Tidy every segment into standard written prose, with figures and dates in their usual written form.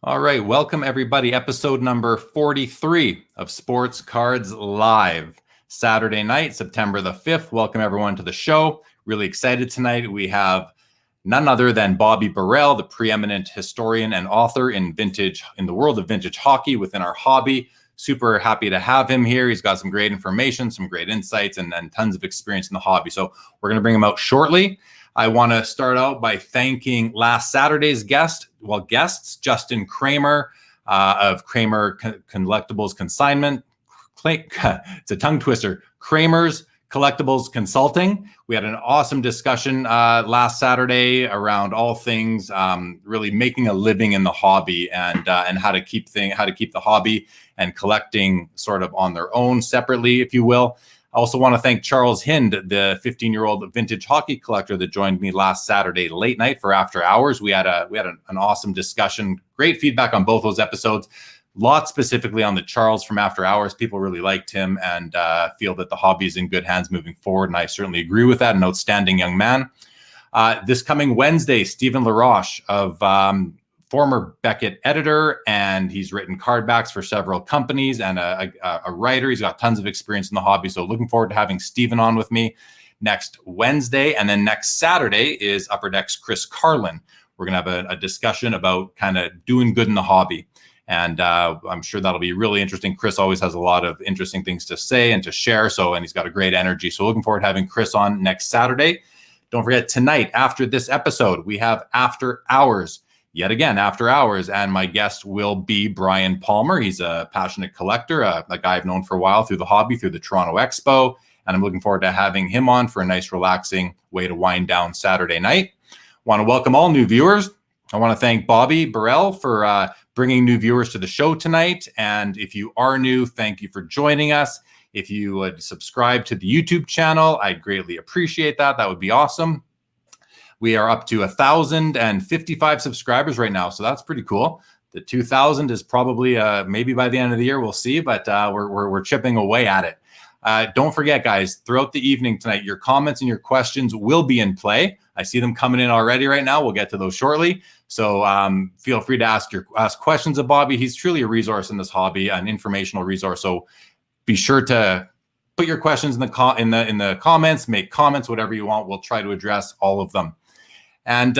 All right, welcome everybody. Episode number 43 of Sports Cards Live. Saturday night, September the 5th. Welcome everyone to the show. Really excited tonight. We have none other than Bobby Burrell, the preeminent historian and author in the world of vintage hockey within our hobby. Super happy to have him here. He's got some great information, some great insights, and tons of experience in the hobby. So we're going to bring him out shortly. I want to start out by thanking last Saturday's guests, Justin Kramer of Kramer Collectibles Consignment. It's a tongue twister. Kramer's Collectibles Consulting. We had an awesome discussion last Saturday around all things really making a living in the hobby and how to keep the hobby and collecting sort of on their own separately, if you will. I also want to thank Charles Hind, the 15-year-old vintage hockey collector that joined me last Saturday late night for After Hours. We had an awesome discussion, great feedback on both those episodes. Lots specifically on the Charles from After Hours. People really liked him and feel that the hobby is in good hands moving forward, and I certainly agree with that. An outstanding young man. This coming Wednesday, Stephen LaRoche of former Beckett editor, and he's written cardbacks for several companies and a writer. He's got tons of experience in the hobby. So looking forward to having Stephen on with me next Wednesday. And then next Saturday is Upper Deck's Chris Carlin. We're going to have a discussion about kind of doing good in the hobby. And I'm sure that'll be really interesting. Chris always has a lot of interesting things to say and to share. And he's got a great energy. So looking forward to having Chris on next Saturday. Don't forget, tonight, after this episode, we have After Hours. Yet again, After Hours, and my guest will be Brian Palmer. He's a passionate collector, a guy I've known for a while through the hobby, through the Toronto Expo, and I'm looking forward to having him on for a nice, relaxing way to wind down Saturday night. Want to welcome all new viewers. I want to thank Bobby Burrell for bringing new viewers to the show tonight, and if you are new, thank you for joining us. If you would subscribe to the YouTube channel, I'd greatly appreciate that. That would be awesome. We are up to 1,055 subscribers right now, so that's pretty cool. The 2,000 is probably maybe by the end of the year, we'll see, but we're chipping away at it. Don't forget, guys, throughout the evening tonight, your comments and your questions will be in play. I see them coming in already right now. We'll get to those shortly. So feel free to ask questions of Bobby. He's truly a resource in this hobby, an informational resource. So be sure to put your questions in the comments, make comments, whatever you want. We'll try to address all of them. And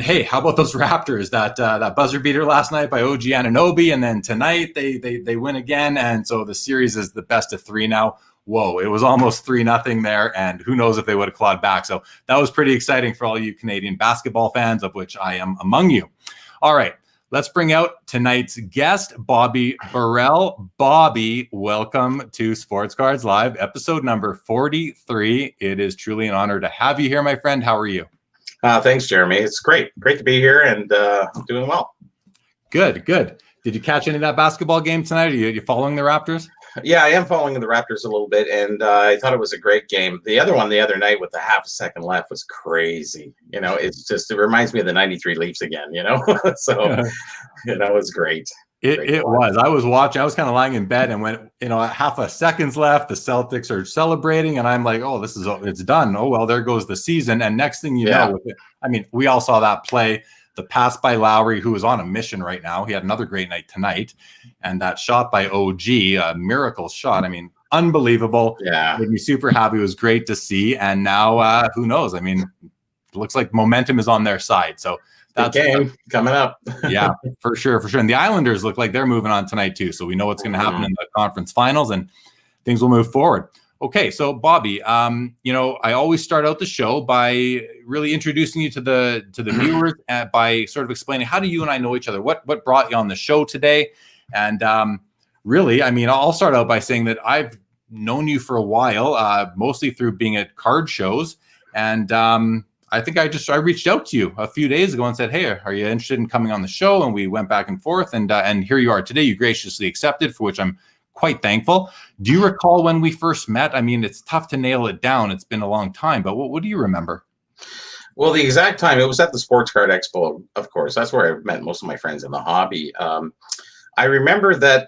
hey, how about those Raptors? That buzzer beater last night by OG Anunoby, and then tonight they win again, and so the series is the best of three now. Whoa, it was almost 3-0 there, and who knows if they would have clawed back. So that was pretty exciting for all you Canadian basketball fans, of which I am among you. All right, let's bring out tonight's guest, Bobby Burrell. Bobby, welcome to Sports Cards Live, episode number 43. It is truly an honor to have you here, my friend. How are you? Thanks, Jeremy. It's great to be here, and I'm doing well. Good. Did you catch any of that basketball game tonight? Are you following the Raptors? Yeah, I am following the Raptors a little bit, and I thought it was a great game. The other one the other night with the half a second left was crazy. It reminds me of the '93 Leafs again. So it's great. It was. I was watching. I was kind of lying in bed and went, half a second's left. The Celtics are celebrating, and I'm like, oh, it's done. Oh, well, there goes the season. And next thing you know, we all saw that play. The pass by Lowry, who is on a mission right now. He had another great night tonight. And that shot by OG, a miracle shot. Unbelievable. Yeah. Made me super happy. It was great to see. And now, who knows? It looks like momentum is on their side. So that's game coming up. Yeah, for sure. And the Islanders look like they're moving on tonight too. So we know what's going to happen in the conference finals, and things will move forward. Okay, so Bobby, I always start out the show by really introducing you to the viewers by sort of explaining how do you and I know each other? What brought you on the show today? And really, I'll start out by saying that I've known you for a while, mostly through being at card shows, and I think I reached out to you a few days ago and said, hey, are you interested in coming on the show? And we went back and forth, and here you are today. You graciously accepted, for which I'm quite thankful. Do you recall when we first met? It's tough to nail it down. It's been a long time, but what do you remember? Well, the exact time, it was at the Sports Card Expo, of course. That's where I met most of my friends in the hobby. I remember that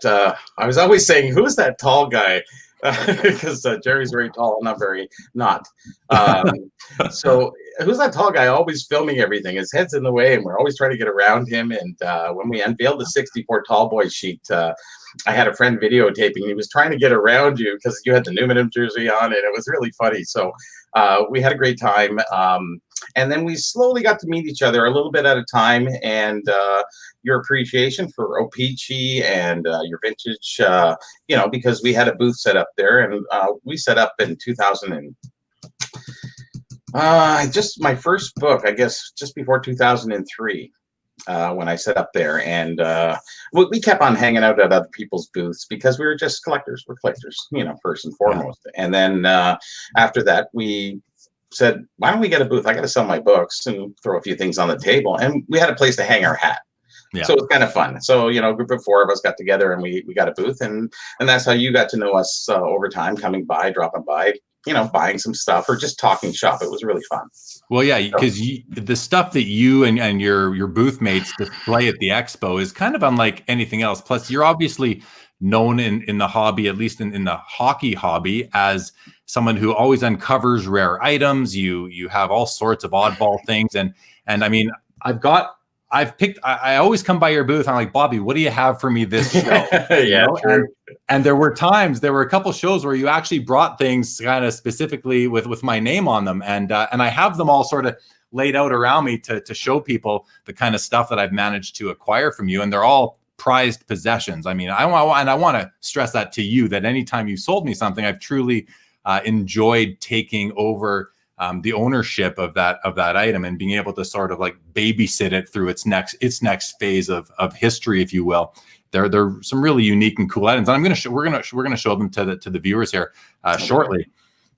I was always saying, who's that tall guy? because Jerry's very tall, not very not. Um, so who's that tall guy always filming everything? His head's in the way, and we're always trying to get around him. And when we unveiled the 64 tall boy sheet, I had a friend videotaping. He was trying to get around you because you had the Newman jersey on, and it was really funny. So we had a great time. And then we slowly got to meet each other a little bit at a time, and your appreciation for O-Pee-Chee and your vintage, because we had a booth set up there, and we set up in 2000 and just my first book, I guess, just before 2003. When I set up there, and we kept on hanging out at other people's booths because we were just collectors. We're collectors, first and foremost. Yeah. And then after that, we said, why don't we get a booth? I got to sell my books and throw a few things on the table. And we had a place to hang our hat. Yeah. So it was kind of fun. So, a group of 4 of us got together and we got a booth, and that's how you got to know us over time, coming by, dropping by, buying some stuff or just talking shop. It was really fun. Well, yeah, because the stuff that you and your booth mates display at the expo is kind of unlike anything else. Plus, you're obviously known in the hobby, at least in the hockey hobby, as someone who always uncovers rare items. You have all sorts of oddball things, and I mean, I always come by your booth. I'm like, Bobby, what do you have for me this show? Yeah, true. And there were a couple shows where you actually brought things kind of specifically with my name on them. And I have them all sort of laid out around me to show people the kind of stuff that I've managed to acquire from you. And they're all prized possessions. I mean, I want to stress that to you, that anytime you sold me something, I've truly enjoyed taking over the ownership of that item and being able to sort of like babysit it through its next phase of history, if you will. There are some really unique and cool items, and we're gonna show them to the viewers here shortly,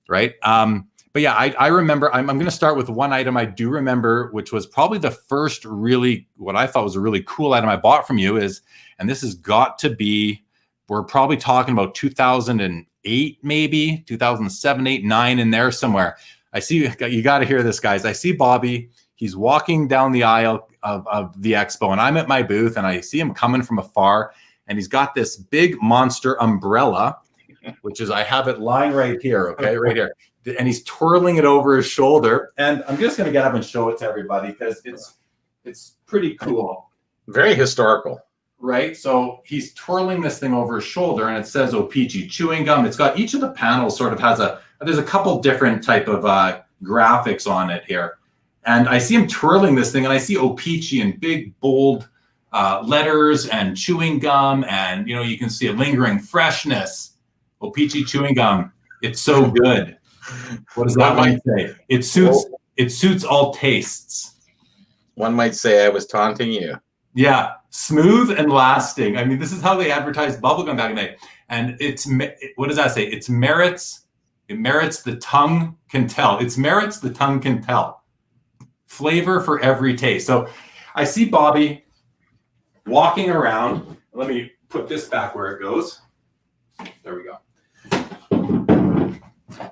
right? But yeah, I remember. I'm going to start with one item I do remember, which was probably the first really what I thought was a really cool item I bought from you. And this has got to be, we're probably talking about 2008, maybe 2007, 8, 9, in there somewhere. I see, you got to hear this, guys. I see Bobby. He's walking down the aisle of the expo, and I'm at my booth, and I see him coming from afar, and he's got this big monster umbrella, which is, I have it lying right here, okay, right here. And he's twirling it over his shoulder. And I'm just going to get up and show it to everybody because it's pretty cool. Very historical. Right? So he's twirling this thing over his shoulder, and it says O-Pee-Chee chewing gum. It's got, each of the panels sort of has there's a couple different type of graphics on it here. And I see him twirling this thing, and I see O-Pee-Chee in big, bold letters and chewing gum. And, you can see a lingering freshness. O-Pee-Chee chewing gum. It's so good. What does that one say? It suits all tastes. One might say I was taunting you. Yeah, smooth and lasting. I mean, this is how they advertised bubblegum back in the day. And what does that say? It merits the tongue can tell. It merits the tongue can tell. Flavor for every taste. So I see Bobby walking around. Let me put this back where it goes. There we go.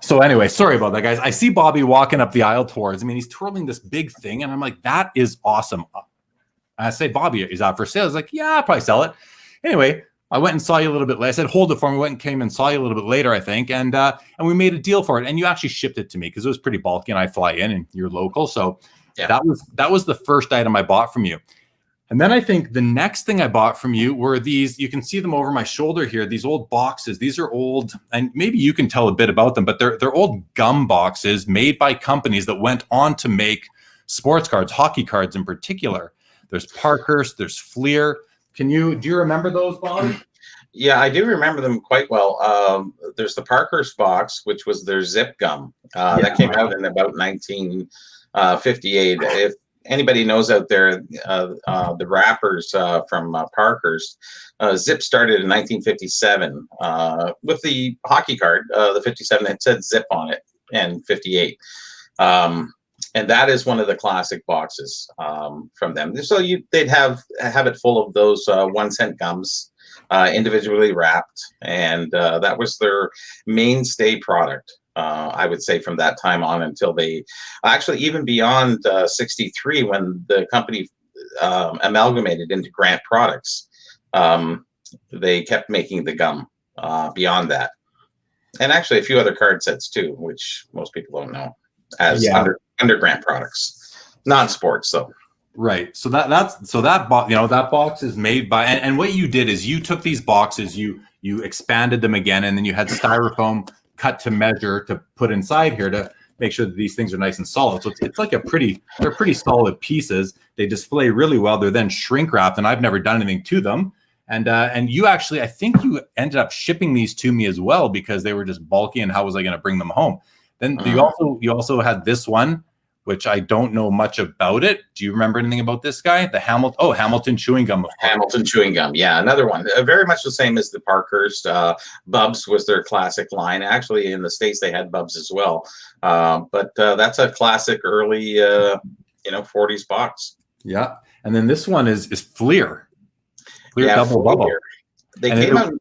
So anyway, sorry about that, guys. I see Bobby walking up the aisle towards, he's twirling this big thing, and I'm like, that is awesome. I say, Bobby, is that for sale? He's like, yeah, I'll probably sell it. Anyway, I went and saw you a little bit later. I said, hold it for me. Went and came and saw you a little bit later, I think. And we made a deal for it. And you actually shipped it to me because it was pretty bulky, and I fly in and you're local. So yeah, that was the first item I bought from you. And then I think the next thing I bought from you were these, you can see them over my shoulder here, these old boxes. These are old, and maybe you can tell a bit about them, but they're old gum boxes made by companies that went on to make sports cards, hockey cards in particular. There's Parkhurst, there's Fleer. Do you remember those, Bob? Yeah, I do remember them quite well. There's the Parkhurst box, which was their zip gum. That came out in about 1958. If anybody knows out there, the wrappers from Parkhurst, Zip started in 1957 with the hockey card. The 57, it said Zip on it, and 58. And that is one of the classic boxes from them. So they'd have it full of those 1-cent gums, individually wrapped, and that was their mainstay product. I would say from that time on until they actually, even beyond 63, when the company amalgamated into Grant Products, they kept making the gum beyond that. And actually a few other card sets too, which most people don't know as under grant products, non-sports. So right. So that box, that box is made by, and what you did is you took these boxes, you expanded them again, and then you had styrofoam cut to measure to put inside here to make sure that these things are nice and solid. So it's like they're pretty solid pieces. They display really well. They're then shrink wrapped, and I've never done anything to them. And you actually, I think you ended up shipping these to me as well because they were just bulky, and how was I going to bring them home? Then you also had this one, which I don't know much about it. Do you remember anything about this guy? The Hamilton chewing gum. Hamilton chewing gum. Yeah, another one. Very much the same as the Parkhurst. Bubs was their classic line. Actually, in the States, they had Bubs as well. But that's a classic early, 40s box. Yeah. And then this one is Fleer. Fleer double bubble. They came out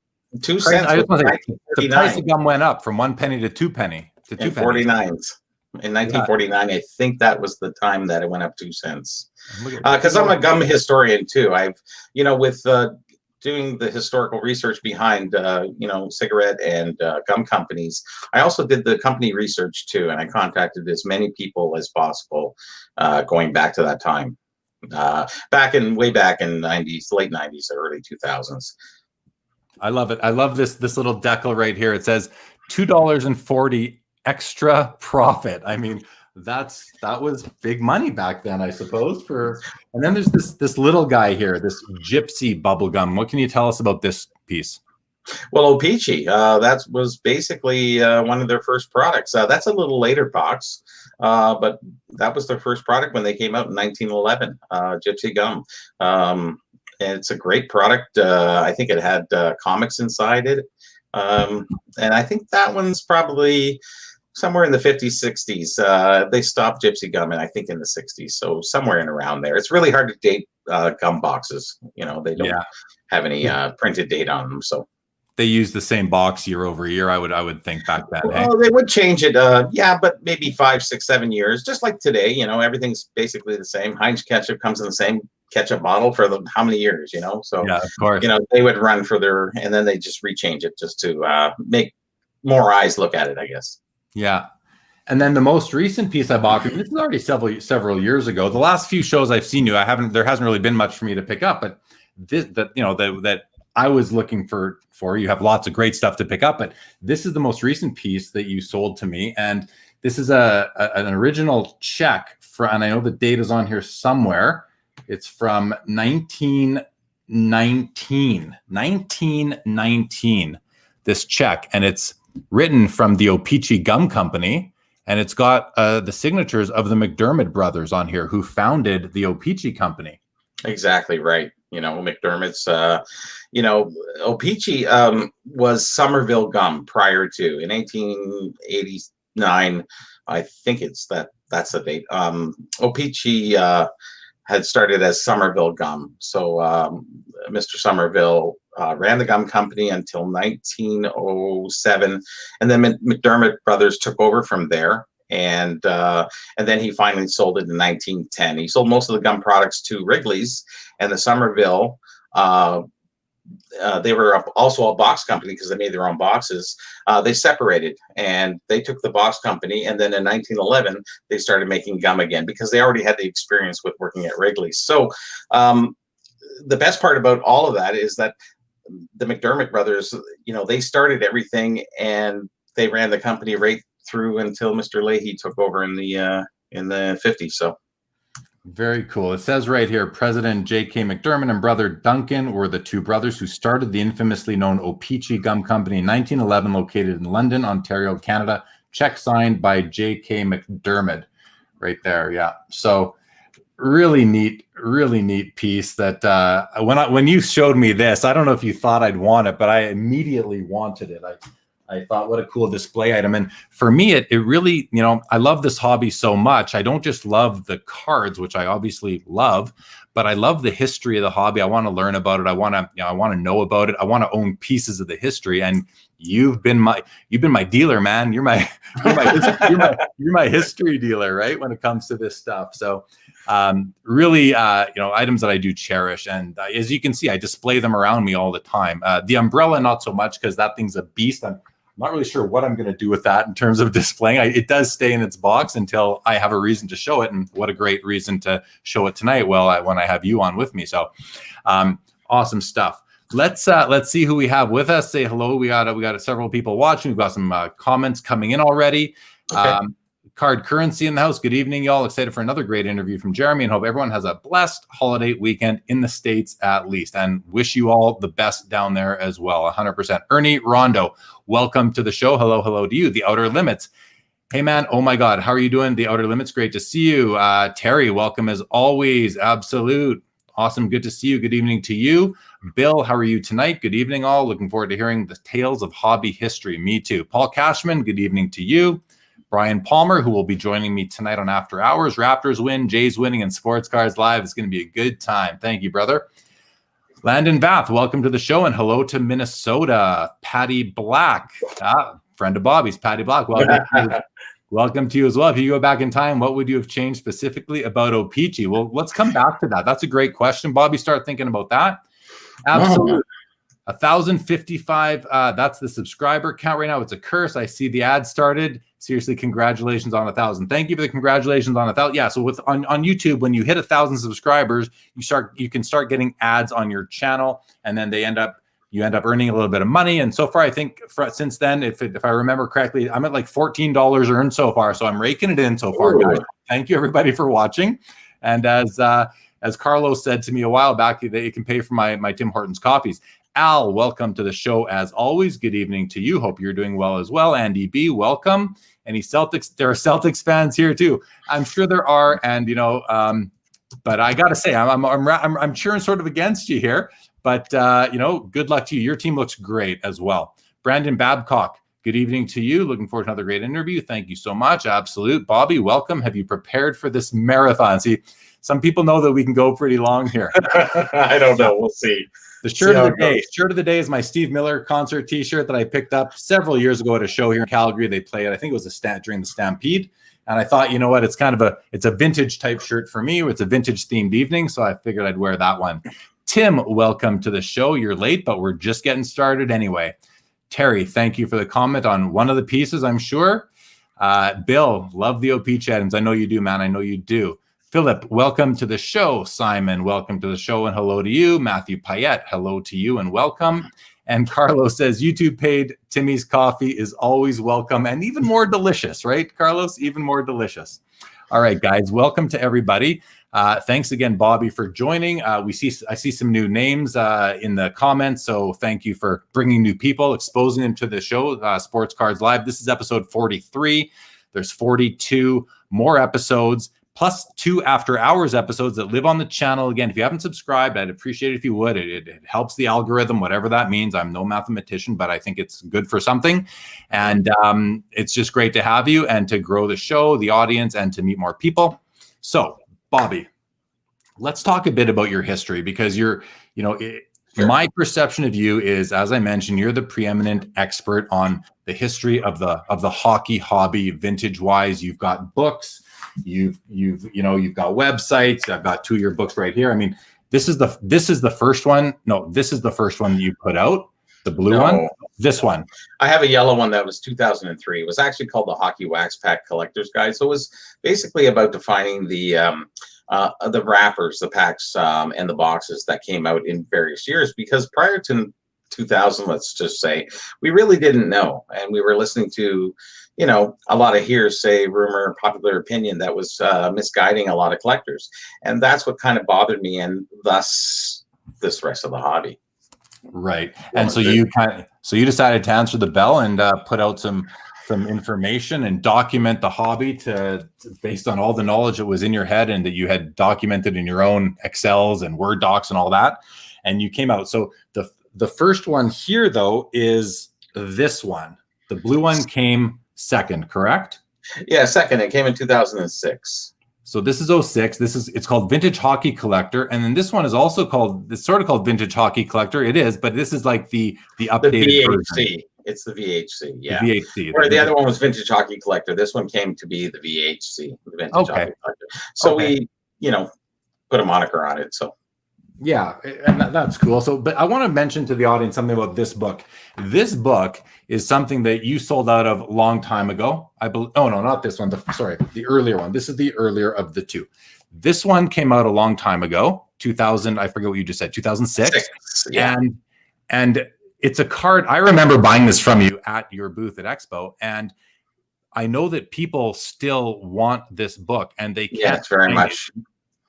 2 cents. I just want to say, the price of gum went up from 1 penny to 2 penny to 2 pennies. 49s. In 1949, I think that was the time that it went up 2 cents. Because I'm a gum historian too. I've, with doing the historical research behind, cigarette and gum companies, I also did the company research too, and I contacted as many people as possible, going back to that time, way back in late 90s, early 2000s. I love it. I love this little decal right here. It says $2.40 extra profit. I mean, that was big money back then, I suppose. And then there's this little guy here, this gypsy bubblegum. What can you tell us about this piece? Well, O-Pee-Chee, that was basically one of their first products. That's a little later box, but that was their first product when they came out in 1911, Gypsy Gum. And it's a great product. I think it had comics inside it. And I think that one's probably somewhere in the 50s, 60s. They stopped Gypsy Gum, and I think in the 60s. So somewhere in around there. It's really hard to date gum boxes. They don't have any printed date on them. So they use the same box year over year. I would think back then. Well, they would change it. But maybe 5, 6, 7 years, just like today. Everything's basically the same. Heinz ketchup comes in the same ketchup bottle for how many years? So yeah, of course. They would run and then they just rechange it just to make more eyes look at it, I guess. Yeah. And then the most recent piece I bought, this is already several years ago. The last few shows I've seen there hasn't really been much for me to pick up, but that I was looking for. You have lots of great stuff to pick up, but this is the most recent piece that you sold to me. And this is an original check and I know the date is on here somewhere. It's from 1919, this check, and it's written from the O-Pee-Chee Gum Company, and it's got the signatures of the McDermott brothers on here, who founded the O-Pee-Chee Company. Exactly right. McDermott's, O-Pee-Chee was Somerville Gum prior to, in 1889, I think that's the date. O-Pee-Chee had started as Somerville Gum. So Mr. Somerville ran the gum company until 1907, and then McDermott brothers took over from there, and then he finally sold it in 1910. He sold most of the gum products to Wrigley's, and the Somerville. They were also a box company because they made their own boxes. They separated and they took the box company, and then in 1911 they started making gum again because they already had the experience with working at Wrigley's. So the best part about all of that is that the McDermott brothers, they started everything and they ran the company right through until Mr. Leahy took over in the 50s. So very cool. It says right here, President J.K. McDermott and brother Duncan were the two brothers who started the infamously known O-Pee-Chee Gum Company in 1911, located in London, Ontario, Canada. Check signed by J.K. McDermott. Right there, yeah. So really neat piece that when you showed me this, I don't know if you thought I'd want it, but I immediately wanted it. I thought, what a cool display item. And for me, it really, I love this hobby so much. I don't just love the cards, which I obviously love, but I love the history of the hobby. I want to learn about it. I want to know about it. I want to own pieces of the history. And you've been my dealer, man. You're my history dealer, right? When it comes to this stuff. So really, items that I do cherish. And as you can see, I display them around me all the time. The umbrella, not so much, because that thing's a beast. not really sure what I'm going to do with that in terms of displaying. It does stay in its box until I have a reason to show it, and what a great reason to show it tonight. Well, when I have you on with me, so awesome stuff. Let's see who we have with us. Say hello. We got several people watching. We've got some comments coming in already. Okay. Card Currency in the house. Good evening, y'all. Excited for another great interview from Jeremy, and hope everyone has a blessed holiday weekend in the States at least, and wish you all the best down there as well. 100%. Ernie Rondo, welcome to the show. Hello to you. The Outer Limits. Hey man, oh my God, how are you doing? The Outer Limits, great to see you. Terry, welcome as always. Absolute. Awesome, good to see you. Good evening to you. Bill, how are you tonight? Good evening all. Looking forward to hearing the tales of hobby history. Me too. Paul Cashman, good evening to you. Brian Palmer, who will be joining me tonight on After Hours. Raptors win, Jays winning, and Sports Cards Live. It's going to be a good time. Thank you, brother. Landon Bath, welcome to the show, and hello to Minnesota. Patty Black, friend of Bobby's, Patty Black. Welcome to you as well. If you go back in time, what would you have changed specifically about O-Pee-Chee? Well, let's come back to that. That's a great question, Bobby. Start thinking about that. Absolutely. 1,055. That's the subscriber count right now. It's a curse. I see the ad started. Seriously, congratulations on 1,000. Thank you for the congratulations on 1,000. Yeah, so on YouTube, when you hit 1,000 subscribers, you can start getting ads on your channel, and then you end up earning a little bit of money. And so far, I think since then, if I remember correctly, I'm at like $14 earned so far. So I'm raking it in so far, guys. Thank you everybody for watching. And as Carlos said to me a while back, that you can pay for my Tim Hortons coffees. Al, welcome to the show as always. Good evening to you. Hope you're doing well as well. Andy B, welcome. Any Celtics? There are Celtics fans here too. I'm sure there are, and but I got to say, I'm cheering sort of against you here. But good luck to you. Your team looks great as well. Brandon Babcock, good evening to you. Looking forward to another great interview. Thank you so much. Absolute. Bobby, welcome. Have you prepared for this marathon? See, some people know that we can go pretty long here. I don't know. We'll see. The shirt of the day. Shirt of the day is my Steve Miller concert T-shirt that I picked up several years ago at a show here in Calgary. They played, I think it was during the Stampede. And I thought, you know what, it's a vintage type shirt for me. It's a vintage themed evening, so I figured I'd wear that one. Tim, welcome to the show. You're late, but we're just getting started anyway. Terry, thank you for the comment on one of the pieces, I'm sure. Bill, love the O-Pee-Chee items. I know you do, man. I know you do. Philip, welcome to the show. Simon, welcome to the show and hello to you. Matthew Payette, hello to you and welcome. And Carlos says, YouTube paid Timmy's coffee is always welcome and even more delicious, right, Carlos? Even more delicious. All right, guys, welcome to everybody. Thanks again, Bobby, for joining. I see some new names in the comments, so thank you for bringing new people, exposing them to the show, Sports Cards Live. This is episode 43. There's 42 more episodes, plus 2 After Hours episodes that live on the channel. Again, if you haven't subscribed, I'd appreciate it if you would. It helps the algorithm, whatever that means. I'm no mathematician, but I think it's good for something. And it's just great to have you and to grow the show, the audience, and to meet more people. So, Bobby, let's talk a bit about your history, because Sure. My perception of you is, as I mentioned, you're the preeminent expert on the history of the hockey hobby, vintage wise. You've got books, you've got websites. I've got 2 of your books right here. I mean, this is the first one. No, this is the first one you put out. The blue one. This one. I have a yellow one that was 2003. It was actually called the Hockey Wax Pack Collector's Guide. So it was basically about defining the wrappers, the packs, and the boxes that came out in various years. Because prior to 2000, let's just say, we really didn't know, and we were listening to, a lot of hearsay, rumor, popular opinion that was misguiding a lot of collectors, and that's what kind of bothered me, and thus this rest of the hobby. Right, and so you decided to answer the bell and put out some information and document the hobby based on all the knowledge that was in your head and that you had documented in your own Excels and Word docs and all that. And you came out. So the first one here, though, is this one. The blue one came second, correct? Yeah, second. It came in 2006. So this is 06. It's called Vintage Hockey Collector. And then this one is also it's sort of called Vintage Hockey Collector. It is, but this is like the updated VHC. version. It's the VHC, yeah. The VHC. Or the other one was Vintage Hockey Collector. This one came to be the VHC, the Vintage Hockey Collector. So we, put a moniker on it. So Yeah, and that's cool. So, but I want to mention to the audience something about this book. This book is something that you sold out of a long time ago. I believe. Oh no, not this one. Sorry, the earlier one. This is the earlier of the two. This one came out a long time ago, 2000. I forget what you just said, 2006. Yeah. And it's a card. I remember buying this from you at your booth at Expo, and I know that people still want this book, and they can't. Yes, very much.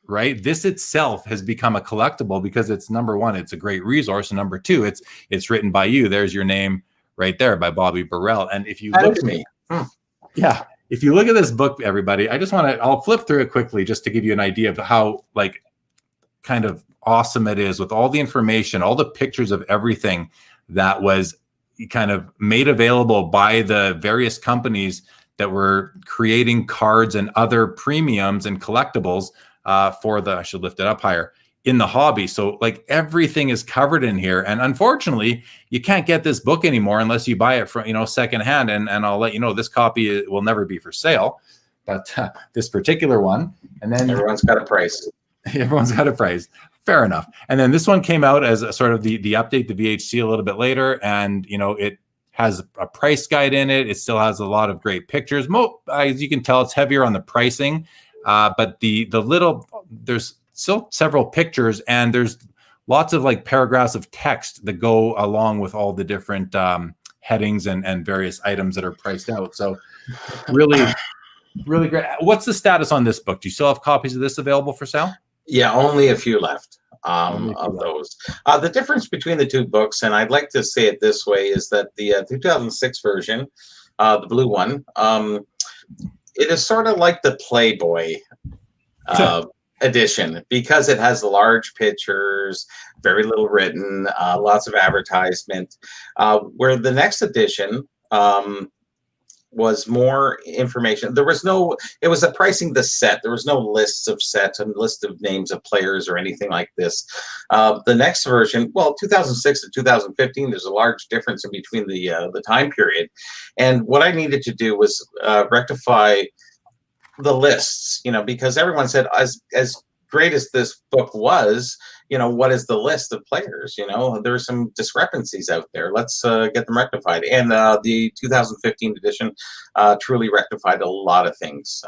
Right, this itself has become a collectible because it's, number one, it's a great resource, and number two, it's written by you. There's your name right there, by Bobby Burrell. And if you look at me, yeah, if you look at this book, everybody, I'll flip through it quickly just to give you an idea of how like kind of awesome it is, with all the information, all the pictures of everything that was kind of made available by the various companies that were creating cards and other premiums and collectibles for the, I should lift it up higher, in the hobby. So like everything is covered in here. And unfortunately, you can't get this book anymore unless you buy it from, secondhand. And I'll let you know, this copy will never be for sale, but this particular one. And then everyone's got a price. Everyone's got a price. Fair enough. And then this one came out as a sort of the update, the VHC, a little bit later. And, it has a price guide in it. It still has a lot of great pictures. As you can tell, it's heavier on the pricing. But there's still several pictures, and there's lots of like paragraphs of text that go along with all the different headings and various items that are priced out. So really, really great. What's the status on this book? Do you still have copies of this available for sale? Yeah, only a few left of those. The difference between the two books, and I'd like to say it this way, is that the 2006 version, the blue one, it is sort of like the Playboy edition, because it has large pictures, very little written, lots of advertisement, where the next edition was more information. It was a pricing the set. There was no lists of sets and list of names of players or anything like this. The next version, 2006 to 2015, there's a large difference in between the time period. And what I needed to do was rectify the lists, because everyone said, as great as this book was, what is the list of players? There are some discrepancies out there. Let's get them rectified. And the 2015 edition truly rectified a lot of things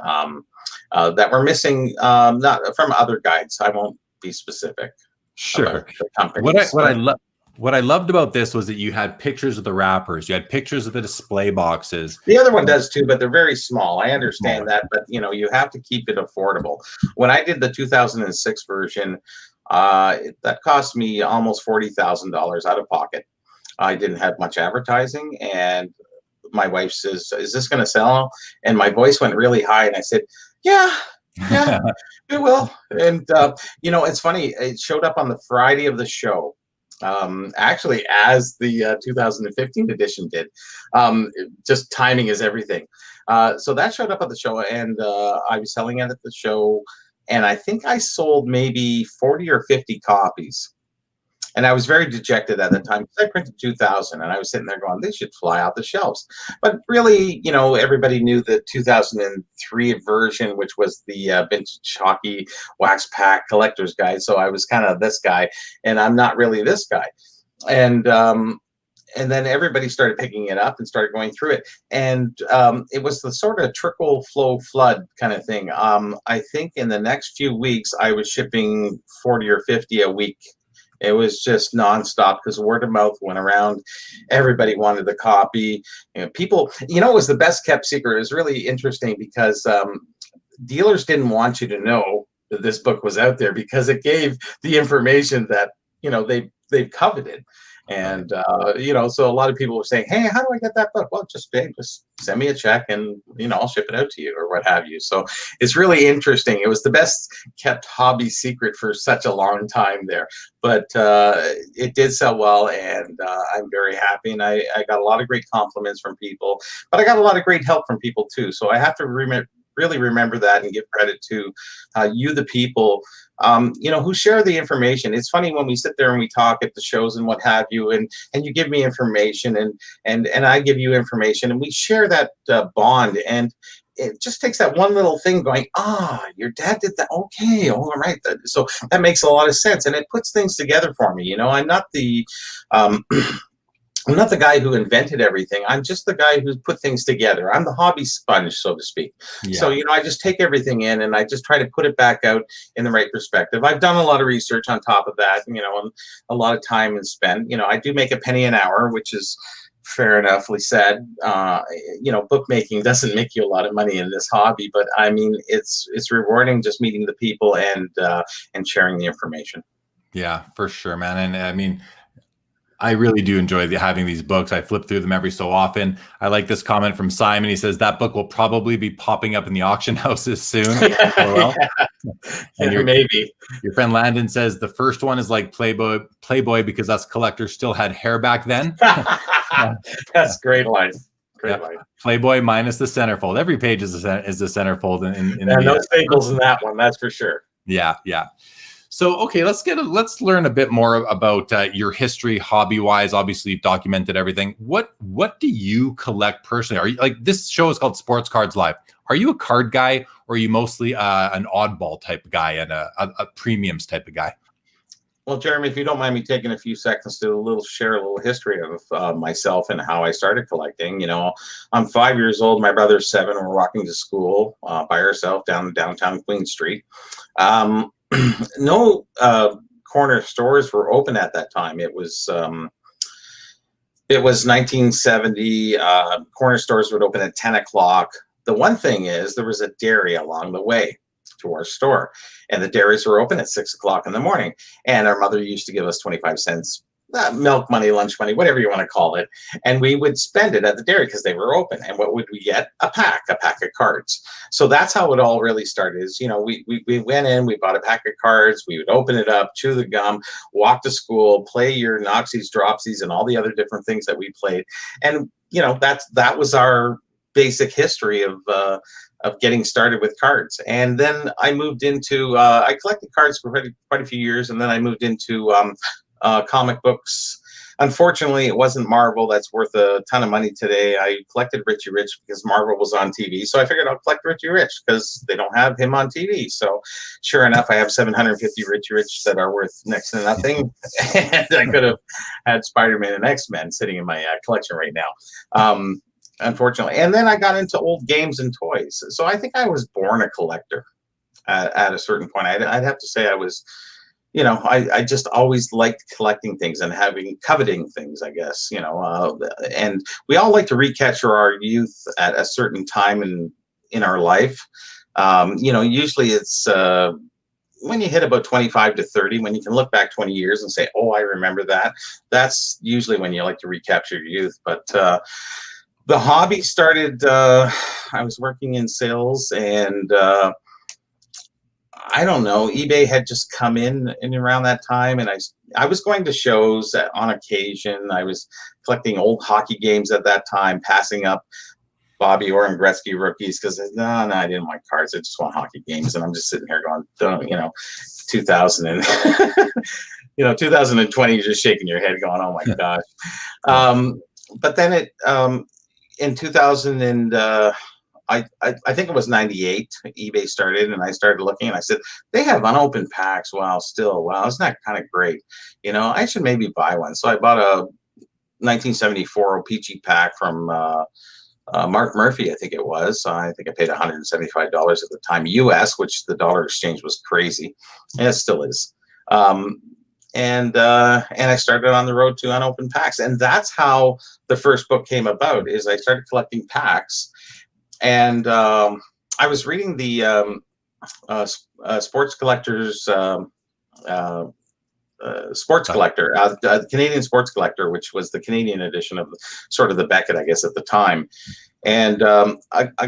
that were missing, not from other guides. I won't be specific. Sure. What I loved about this was that you had pictures of the wrappers, you had pictures of the display boxes. The other one does too, but they're very small. I understand that, but you have to keep it affordable. When I did the 2006 version, that cost me almost $40,000 out of pocket. I didn't have much advertising, and my wife says, "Is this going to sell?" And my voice went really high, and I said, "Yeah, it will." And it's funny. It showed up on the Friday of the show. Actually, as the 2015 edition did. Just timing is everything. So that showed up at the show, and I was selling it at the show, and I think I sold maybe 40 or 50 copies. And I was very dejected at the time, because I printed 2,000, and I was sitting there going, they should fly off the shelves. But really, everybody knew the 2003 version, which was the vintage hockey wax pack collector's guide. So I was kind of this guy, and I'm not really this guy. And then everybody started picking it up and started going through it. And it was the sort of trickle, flow, flood kind of thing. I think in the next few weeks, I was shipping 40 or 50 a week. It was just nonstop, because word of mouth went around. Everybody wanted the copy. People, it was the best kept secret. It was really interesting, because dealers didn't want you to know that this book was out there, because it gave the information that, they coveted. And, so a lot of people were saying, hey, how do I get that book? Well, just send me a check, and, I'll ship it out to you, or what have you. So it's really interesting. It was the best kept hobby secret for such a long time there, but it did sell well, and I'm very happy. And I got a lot of great compliments from people, but I got a lot of great help from people too. So I have to really remember that, and give credit to you, the people, who share the information. It's funny when we sit there and we talk at the shows and what have you, and you give me information, and I give you information, and we share that bond. And it just takes that one little thing going, your dad did that. Okay. All right. So that makes a lot of sense. And it puts things together for me. I'm not um, I'm not the guy who invented everything. I'm just the guy who put things together. I'm the hobby sponge, so to speak. Yeah. So, I just take everything in and I just try to put it back out in the right perspective. I've done a lot of research on top of that, and a lot of time is spent. I do make a penny an hour, which is fair enoughly said. Bookmaking doesn't make you a lot of money in this hobby, but I mean, it's rewarding just meeting the people and sharing the information. Yeah, for sure, man. And I mean, I really do enjoy having these books. I flip through them every so often. I like this comment from Simon. He says that book will probably be popping up in the auction houses soon. Well, maybe. Your friend Landon says the first one is like Playboy because us collectors still had hair back then. That's great line. Great line. Playboy minus the centerfold. Every page is the centerfold. No staples in that one. That's for sure. Yeah. So, okay, let's learn a bit more about your history, hobby-wise. Obviously, you've documented everything. What do you collect personally? Are you, like, this show is called Sports Cards Live. Are you a card guy, or are you mostly an oddball type guy and a premiums type of guy? Well, Jeremy, if you don't mind me taking a few seconds to share a little history of myself and how I started collecting. I'm 5 years old. My brother's 7. We're walking to school by ourselves down downtown Queen Street. No corner stores were open at that time. It was 1970. Corner stores would open at 10 o'clock. The one thing is there was a dairy along the way to our store, and the dairies were open at 6 o'clock in the morning. And our mother used to give us 25 cents. Milk money, lunch money, whatever you want to call it. And we would spend it at the dairy because they were open. And what would we get? A pack of cards. So that's how it all really started is, we went in, we bought a pack of cards, we would open it up, chew the gum, walk to school, play your Noxies, Dropsies, and all the other different things that we played. And, that was our basic history of getting started with cards. And then I moved into, I collected cards for quite a few years. And then I moved into, comic books. Unfortunately, it wasn't Marvel. That's worth a ton of money today. I collected Richie Rich because Marvel was on TV. So I figured I'll collect Richie Rich because they don't have him on TV. So sure enough, I have 750 Richie Rich that are worth next to nothing. And I could have had Spider-Man and X-Men sitting in my collection right now. Unfortunately. And then I got into old games and toys. So I think I was born a collector at a certain point. I'd have to say I was, I just always liked collecting things and coveting things, I guess, and we all like to recapture our youth at a certain time in our life. Usually it's when you hit about 25 to 30, when you can look back 20 years and say, oh, I remember that. That's usually when you like to recapture your youth. But the hobby started, I was working in sales, and I don't know, eBay had just come in around that time, and I was going to shows on occasion. I was collecting old hockey games at that time, passing up Bobby Orr and Gretzky rookies because no, I didn't want cards. I just want hockey games, and I'm just sitting here going, 2000 and 2020, you're just shaking your head, going, oh my gosh. But then in 2000 and I think it was 98, eBay started, and I started looking, and I said, they have unopened packs. Wow, isn't that kind of great? I should maybe buy one. So I bought a 1974 O-Pee-Chee pack from Mark Murphy, I think it was. I think I paid $175 at the time, US, which the dollar exchange was crazy. And it still is. And I started on the road to unopened packs. And that's how the first book came about, is I started collecting packs. And I was reading the Sports Collectors, Sports Collector, the Canadian Sports Collector, which was the Canadian edition of sort of the Beckett, I guess, at the time. And a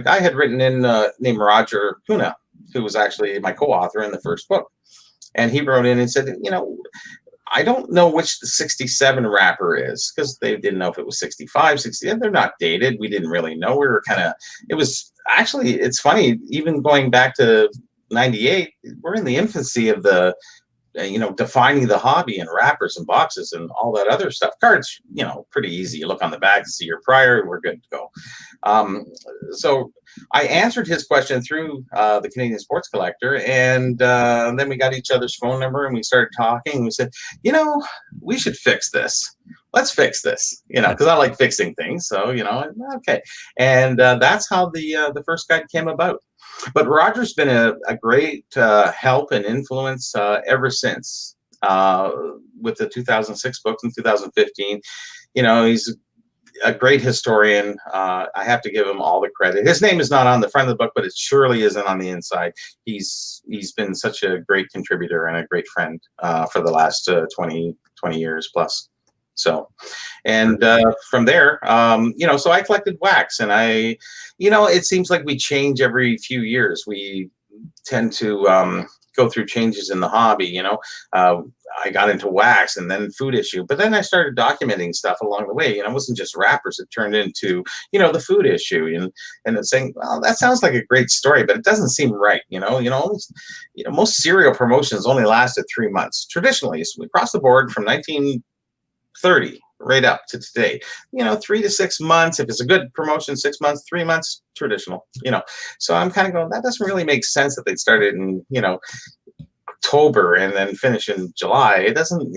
guy had written in named Roger Kuna, who was actually my co-author in the first book. And he wrote in and said, I don't know which the 67 wrapper is, because they didn't know if it was 65, 60. They're not dated. We didn't really know. We were it was actually, it's funny, even going back to 98, we're in the infancy of the defining the hobby and wrappers and boxes and all that other stuff. Cards, pretty easy. You look on the back and see your prior, we're good to go. So I answered his question through the Canadian Sports Collector, and then we got each other's phone number and we started talking. We said, we should fix this. Let's fix this, because I like fixing things. So, okay. And that's how the first guide came about. But Roger's been a great help and influence ever since, with the 2006 books in 2015. He's a great historian. I have to give him all the credit. His name is not on the front of the book, but it surely isn't on the inside. He's been such a great contributor and a great friend for the last 20 years plus. So, and from there, so I collected wax, and it seems like we change every few years. We tend to go through changes in the hobby. I got into wax and then food issue, but then I started documenting stuff along the way. It wasn't just wrappers. It turned into, the food issue, and then saying, well, that sounds like a great story, but it doesn't seem right. Most cereal promotions only lasted 3 months. Traditionally, so across the board from 1930 right up to today, 3 to 6 months. If it's a good promotion, 6 months, 3 months, traditional, So I'm kind of going, that doesn't really make sense that they started in, October and then finish in July. It doesn't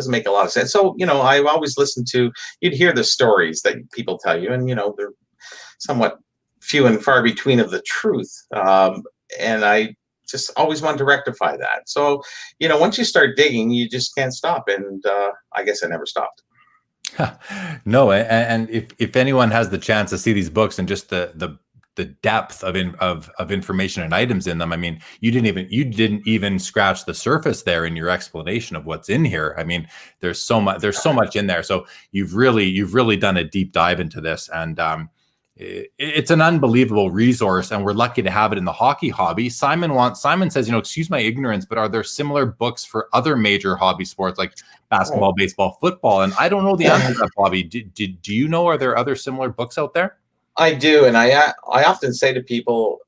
make a lot of sense. So, I've always listened to, you'd hear the stories that people tell you, and, they're somewhat few and far between of the truth. And I just always wanted to rectify that. So, once you start digging, you just can't stop. And I guess I never stopped. No, and if anyone has the chance to see these books and just the depth of information and items in them, I mean, you didn't even scratch the surface there in your explanation of what's in here. I mean, there's so much in there. So you've really done a deep dive into this, and it's an unbelievable resource, and we're lucky to have it in the hockey hobby. Simon says, excuse my ignorance, but are there similar books for other major hobby sports like basketball, baseball, football? And I don't know the answer to that, Bobby. Do you know, are there other similar books out there? I do, and I often say to people,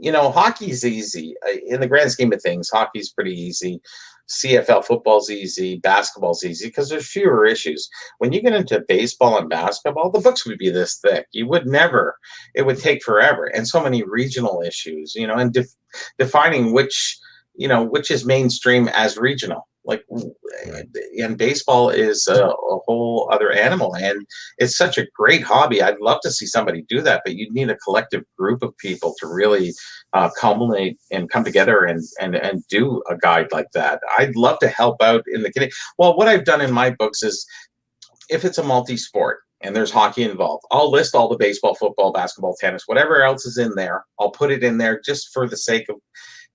hockey's easy. In the grand scheme of things, hockey's pretty easy. CFL football's easy, basketball's easy because there's fewer issues. When you get into baseball and basketball, the books would be this thick. It would take forever, and so many regional issues, and defining which is mainstream as regional. Like, and baseball is a whole other animal, and it's such a great hobby. I'd love to see somebody do that, but you'd need a collective group of people to really culminate and come together and do a guide like that. I'd love to help out in the Well, what I've done in my books is, if it's a multi-sport and there's hockey involved, I'll list all the baseball, football, basketball, tennis, whatever else is in there. I'll put it in there just for the sake of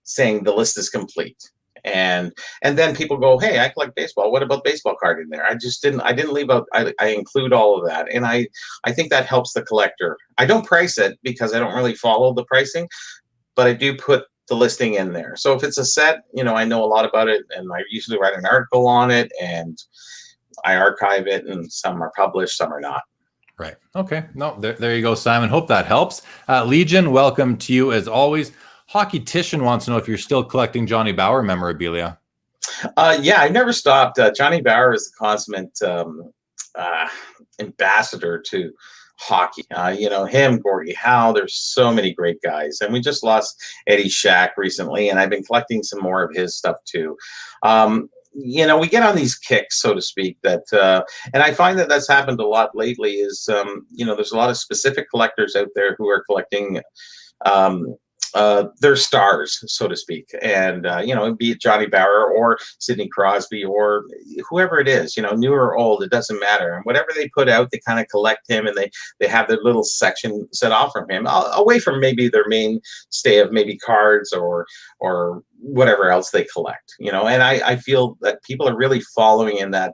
saying the list is complete. And then people go, hey, I collect baseball. What about baseball card in there? I didn't leave out, I include all of that. And I think that helps the collector. I don't price it because I don't really follow the pricing, but I do put the listing in there. So if it's a set, I know a lot about it, and I usually write an article on it, and I archive it, and some are published, some are not. Right. Okay. No, there you go, Simon. Hope that helps. Legion, welcome to you as always. Hockeytician wants to know if you're still collecting Johnny Bower memorabilia. Yeah, I never stopped. Johnny Bower is the consummate ambassador to hockey. Him, Gordie Howe, there's so many great guys. And we just lost Eddie Shack recently, and I've been collecting some more of his stuff too. We get on these kicks, so to speak, that, and I find that that's happened a lot lately is, there's a lot of specific collectors out there who are collecting their stars, so to speak, and be it Johnny Bower or Sidney Crosby or whoever it is, new or old, it doesn't matter. And whatever they put out, they kind of collect him, and they have their little section set off from him, away from maybe their mainstay of maybe cards or whatever else they collect. And I feel that people are really following in that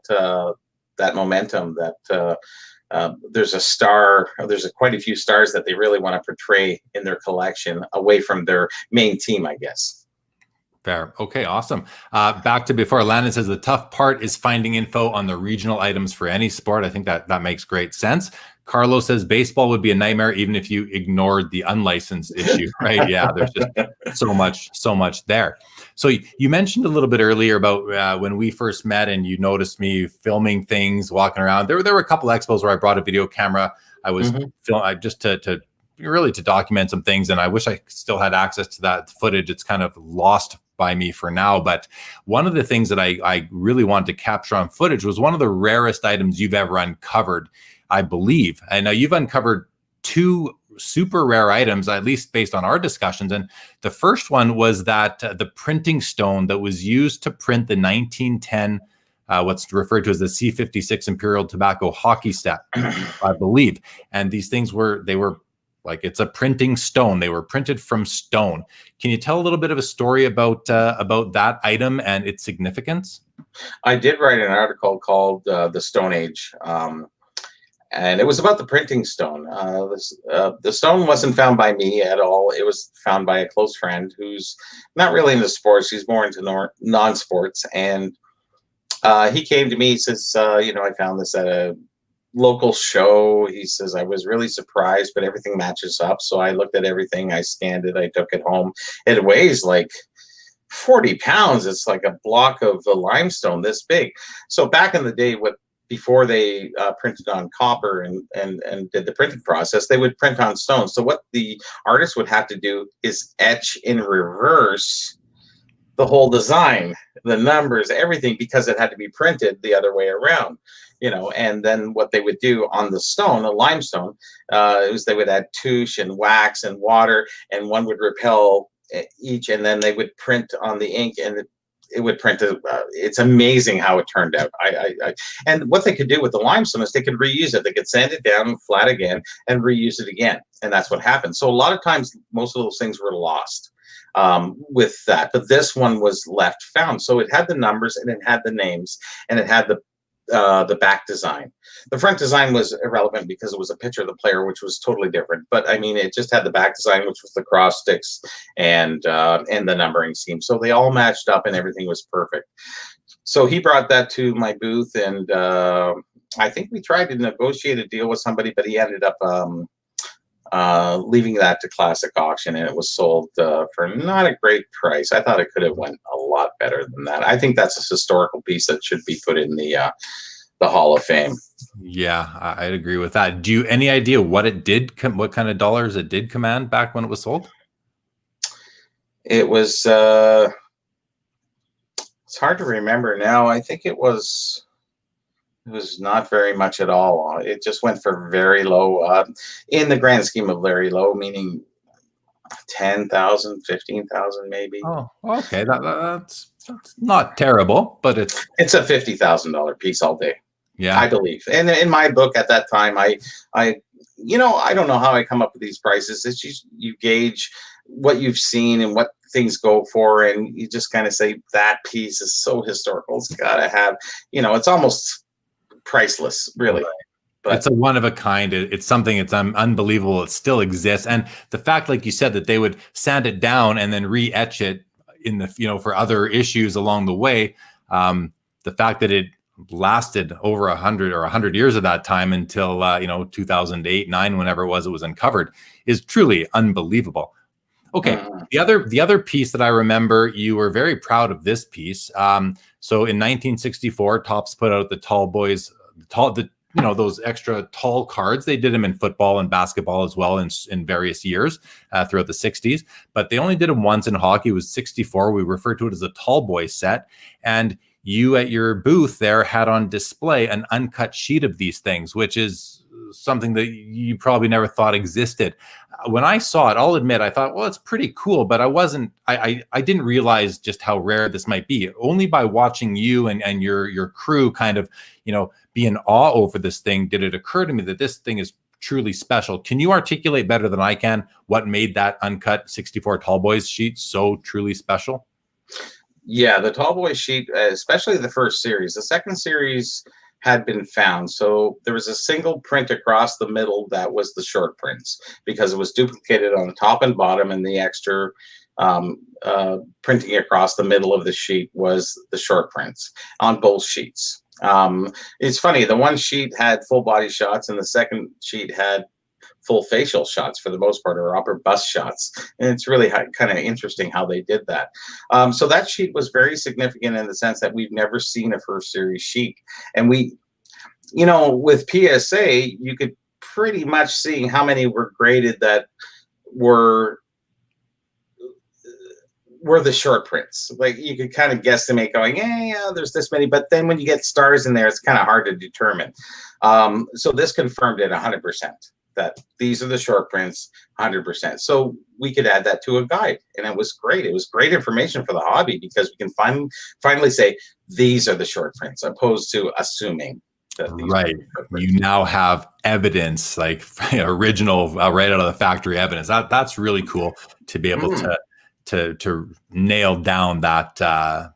momentum that. There's quite a few stars that they really want to portray in their collection away from their main team, I guess. Fair. Okay, awesome. Back to before, Landon says the tough part is finding info on the regional items for any sport. I think that makes great sense. Carlos says baseball would be a nightmare even if you ignored the unlicensed issue, right? Yeah, there's just so much there. So you mentioned a little bit earlier about when we first met and you noticed me filming things, walking around. There were a couple expos where I brought a video camera. I was filming just to really to document some things, and I wish I still had access to that footage. It's kind of lost by me for now, but one of the things that I really wanted to capture on footage was one of the rarest items you've ever uncovered, I believe. And now you've uncovered two super rare items, at least based on our discussions. And the first one was that the printing stone that was used to print the 1910 what's referred to as the C56 Imperial Tobacco hockey stick, I believe. And these things were like, it's a printing stone. They were printed from stone. Can you tell a little bit of a story about that item and its significance? I did write an article called "The Stone Age," and it was about the printing stone. The stone wasn't found by me at all. It was found by a close friend who's not really into sports. He's more into non-sports, and he came to me. He says, I found this at a local show. He says, I was really surprised, but everything matches up. So I looked at everything, I scanned it, I took it home. It weighs like 40 pounds. It's like a block of the limestone this big. So back in the day, before they printed on copper and did the printing process, they would print on stone. So what the artist would have to do is etch in reverse the whole design, the numbers, everything, because it had to be printed the other way around, and then what they would do on the stone, a limestone, is they would add tuche and wax and water, and one would repel each, and then they would print on the ink, and it would print. It's amazing how it turned out. And what they could do with the limestone is they could reuse it. They could sand it down flat again and reuse it again, and that's what happened. So a lot of times, most of those things were lost with that, but this one was left found. So it had the numbers and it had the names and it had the back design. The front design was irrelevant because it was a picture of the player, which was totally different. But I mean, it just had the back design, which was the cross sticks and the numbering scheme. So they all matched up and everything was perfect. So he brought that to my booth, and I think we tried to negotiate a deal with somebody, but he ended up leaving that to Classic Auction, and it was sold for not a great price. I thought it could have went a lot better than that. I think that's a historical piece that should be put in the Hall of Fame. Yeah, I'd agree with that. Do you any idea what it did, what kind of dollars it did command back when it was sold? It was it's hard to remember now. I think it was not very much at all. It just went for very low, in the grand scheme of very low, meaning 10,000, 15,000 maybe. Oh, okay. That's not terrible, but it's a $50,000 piece all day. Yeah, I believe. And in my book at that time, I don't know how I come up with these prices. It's just you gauge what you've seen and what things go for, and you just kind of say that piece is so historical. It's got to have, it's almost priceless, really. But it's a one of a kind. It's something. It's unbelievable. It still exists, and the fact, like you said, that they would sand it down and then re-etch it in the for other issues along the way. The fact that it lasted over 100 years at that time until 2008, 9, whenever it was uncovered, is truly unbelievable. Okay, the other piece that I remember, you were very proud of this piece. So in 1964, Topps put out the Tall Boys, those extra tall cards. They did them in football and basketball as well in various years throughout the 60s, but they only did them once in hockey. It was 64. We refer to it as a Tall Boys set. And you at your booth there had on display an uncut sheet of these things, which is something that you probably never thought existed. When I saw it, I'll admit, I thought, well, it's pretty cool, but I didn't realize just how rare this might be. Only by watching you and your crew kind of, be in awe over this thing, did it occur to me that this thing is truly special. Can you articulate better than I can what made that uncut 64 Tall Boys sheet so truly special? Yeah, the Tall Boys sheet, especially the first series. The second series had been found. So there was a single print across the middle that was the short prints, because it was duplicated on the top and bottom, and the extra printing across the middle of the sheet was the short prints on both sheets. It's funny, the one sheet had full body shots and the second sheet had full facial shots for the most part, or upper bust shots. And it's really kind of interesting how they did that. So that sheet was very significant in the sense that we've never seen a first series sheet. And we, with PSA, you could pretty much see how many were graded that were the short prints. Like you could kind of guesstimate going, yeah, there's this many. But then when you get stars in there, it's kind of hard to determine. So this confirmed it 100%. That these are the short prints, 100%. So we could add that to a guide, and it was great. It was great information for the hobby because we can finally say these are the short prints, opposed to assuming that these right. You now have evidence, like original, right out of the factory evidence. That's really cool to be able to nail down that.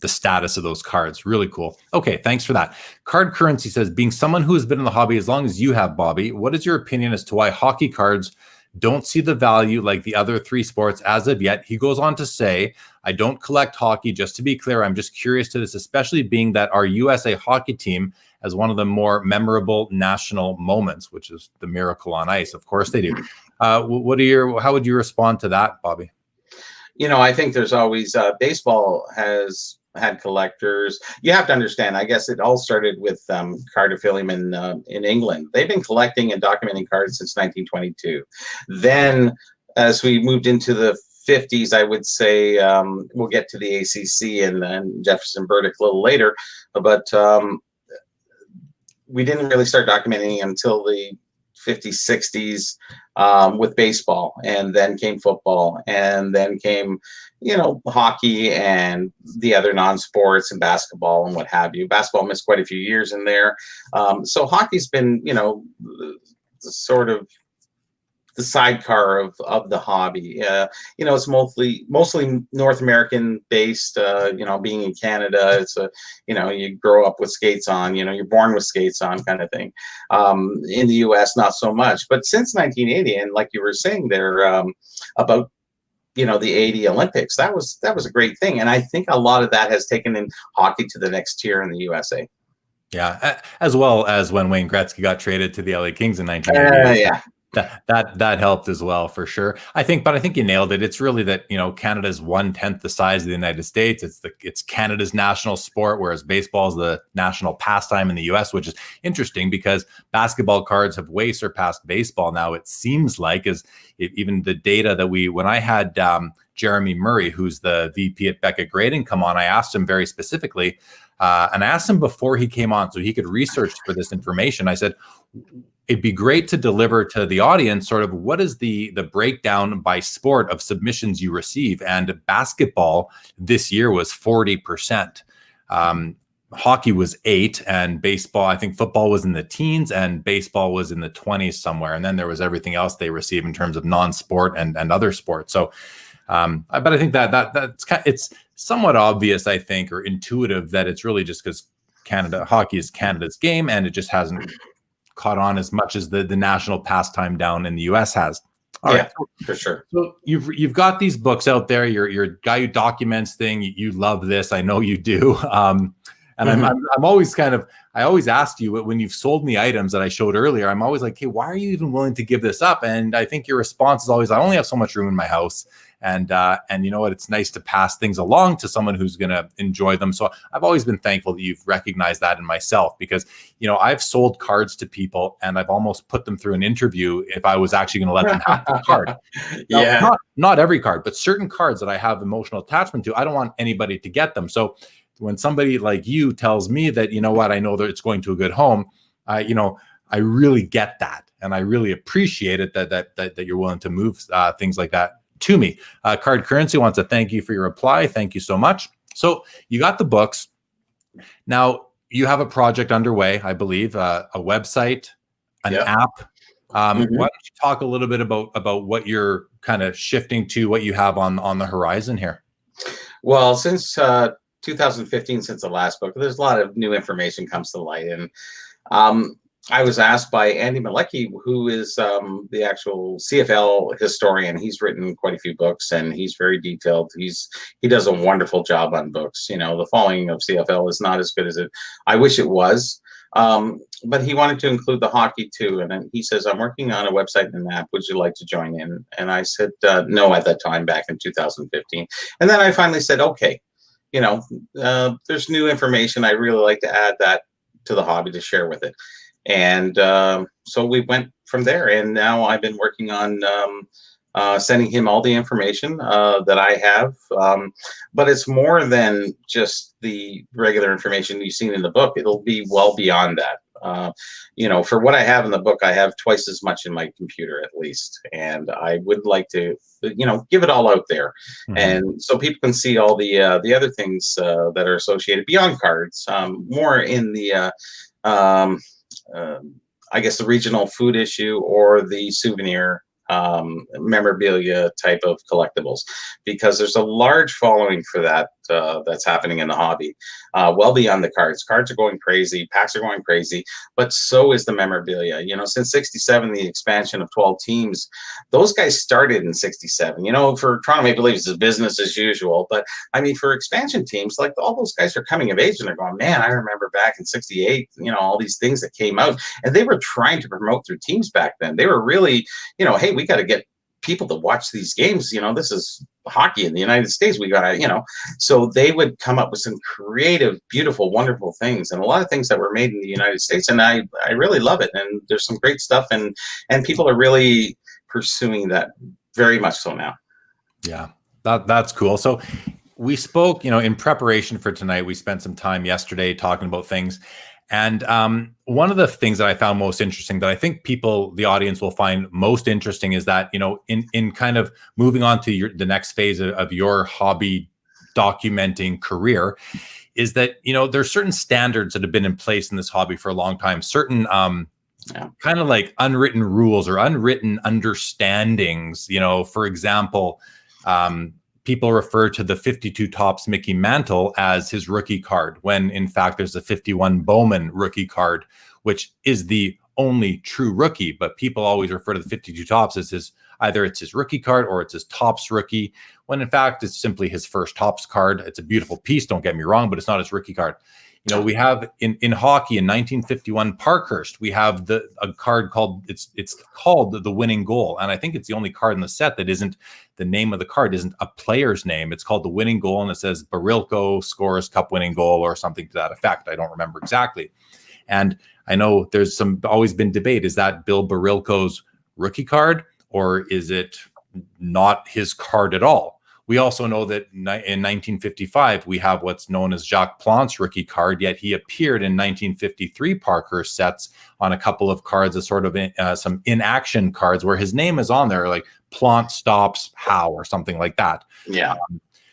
The status of those cards. Really cool. Okay, thanks for that. Card Currency says, being someone who has been in the hobby as long as you have, Bobby, what is your opinion as to why hockey cards don't see the value like the other three sports as of yet? He goes on to say, I don't collect hockey. Just to be clear, I'm just curious to this, especially being that our USA hockey team has one of the more memorable national moments, which is the Miracle on Ice. Of course they do. How would you respond to that, Bobby? I think there's always baseball has had collectors. You have to understand, I guess it all started with Carter Fillium in England. They've been collecting and documenting cards since 1922. Then as we moved into the 50s, I would say, we'll get to the ACC and then Jefferson Burdick a little later, but we didn't really start documenting until the 50s, 60s with baseball, and then came football, and then came hockey and the other non-sports and basketball and what have you. Basketball missed quite a few years in there. So hockey's been, sort of the sidecar of the hobby. It's mostly North American based, being in Canada, it's you grow up with skates on, you're born with skates on kind of thing. In the US, not so much. But since 1980, and like you were saying there, about the 80 Olympics, that was a great thing. And I think a lot of that has taken in hockey to the next tier in the USA. Yeah, as well as when Wayne Gretzky got traded to the LA Kings in 1980. Yeah. That helped as well, for sure. I think you nailed it. It's really that, Canada's 1/10 the size of the United States. It's Canada's national sport, whereas baseball is the national pastime in the US, which is interesting because basketball cards have way surpassed baseball now. It seems like, even the data that when I had Jeremy Murray, who's the VP at Beckett Grading, come on, I asked him very specifically, and I asked him before he came on so he could research for this information. I said, it'd be great to deliver to the audience sort of what is the breakdown by sport of submissions you receive. And basketball this year was 40%. Hockey was 8%, and baseball, I think football was in the teens, and baseball was in the 20s somewhere. And then there was everything else they receive in terms of non-sport and other sports. So, but I think it's somewhat obvious, I think, or intuitive that it's really just because hockey is Canada's game, and it just hasn't caught on as much as the national pastime down in the US has. All right, for sure. So you've got these books out there. You're a guy who documents things. You love this. I know you do. And I'm always I always asked you when you've sold me items that I showed earlier, I'm always like, hey, why are you even willing to give this up? And I think your response is always, I only have so much room in my house. And you know what? It's nice to pass things along to someone who's going to enjoy them. So I've always been thankful that you've recognized that in myself, because, I've sold cards to people and I've almost put them through an interview if I was actually going to let them have the card. Now, not every card, but certain cards that I have emotional attachment to, I don't want anybody to get them. So when somebody like you tells me that, I know that it's going to a good home, I really get that. And I really appreciate it that you're willing to move things like that to me. Card Currency wants to thank you for your reply. Thank you so much. So you got the books. Now you have a project underway, I believe, a website, an app. Why don't you talk a little bit about what you're kind of shifting to, what you have on the horizon here? Well, since 2015, since the last book, there's a lot of new information comes to light. And I was asked by Andy Malecki, who is the actual CFL historian. He's written quite a few books, and he's very detailed. He does a wonderful job on books. You know, the following of CFL is not as good as I wish it was. But he wanted to include the hockey too. And then he says, I'm working on a website and an app. Would you like to join in? And I said, no, at that time, back in 2015. And then I finally said, okay, you know, there's new information. I really like to add that to the hobby to share with it. And so we went from there. And now I've been working on sending him all the information that I have. But it's more than just the regular information you've seen in the book. It'll be well beyond that. You know, for what I have in the book, I have twice as much in my computer at least. And I would like to, you know, give it all out there. Mm-hmm. And so people can see all the other things that are associated beyond cards, more in the, I guess, the regional food issue or the souvenir memorabilia type of collectibles, because there's a large following for that that's happening in the hobby, well beyond the cards. Cards are going crazy, packs are going crazy, but so is the memorabilia. You know, since '67, the expansion of 12 teams, those guys started in '67. You know, for Toronto Maple Leafs, it's business as usual, but I mean, for expansion teams, like all those guys are coming of age and they're going, man, I remember back in '68, you know, all these things that came out, and they were trying to promote their teams back then. They were really, you know, hey, we got to get people to watch these games. You know, this is hockey in the United States. We got to, you know, so they would come up with some creative, beautiful, wonderful things, and a lot of things that were made in the United States. And I really love it. And there's some great stuff, and people are really pursuing that very much so now. Yeah, that's cool. So we spoke, you know, in preparation for tonight, we spent some time yesterday talking about things. And one of the things that I found most interesting, that I think people, the audience, will find most interesting, is that, you know, in kind of moving on to the next phase of your hobby documenting career, is that, you know, there's certain standards that have been in place in this hobby for a long time, certain kind of like unwritten rules or unwritten understandings. You know, for example, people refer to the 52 Topps Mickey Mantle as his rookie card, when in fact there's a 51 Bowman rookie card, which is the only true rookie. But people always refer to the 52 Topps as either it's his rookie card or it's his Topps rookie, when in fact it's simply his first Topps card. It's a beautiful piece, don't get me wrong, but it's not his rookie card. You know, we have in hockey in 1951 Parkhurst, we have a card called it's called the winning goal, and I think it's the only card in the set that isn't, the name of the card isn't a player's name. It's called the winning goal, and it says Barilko scores cup winning goal or something to that effect. I don't remember exactly. And I know there's always been debate: is that Bill Barilko's rookie card, or is it not his card at all? We also know that in 1955, we have what's known as Jacques Plante's rookie card, yet he appeared in 1953 Parkhurst sets on a couple of cards as sort of some inaction cards where his name is on there, like Plante stops Howe or something like that. Yeah.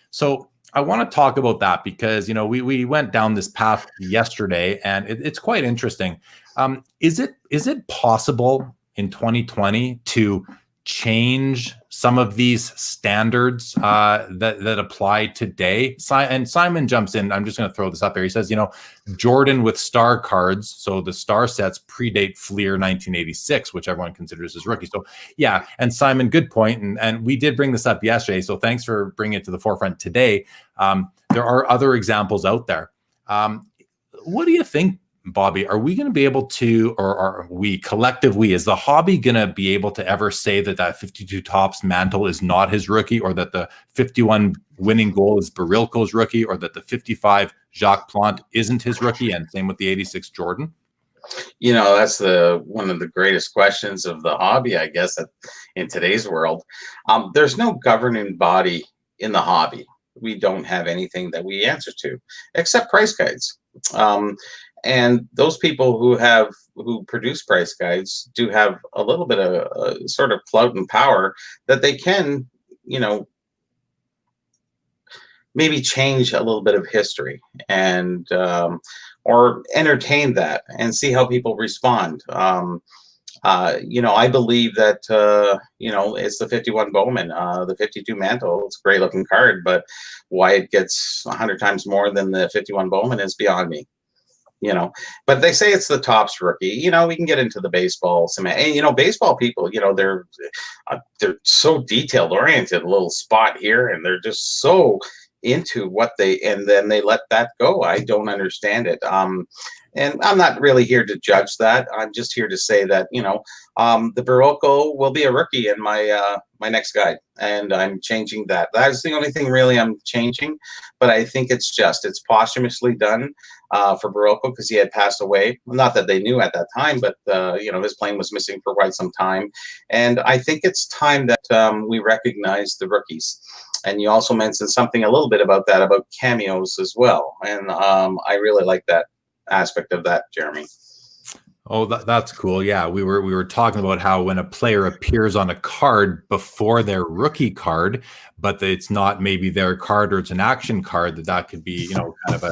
So I want to talk about that because, you know, we went down this path yesterday, and it's quite interesting. Is it possible in 2020 to change some of these standards that apply today? And Simon jumps in. I'm just going to throw this up there. He says, you know, Jordan with star cards, so the star sets predate Fleer 1986, which everyone considers his rookie. So yeah, and Simon, good point. And we did bring this up yesterday, so thanks for bringing it to the forefront today. There are other examples out there. What do you think, Bobby? Are we going to be able to, or are we collectively, is the hobby going to be able to ever say that 52 Topps Mantle is not his rookie, or that the 51 winning goal is Barilko's rookie, or that the 55 Jacques Plante isn't his rookie, and same with the 86 Jordan? You know, that's one of the greatest questions of the hobby, I guess, in today's world. There's no governing body in the hobby. We don't have anything that we answer to except price guides. And those people who produce price guides do have a little bit of sort of clout and power that they can, you know, maybe change a little bit of history and or entertain that and see how people respond. You know, I believe that, you know, it's the 51 Bowman, the 52 Mantle. It's a great looking card, but why it gets 100 times more than the 51 Bowman is beyond me. But they say it's the Topps rookie. We can get into the baseball and baseball people, they're so detailed oriented, a little spot here, and they're just so into and then they let that go. I don't understand it. And I'm not really here to judge that. I'm just here to say that, the Barocco will be a rookie in my next guide, and I'm changing that. That's the only thing really I'm changing, but I think it's posthumously done for Barocco because he had passed away. Not that they knew at that time, but his plane was missing for quite some time, and I think it's time that we recognize the rookies. And you also mentioned something a little bit about cameos as well, and I really like that aspect of that, Jeremy. Oh, that's cool. Yeah, we were talking about how when a player appears on a card before their rookie card, but it's not maybe their card or it's an action card, that could be kind of a.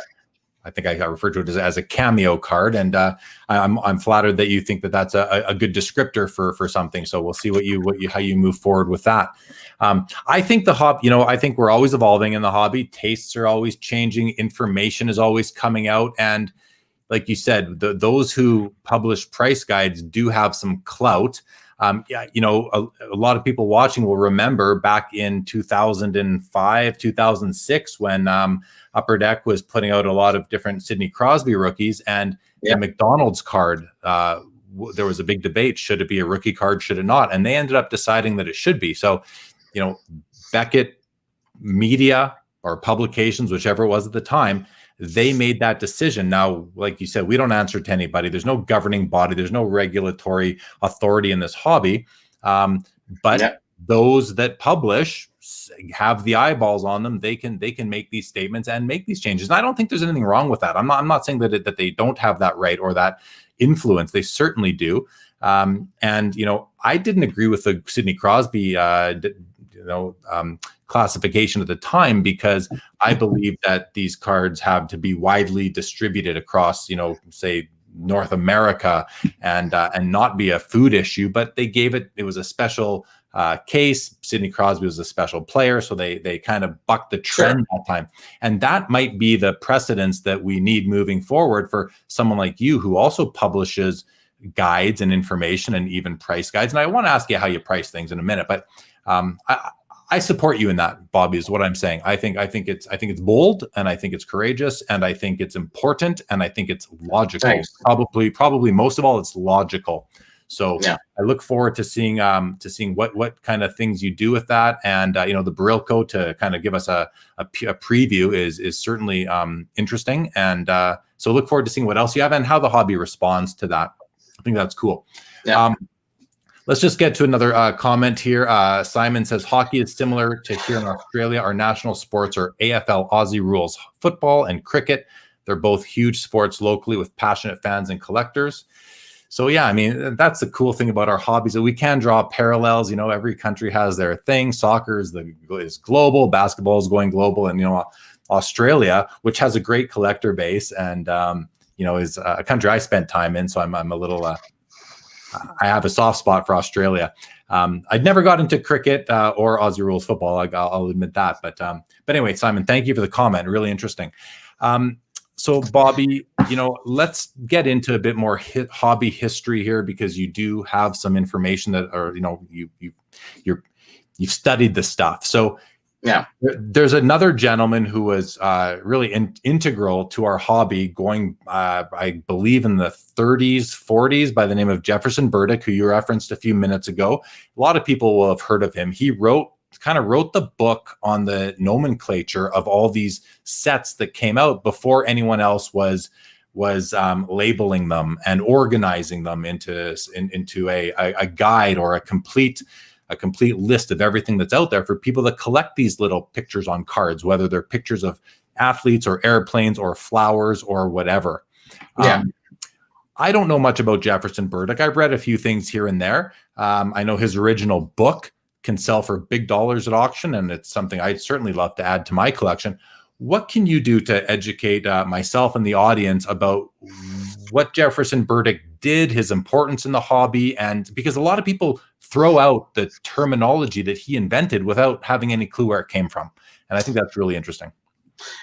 I think I refer to it as a cameo card, and I'm flattered that you think that that's a good descriptor for something. So we'll see how you move forward with that. I think the hobby, I think we're always evolving in the hobby. Tastes are always changing. Information is always coming out, and like you said, those who publish price guides do have some clout. A lot of people watching will remember back in 2005, 2006, when Upper Deck was putting out a lot of different Sidney Crosby rookies, and the McDonald's card, there was a big debate. Should it be a rookie card? Should it not? And they ended up deciding that it should be. So, Beckett Media or publications, whichever it was at the time, they made that decision. Now, like you said, we don't answer to anybody. There's no governing body. There's no regulatory authority in this hobby. But those that publish have the eyeballs on them. They can make these statements and make these changes. And I don't think there's anything wrong with that. I'm not saying that they don't have that right or that influence. They certainly do. And I didn't agree with the Sidney Crosby classification at the time, because I believe that these cards have to be widely distributed across, say North America, and not be a food issue. But they gave it was a special case. Sidney Crosby was a special player, so they kind of bucked the trend that time. And that might be the precedence that we need moving forward for someone like you, who also publishes guides and information and even price guides. And I want to ask you how you price things in a minute, but I support you in that, Bobby, is what I'm saying. I think it's bold, and I think it's courageous, and I think it's important, and I think it's logical. Thanks. Probably most of all, it's logical. So I look forward to seeing what kind of things you do with that, and the Barocco to kind of give us a preview is certainly interesting, and so look forward to seeing what else you have and how the hobby responds to that. I think that's cool. Yeah. Let's just get to another comment here. Simon says, hockey is similar to here in Australia. Our national sports are AFL Aussie rules, football and cricket. They're both huge sports locally with passionate fans and collectors. So yeah, I mean, that's the cool thing about our hobbies, that we can draw parallels. Every country has their thing. Soccer is global, basketball is going global, and Australia, which has a great collector base, and is a country I spent time in. So I'm a little. I have a soft spot for Australia. I'd never got into cricket or Aussie rules football. I'll admit that. But anyway, Simon, thank you for the comment. Really interesting. So Bobby, let's get into a bit more hobby history here, because you do have some information that, or you've studied the stuff. So yeah, there's another gentleman who was really integral to our hobby going, I believe, in the 30s, 40s, by the name of Jefferson Burdick, who you referenced a few minutes ago. A lot of people will have heard of him. He wrote the book on the nomenclature of all these sets that came out before anyone else was labeling them and organizing them into a guide or a complete list of everything that's out there for people that collect these little pictures on cards, whether they're pictures of athletes or airplanes or flowers or whatever. Yeah. I don't know much about Jefferson Burdick. I've read a few things here and there. I know his original book can sell for big dollars at auction, and it's something I'd certainly love to add to my collection. What can you do to educate myself and the audience about what Jefferson Burdick did, his importance in the hobby? And because a lot of people throw out the terminology that he invented without having any clue where it came from. And I think that's really interesting.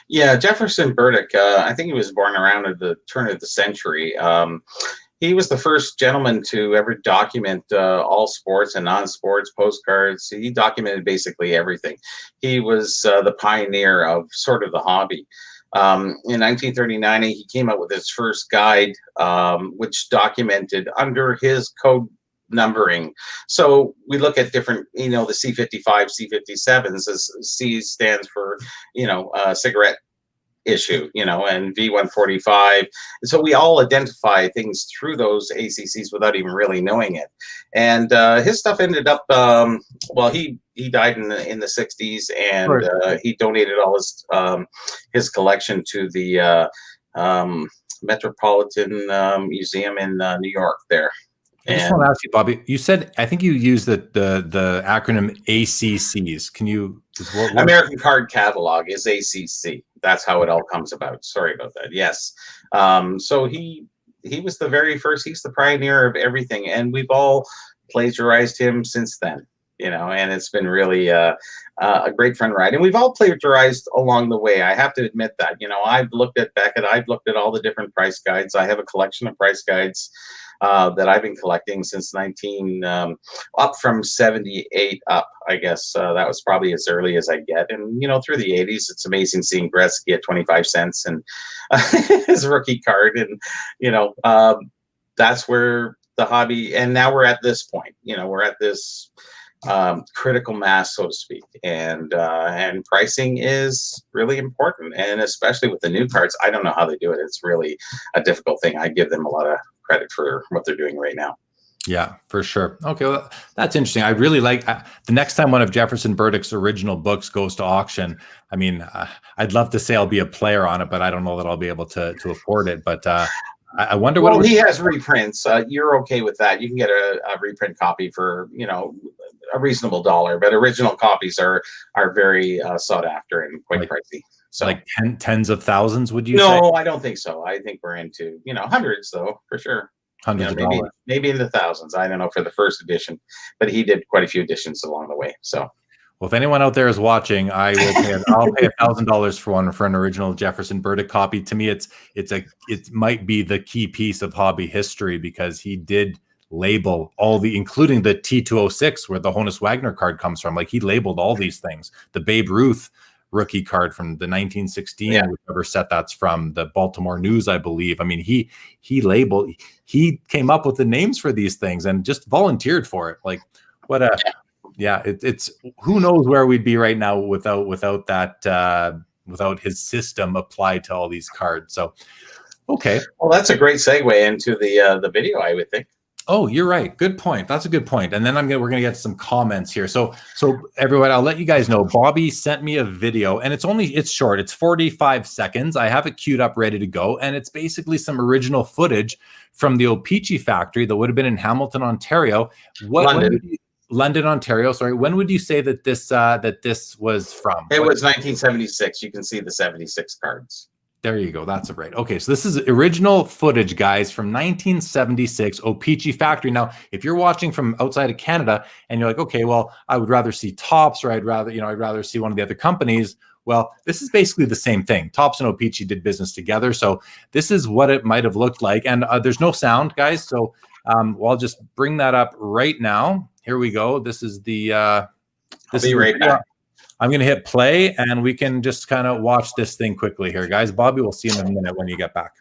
Yeah, Jefferson Burdick. I think he was born around at the turn of the century. He was the first gentleman to ever document all sports and non-sports postcards. He documented basically everything. He was the pioneer of sort of the hobby. In 1939, he came out with his first guide, which documented under his code numbering. So we look at different, the C55, C57s, as C stands for, cigarette issue, and V145. So we all identify things through those ACCs without even really knowing it. And his stuff ended up, well, he died in the 60s, and he donated all his collection to the Metropolitan Museum in New York there. I just want to ask you, Bobby. You said, I think you used the acronym ACCs. Can you? American Card Catalog is ACC. That's how it all comes about. Sorry about that. Yes. So he was the very first. He's the pioneer of everything, and we've all plagiarized him since then. And it's been really a great fun ride. And we've all plagiarized along the way. I have to admit that. I've looked at Beckett. I've looked at all the different price guides. I have a collection of price guides that I've been collecting since up from 78 up, I guess. That was probably as early as I get. And, through the 80s, it's amazing seeing Gretzky at 25 cents and his rookie card. And, that's where the hobby, and now we're at this point, we're at this critical mass, so to speak, and pricing is really important, and especially with the new cards. I don't know how they do it. It's really a difficult thing. I give them a lot of credit for what they're doing right now. Yeah, for sure. Okay, well, that's interesting. I really like the next time one of Jefferson Burdick's original books goes to auction. I mean, I'd love to say I'll be a player on it, but I don't know that I'll be able to afford it. But I wonder what. Well, he has reprints. You're okay with that? You can get a reprint copy for a reasonable dollar, but original copies are very sought after and quite pricey. So, like tens of thousands, would you say? No, I don't think so. I think we're into hundreds, though, for sure. Hundreds of dollars. Maybe in the thousands. I don't know for the first edition, but he did quite a few editions along the way. So. Well, if anyone out there is watching, I'll pay $1,000 for an original Jefferson Burdick copy. To me, it might be the key piece of hobby history, because he did label including the T206, where the Honus Wagner card comes from. Like, he labeled all these things. The Babe Ruth rookie card from the 1916, whichever set that's from, the Baltimore News, I believe. I mean, he came up with the names for these things and just volunteered for it. Like, what a. Yeah, it's who knows where we'd be right now without that without his system applied to all these cards. So, okay. Well, that's a great segue into the video, I would think. Oh, you're right. Good point. That's a good point. And then we're gonna get some comments here. So everyone, I'll let you guys know. Bobby sent me a video, and it's short. It's 45 seconds. I have it queued up, ready to go, and it's basically some original footage from the O-Pee-Chee factory that would have been in Hamilton, Ontario. London, Ontario. Sorry. When would you say that this was from? It was 1976. You can see the 76 cards. There you go. That's right. Okay, so this is original footage, guys, from 1976 O-Pee-Chee factory. Now, if you're watching from outside of Canada and you're like, okay, well, I would rather see Topps, or I'd rather see one of the other companies. Well, this is basically the same thing. Topps and O-Pee-Chee did business together, so this is what it might have looked like. And there's no sound, guys, so I'll just bring that up right now. Here we go. This is the. I'll be right back. I'm going to hit play, and we can just kind of watch this thing quickly here, guys. Bobby, we'll see you in a minute when you get back.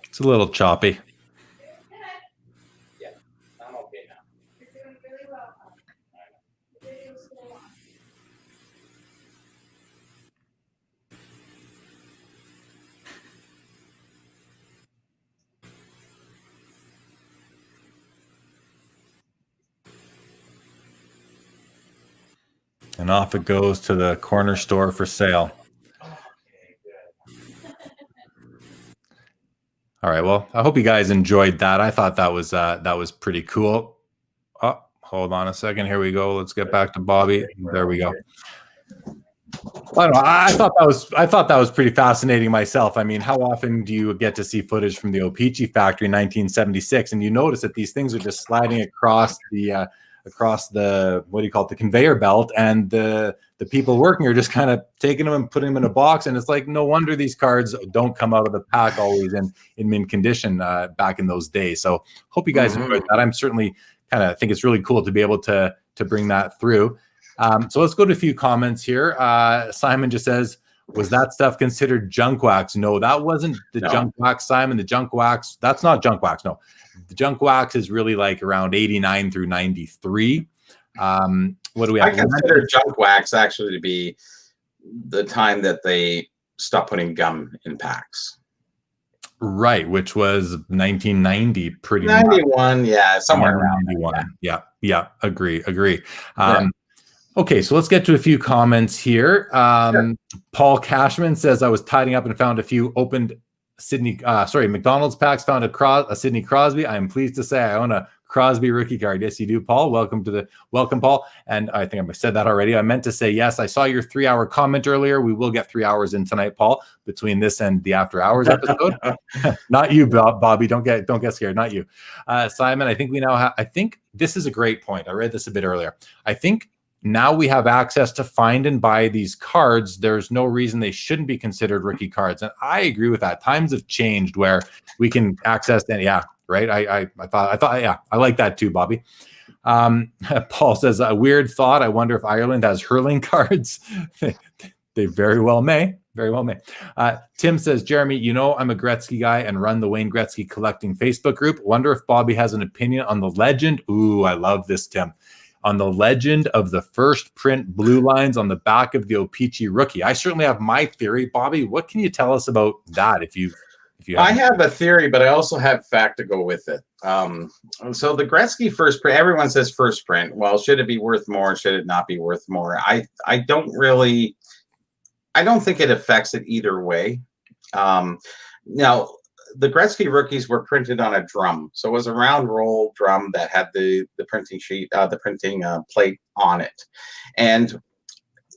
It's a little choppy. Yeah, I'm okay now. You're doing really well. The video's still on. And off it goes to the corner store for sale. Okay, good. All right. Well, I hope you guys enjoyed that. I thought that was pretty cool. Oh, hold on a second. Here we go. Let's get back to Bobby. There we go. I don't know. I thought that was pretty fascinating myself. I mean, how often do you get to see footage from the O-Pee-Chee factory in 1976, and you notice that these things are just sliding across the what do you call it, the conveyor belt, and the people working are just kind of taking them and putting them in a box, and it's like, no wonder these cards don't come out of the pack always in mint condition back in those days. So hope you guys enjoyed that. I'm certainly kind of think it's really cool to be able to bring that through. So let's go to a few comments here. Simon just says, was that stuff considered junk wax? No, that wasn't the junk wax, Simon. The junk wax, that's not junk wax. No, the junk wax is really like around 89 through 93. What do we have? I consider junk wax actually to be the time that they stopped putting gum in packs. Right, which was 1990, pretty 91, much. Yeah, somewhere around 91. Yeah, agree. Okay, so let's get to a few comments here. Sure. Paul Cashman says, I was tidying up and found a few opened McDonald's packs, found a Sidney Crosby. I am pleased to say I own a Crosby rookie card. Yes, you do, Paul. Welcome, Paul. And I think I said that already. I meant to say, yes, I saw your 3-hour comment earlier. We will get 3 hours in tonight, Paul, between this and the After Hours episode. Not you, Bobby. Don't get scared. Not you. Simon, I think we now have, I think this is a great point. I read this a bit earlier. I think now we have access to find and buy these cards. There's no reason they shouldn't be considered rookie cards. And I agree with that. Times have changed where we can access them. Yeah, right. I thought, yeah, I like that too, Bobby. Paul says, a weird thought. I wonder if Ireland has hurling cards. They very well may. Very well may. Tim says, Jeremy, you know I'm a Gretzky guy and run the Wayne Gretzky Collecting Facebook group. Wonder if Bobby has an opinion on the legend. Ooh, I love this, Tim. On the legend of the first print blue lines on the back of the O-Pee-Chee rookie. I certainly have my theory. Bobby, what can you tell us about that? If you I have a theory, but I also have fact to go with it. So the Gretzky first print, everyone says first print. Well, should it be worth more? Should it not be worth more? I don't think it affects it either way. Now, the Gretzky rookies were printed on a drum. So it was a round roll drum that had the printing sheet, the printing plate on it. And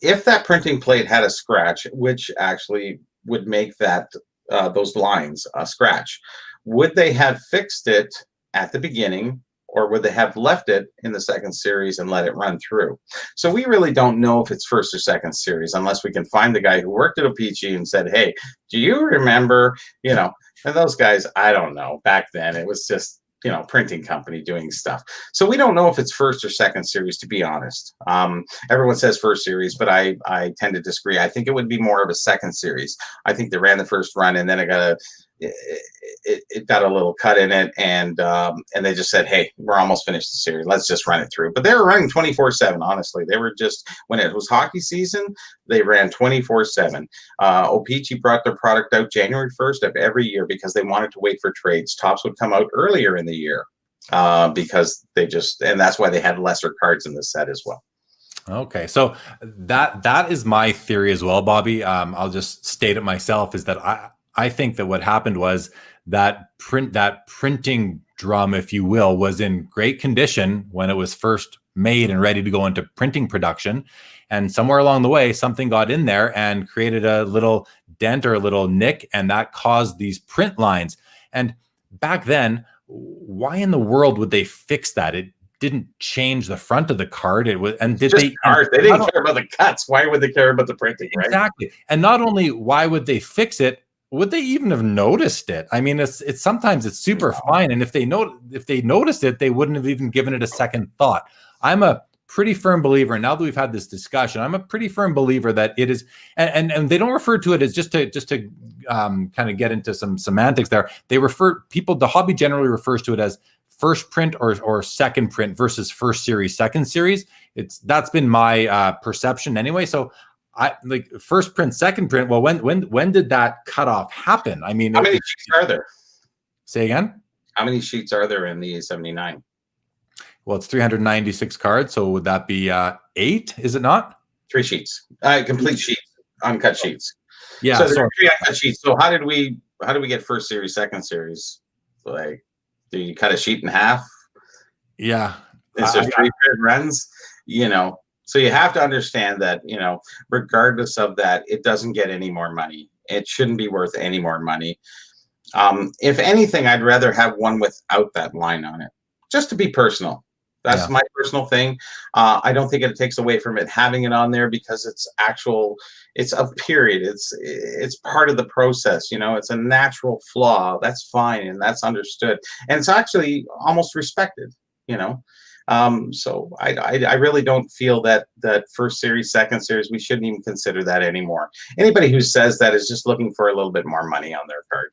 if that printing plate had a scratch, which actually would make that those lines scratch, would they have fixed it at the beginning, or would they have left it in the second series and let it run through? So we really don't know if it's first or second series unless we can find the guy who worked at O-Pee-Chee and said, hey, do you remember, and those guys, I don't know. Back then, it was just, printing company doing stuff. So we don't know if it's first or second series, to be honest. Everyone says first series, but I tend to disagree. I think it would be more of a second series. I think they ran the first run and then it got a little cut in it, and they just said, hey, we're almost finished the series, let's just run it through. But they were running 24/7. Honestly, they were just, when it was hockey season, they ran 24/7. O-Pee-Chee brought their product out January 1st of every year because they wanted to wait for trades. Tops would come out earlier in the year because and that's why they had lesser cards in the set as well. Okay, so that is my theory as well, Bobby. I'll just state it myself, is that I think that what happened was that printing drum, if you will, was in great condition when it was first made and ready to go into printing production. And somewhere along the way, something got in there and created a little dent or a little nick, and that caused these print lines. And back then, why in the world would they fix that? It didn't change the front of the card. It was, and did they? They didn't care about the cuts. Why would they care about the printing? Right? Exactly. And not only why would they fix it, would they even have noticed it? I mean, it's sometimes it's super fine, and if they noticed it, they wouldn't have even given it a second thought. I'm a pretty firm believer, and now that we've had this discussion, I'm a pretty firm believer that it is, and they don't refer to it as just to kind of get into some semantics there. The hobby generally refers to it as first print or second print versus first series, second series. That's been my perception anyway. So I like first print, second print. Well, when did that cutoff happen? I mean, how many sheets are there? Say again? How many sheets are there in the 79? Well, it's 396 cards. So would that be 8? Is it not? 3 sheets, complete sheets, uncut sheets. Yeah. So there are 3 uncut sheets. So how did we how do we get first series, second series? Like, do you cut a sheet in half? Yeah. Is there three paired runs? You know, so you have to understand that, you know, regardless of that, it doesn't get any more money. It shouldn't be worth any more money. If anything, I'd rather have one without that line on it, just to be personal. That's my personal thing. I don't think it takes away from it having it on there, because it's a period. It's part of the process. You know, it's a natural flaw. That's fine, and that's understood, and it's actually almost respected. You know, so I really don't feel that first series, second series, we shouldn't even consider that anymore. Anybody who says that is just looking for a little bit more money on their card.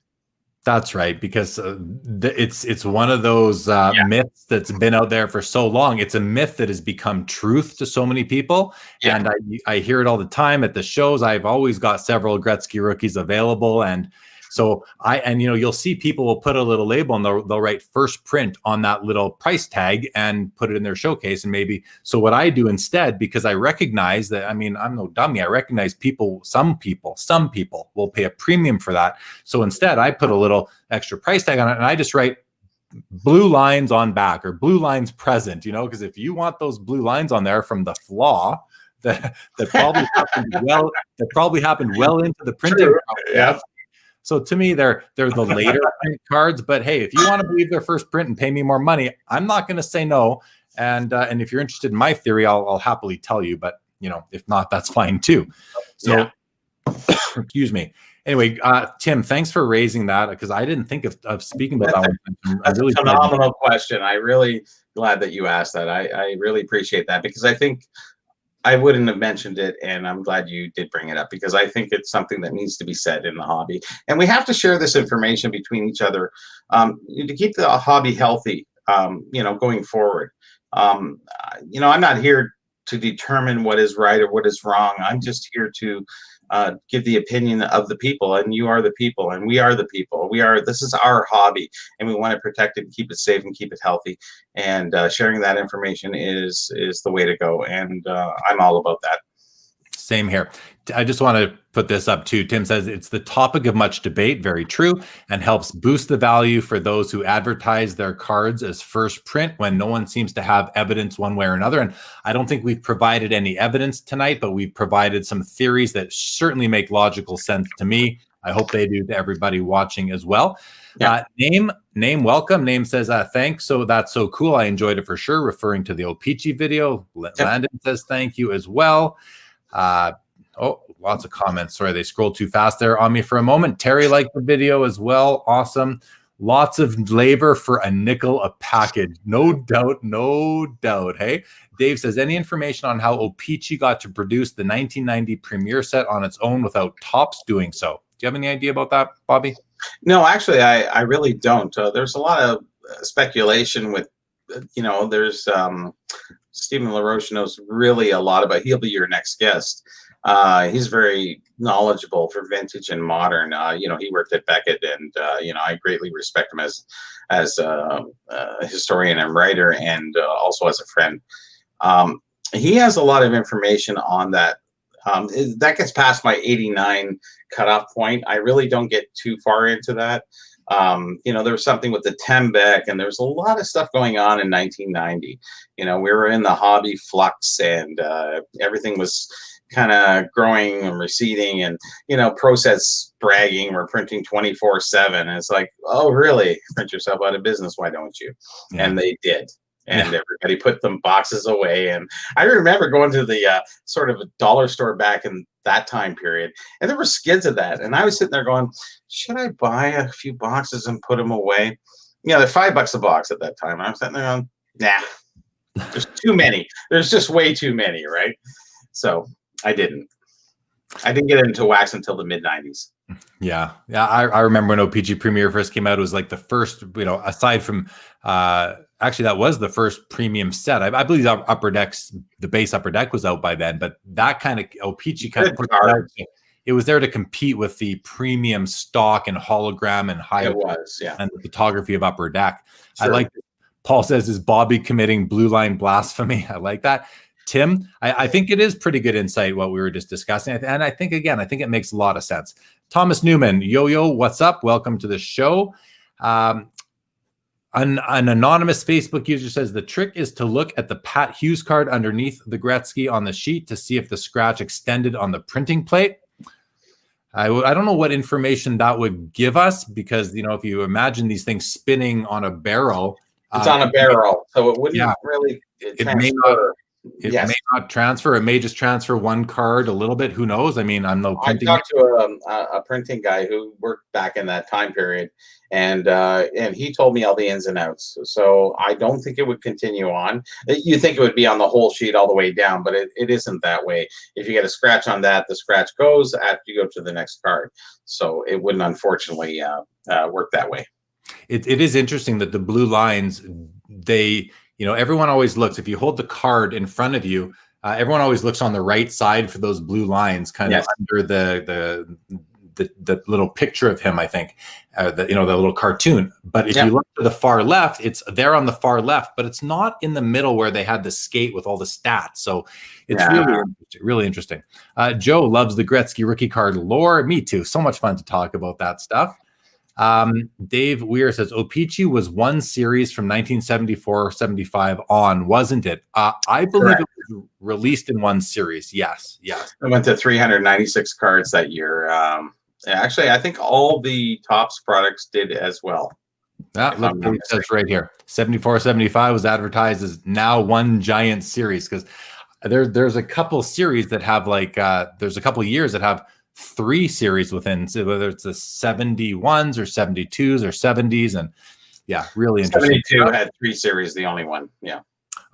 That's right, because it's one of those myths that's been out there for so long. It's a myth that has become truth to so many people, and I hear it all the time at the shows. I've always got several Gretzky rookies available, and so you know, you'll see people will put a little label and they'll write first print on that little price tag and put it in their showcase. And maybe, so what I do instead, because I recognize that, I mean, I'm no dummy. I recognize some people will pay a premium for that. So instead I put a little extra price tag on it, and I just write blue lines on back, or blue lines present, you know, because if you want those blue lines on there from the flaw, that probably happened well into the printing process. Yeah. So to me, they're the later print cards. But hey, if you want to believe their first print and pay me more money, I'm not going to say no. And if you're interested in my theory, I'll happily tell you. But you know, if not, that's fine too. So, excuse me. Anyway, Tim, thanks for raising that, because I didn't think of speaking about that one. That's a phenomenal question. I really glad that you asked that. I really appreciate that, because I think I wouldn't have mentioned it, and I'm glad you did bring it up, because I think it's something that needs to be said in the hobby, and we have to share this information between each other to keep the hobby healthy. You know, going forward. You know, I'm not here to determine what is right or what is wrong. I'm just here to give the opinion of the people, and you are the people, and we are the people. This is our hobby, and we want to protect it and keep it safe and keep it healthy. And sharing that information is the way to go. And I'm all about that. Same here. I just want to put this up too. Tim says it's the topic of much debate, very true, and helps boost the value for those who advertise their cards as first print when no one seems to have evidence one way or another. And I don't think we've provided any evidence tonight, but we've provided some theories that certainly make logical sense to me. I hope they do to everybody watching as well. Yeah. Name, welcome. Name says, thanks. So that's so cool. I enjoyed it for sure. Referring to the O-Pee-Chee video. Landon says, thank you as well. Lots of comments. Sorry, they scrolled too fast there on me for a moment. Terry liked the video as well. Awesome. Lots of labor for a nickel a package. No doubt, no doubt. Hey, Dave says, any information on how O-Pee-Chee got to produce the 1990 premiere set on its own without Topps doing so? Do you have any idea about that, Bobby? No, actually, I really don't. There's a lot of speculation with, you know, there's Stephen LaRoche knows really a lot about. He'll be your next guest. He's very knowledgeable for vintage and modern. You know, he worked at Beckett, and you know, I greatly respect him as a historian and writer, and also as a friend. He has a lot of information on that. That gets past my 89 cutoff point. I really don't get too far into that. You know, there was something with the Tembec, and there's a lot of stuff going on in 1990. You know, we were in the hobby flux, and everything was kind of growing and receding, and, you know, process bragging, we're printing 24/7. And it's like, oh, really? Print yourself out of business. Why don't you? Yeah. And they did. And everybody put them boxes away. And I remember going to the sort of a dollar store back in that time period, and there were skids of that. And I was sitting there going, should I buy a few boxes and put them away? You know, they're $5 a box at that time. I'm sitting there going, nah, there's too many. There's just way too many, right? So I didn't get into wax until the mid-90s. Yeah. I remember when O-Pee-Chee Premier first came out. It was like the first, you know, aside from actually that was the first premium set. I believe Upper Deck's, the base Upper Deck was out by then, but that kind of O-Pee-Chee kind of put it out. It was there to compete with the premium stock and hologram and high and the photography of Upper Deck. Sure. I like it. Paul says, is Bobby committing blue line blasphemy? I like that. Tim, I think it is pretty good insight what we were just discussing. And I think, again, I think it makes a lot of sense. Thomas Newman, yo, what's up? Welcome to the show. An anonymous Facebook user says the trick is to look at the Pat Hughes card underneath the Gretzky on the sheet to see if the scratch extended on the printing plate. I don't know what information that would give us, because, if you imagine these things spinning on a barrel. It's on a barrel, so it wouldn't really transfer. It may not transfer. It may just transfer one card a little bit. Who knows? I mean, I'm no printing. I talked to a printing guy who worked back in that time period, and he told me all the ins and outs. So I don't think it would continue on. You think it would be on the whole sheet all the way down, but it isn't that way. If you get a scratch on that, the scratch goes after you go to the next card. So it wouldn't, unfortunately, work that way. It is interesting that the blue lines, everyone always looks, if you hold the card in front of you, everyone always looks on the right side for those blue lines, kind of under the little picture of him, I think, the little cartoon. But if you look to the far left, it's there on the far left, but it's not in the middle where they had the skate with all the stats. So it's really interesting. Joe loves the Gretzky rookie card lore. Me too. So much fun to talk about that stuff. Dave Weir says O-Pee-Chee was one series from 1974-75 on, wasn't it? I believe it was released in one series. Yes. It went to 396 cards that year. Actually, I think all the Topps products did as well. Look what it says right here. 74-75 was advertised as now one giant series, because there's a couple series that have there's a couple years that have 3 series within, whether it's the 71s or 72s or 70s, and really interesting. 72 had 3 series, the only one.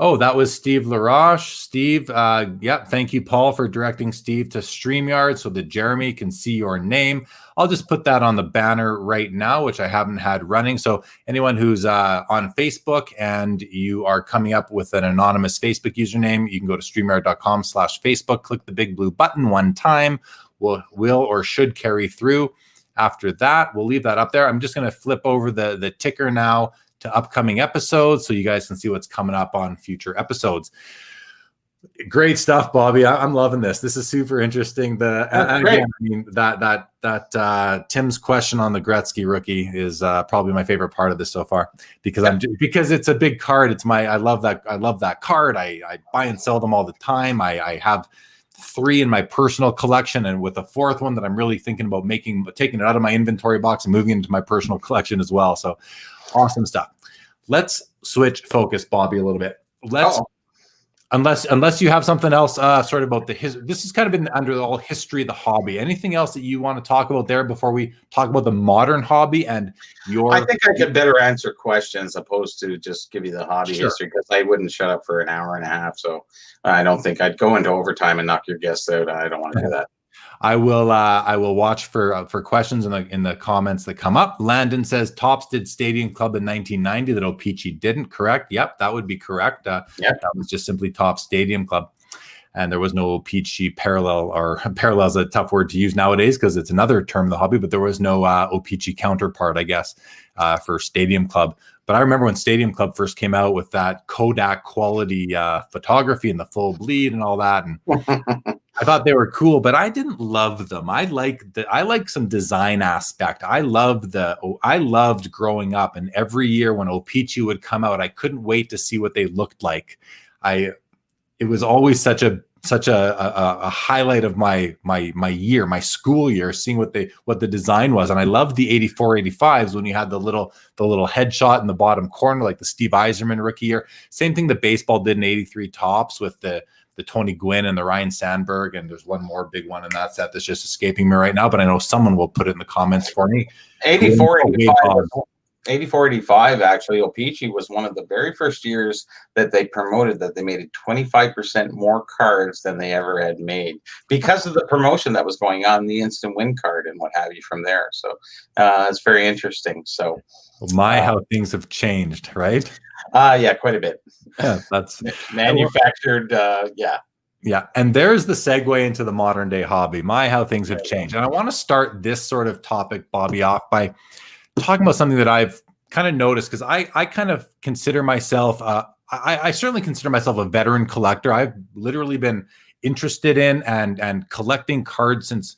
Oh, that was Steve Laroche. Steve, thank you, Paul, for directing Steve to StreamYard so that Jeremy can see your name. I'll just put that on the banner right now, which I haven't had running. So anyone who's on Facebook and you are coming up with an anonymous Facebook username, you can go to StreamYard.com/Facebook, click the big blue button one time. Will or should carry through. After that, we'll leave that up there. I'm just going to flip over the ticker now to upcoming episodes so you guys can see what's coming up on future episodes. Great stuff, Bobby. I'm loving this. This is super interesting. That Tim's question on the Gretzky rookie is probably my favorite part of this so far, because it's a big card. I love that card. I buy and sell them all the time. I have 3 in my personal collection, and with a 4th one that I'm really thinking about taking it out of my inventory box and moving into my personal collection as well. So awesome stuff. Let's switch focus, Bobby, a little bit. Unless you have something else sort of about this has kind of been under all history of the hobby. Anything else that you want to talk about there before we talk about the modern hobby and your? I think I could better answer questions opposed to just give you the hobby history, because I wouldn't shut up for an hour and a half. So I don't think I'd go into overtime and knock your guests out. I don't want to do that. I will watch for questions in the comments that come up. Landon says Topps did Stadium Club in 1990 that O-Pee-Chee didn't. Correct. Yep, that would be correct. That was just simply Topps Stadium Club, and there was no O-Pee-Chee parallel, or parallel is a tough word to use nowadays because it's another term in the hobby, but there was no O-Pee-Chee counterpart, I guess, for Stadium Club. But I remember when Stadium Club first came out with that Kodak quality photography and the full bleed and all that, and I thought they were cool, but I didn't love them. I like some design aspect. I loved growing up, and every year when O-Pee-Chee would come out, I couldn't wait to see what they looked like. It was always such a highlight of my year, my school year, seeing what the design was. And I loved the 84-85s when you had the little headshot in the bottom corner, like the Steve Yzerman rookie year. Same thing that baseball did in 83 Topps with the Tony Gwynn and the Ryan Sandberg, and there's one more big one in that set that's just escaping me right now, but I know someone will put it in the comments for me. 84-85, actually, O-Pee-Chee was one of the very first years that they promoted that they made it 25% more cards than they ever had made, because of the promotion that was going on, the instant win card and what have you from there. So it's very interesting. So how things have changed, right? Yeah, quite a bit. Yeah, that's manufactured. Yeah. And there's the segue into the modern day hobby. How things have changed. And I want to start this sort of topic, Bobby, off by talking about something that I've kind of noticed, because I kind of consider myself, I certainly consider myself a veteran collector. I've literally been interested in and collecting cards since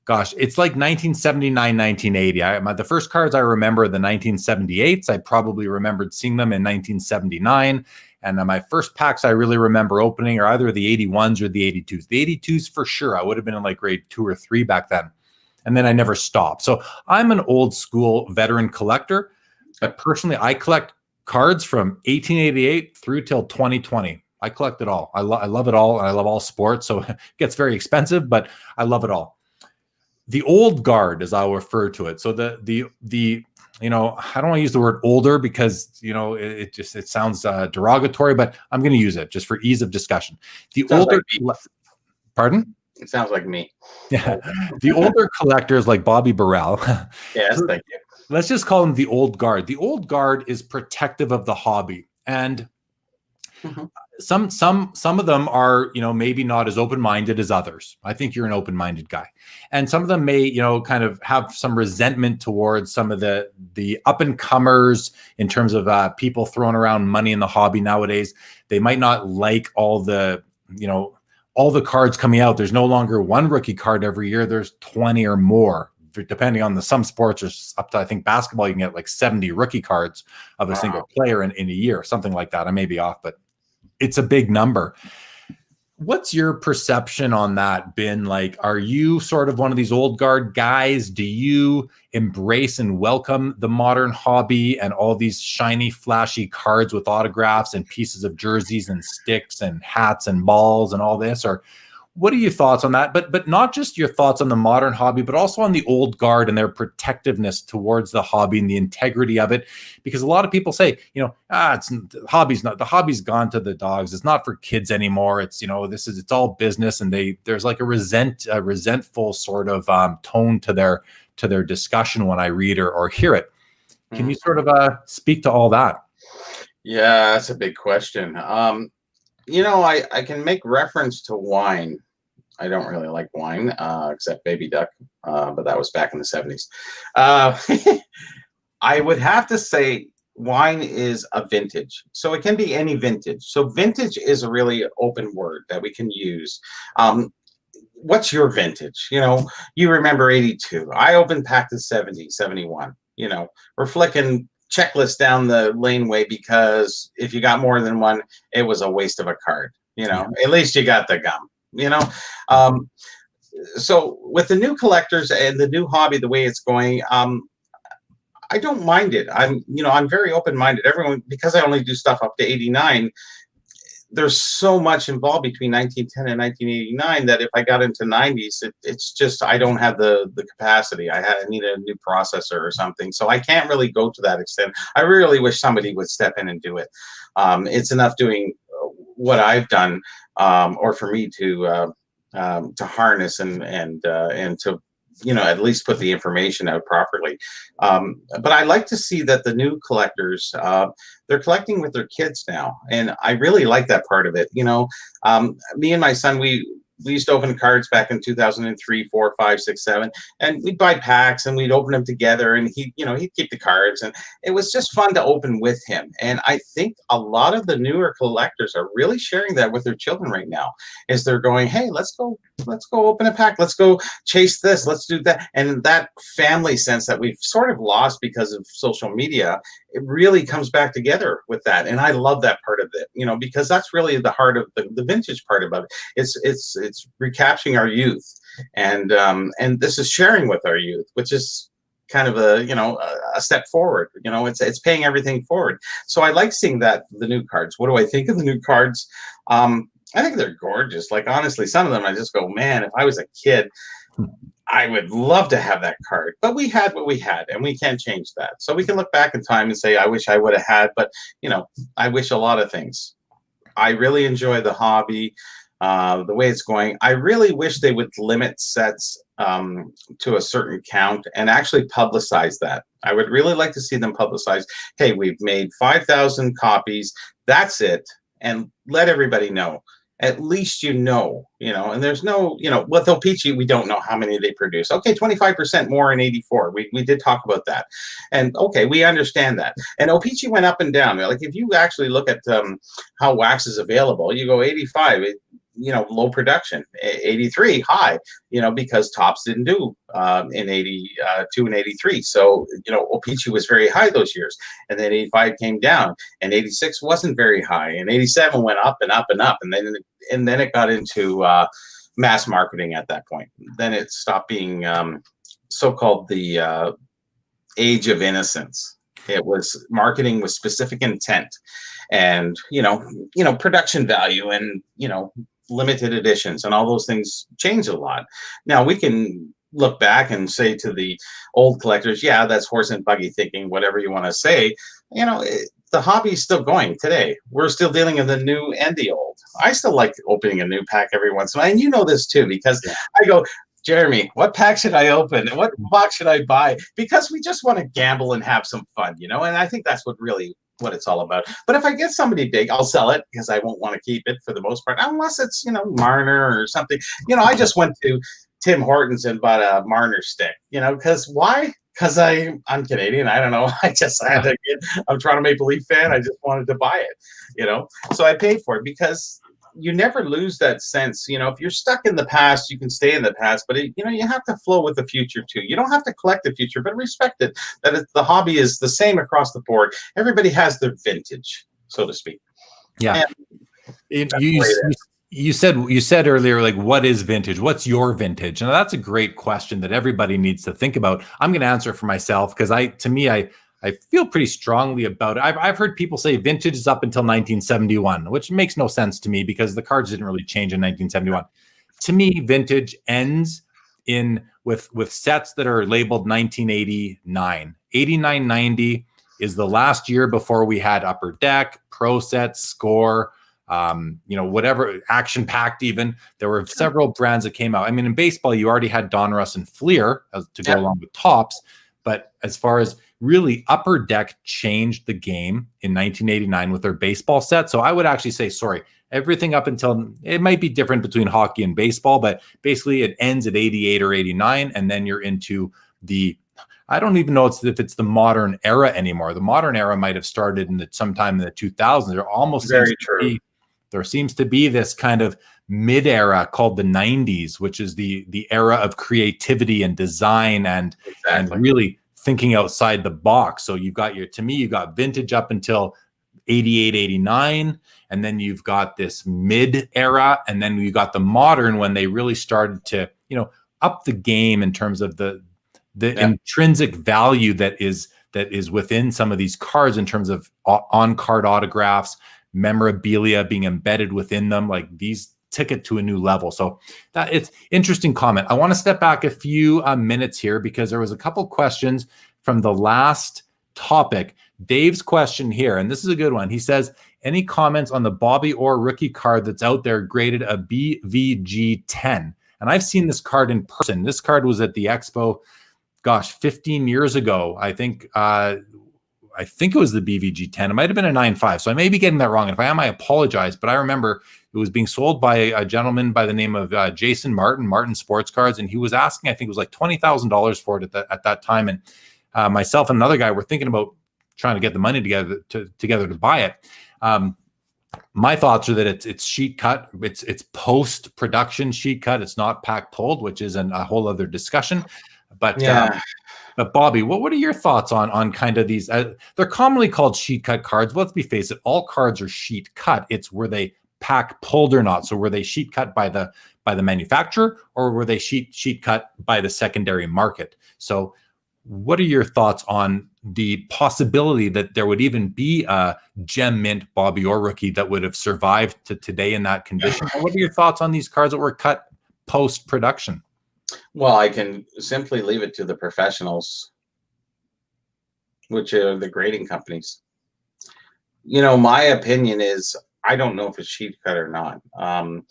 gosh, it's like 1979, 1980. The first cards I remember are the 1978s. I probably remembered seeing them in 1979. And my first packs I really remember opening are either the 81s or the 82s. The 82s for sure. I would have been in like grade 2 or 3 back then. And then I never stopped. So I'm an old school veteran collector. But personally, I collect cards from 1888 through till 2020. I collect it all. I love it all. And I love all sports. So it gets very expensive, but I love it all. The old guard, as I'll refer to it. So the I don't want to use the word older because it sounds derogatory, but I'm going to use it just for ease of discussion. The older, pardon? It sounds like me. Yeah, the older collectors like Bobby Burrell. Yes, thank you. Let's just call him the old guard. The old guard is protective of the hobby, and some of them are maybe not as open-minded as others. I think you're an open-minded guy, and some of them may kind of have some resentment towards some of the up-and-comers in terms of people throwing around money in the hobby nowadays. They might not like all the cards coming out. There's no longer one rookie card every year. There's 20 or more, depending on some sports. There's up to, I think, basketball, you can get like 70 rookie cards of a single player in a year, something like that. I may be off, but it's a big number. What's your perception on that been like? Are you sort of one of these old guard guys? Do you embrace and welcome the modern hobby and all these shiny, flashy cards with autographs and pieces of jerseys and sticks and hats and balls and all this? Or what are your thoughts on that? But not just your thoughts on the modern hobby, but also on the old guard and their protectiveness towards the hobby and the integrity of it. Because a lot of people say, the hobby's gone to the dogs. It's not for kids anymore. It's it's all business, and there's like a resentful sort of tone to their discussion when I read or hear it. Can you sort of speak to all that? Yeah, that's a big question. I can make reference to wine. I don't really like wine, except Baby Duck, but that was back in the 70s. I would have to say wine is a vintage. So it can be any vintage. So vintage is a really open word that we can use. What's your vintage? You remember 82. I opened pack to 70, 71. We're flicking checklist down the laneway because if you got more than one, it was a waste of a card. At least you got the gum. So with the new collectors and the new hobby, the way it's going, I don't mind it. I'm very open-minded. Everyone, because I only do stuff up to 89. There's so much involved between 1910 and 1989 that if I got into 90s, it's just I don't have the capacity. I need a new processor or something, so I can't really go to that extent. I really wish somebody would step in and do it. It's enough doing what I've done, or for me to harness and to at least put the information out properly. But I like to see that the new collectors, they're collecting with their kids now. And I really like that part of it. Me and my son, we used to open cards back in 2003, 4, 5, 6, 7, and we'd buy packs and we'd open them together, and he'd keep the cards, and it was just fun to open with him. And I think a lot of the newer collectors are really sharing that with their children right now. Is they're going, hey, let's go open a pack, let's go chase this, let's do that. And that family sense that we've sort of lost because of social media, it really comes back together with that. And I love that part of it, because that's really the heart of the vintage part about it. It's recapturing our youth, and this is sharing with our youth, which is kind of a step forward. It's paying everything forward. So I like seeing that, the new cards. What do I think of the new cards? I think they're gorgeous. Like, honestly, some of them I just go, man, if I was a kid, I would love to have that card. But we had what we had, and we can't change that. So we can look back in time and say, I wish I would have had, but I wish a lot of things. I really enjoy the hobby, the way it's going. I really wish they would limit sets to a certain count and actually publicize that. I would really like to see them publicize, hey, we've made 5,000 copies. That's it. And let everybody know. At least and there's no, with O-Pee-Chee, we don't know how many they produce. Okay, 25% more in 84. We did talk about that. And okay, we understand that. And O-Pee-Chee went up and down. Like, if you actually look at how wax is available, you go 85. low production. 83 high, because Topps didn't do in 82 and 83. So, O-Pee-Chee was very high those years. And then 85 came down, and 86 wasn't very high. And 87 went up and up and up. And then it got into mass marketing at that point. Then it stopped being so-called the age of innocence. It was marketing with specific intent, and production value, and limited editions, and all those things changed a lot. Now we can look back and say to the old collectors, yeah, that's horse and buggy thinking, whatever you want to say. The hobby is still going today. We're still dealing in the new and the old. I still like opening a new pack every once in a while, and you know this too, because I go, Jeremy, what pack should I open? What box should I buy? Because we just want to gamble and have some fun, and I think that's what it's all about. But if I get somebody big, I'll sell it, because I won't want to keep it for the most part, unless it's, Marner or something. I just went to Tim Hortons and bought a Marner stick, because why? Because I'm Canadian. I don't know. I had to I'm a Toronto Maple Leaf fan. I just wanted to buy it, So I paid for it, because you never lose that sense. If you're stuck in the past, you can stay in the past, but you have to flow with the future too. You don't have to collect the future, but respect it. The hobby is the same across the board. Everybody has their vintage, so to speak. Yeah. You said earlier, like, what is vintage? What's your vintage? And that's a great question that everybody needs to think about. I'm going to answer it for myself, because I feel pretty strongly about it. I've heard people say vintage is up until 1971, which makes no sense to me, because the cards didn't really change in 1971. To me, vintage ends with sets that are labeled 1989. 89-90 is the last year before we had Upper Deck, Pro Set, Score, whatever, Action Packed even. There were several brands that came out. I mean, in baseball, you already had Donruss and Fleer to go along with Topps. But as far as really, Upper Deck changed the game in 1989 with their baseball set. So I would actually say, everything up until, it might be different between hockey and baseball, but basically it ends at 88 or 89. And then you're into I don't even know if it's the modern era anymore. The modern era might have started sometime in the 2000s. There seems to be this kind of mid-era called the 90s, which is the era of creativity and design and really thinking outside the box. So you got vintage up until 88, 89, and then you've got this mid era, and then you got the modern, when they really started to, up the game in terms of the intrinsic value that is within some of these cards, in terms of on-card autographs, memorabilia being embedded within them. Like, these took it to a new level. So that it's interesting comment. I want to step back a few minutes here, because there was a couple questions from the last topic. Dave's question here, and this is a good one. He says, any comments on the Bobby Orr rookie card that's out there graded a BVG 10? And I've seen this card in person. This card was at the Expo, 15 years ago. I think it was the BVG 10. It might have been a 9.5. So I may be getting that wrong. If I am, I apologize. But I remember it was being sold by a gentleman by the name of Jason Martin Sports Cards. And he was asking, I think it was like $20,000 for it at that time. And myself and another guy were thinking about trying to get the money together to buy it. My thoughts are that it's sheet cut. It's post-production sheet cut. It's not pack pulled, which is a whole other discussion. But But Bobby, what are your thoughts on kind of these? They're commonly called sheet cut cards. But let's be face it, all cards are sheet cut. It's were they pack pulled or not. So were they sheet cut by the manufacturer, or were they sheet cut by the secondary market? So what are your thoughts on the possibility that there would even be a gem mint Bobby Orr rookie that would have survived to today in that condition? And what are your thoughts on these cards that were cut post production? Well, I can simply leave it to the professionals, which are the grading companies. My opinion is, I don't know if it's sheet cut or not. I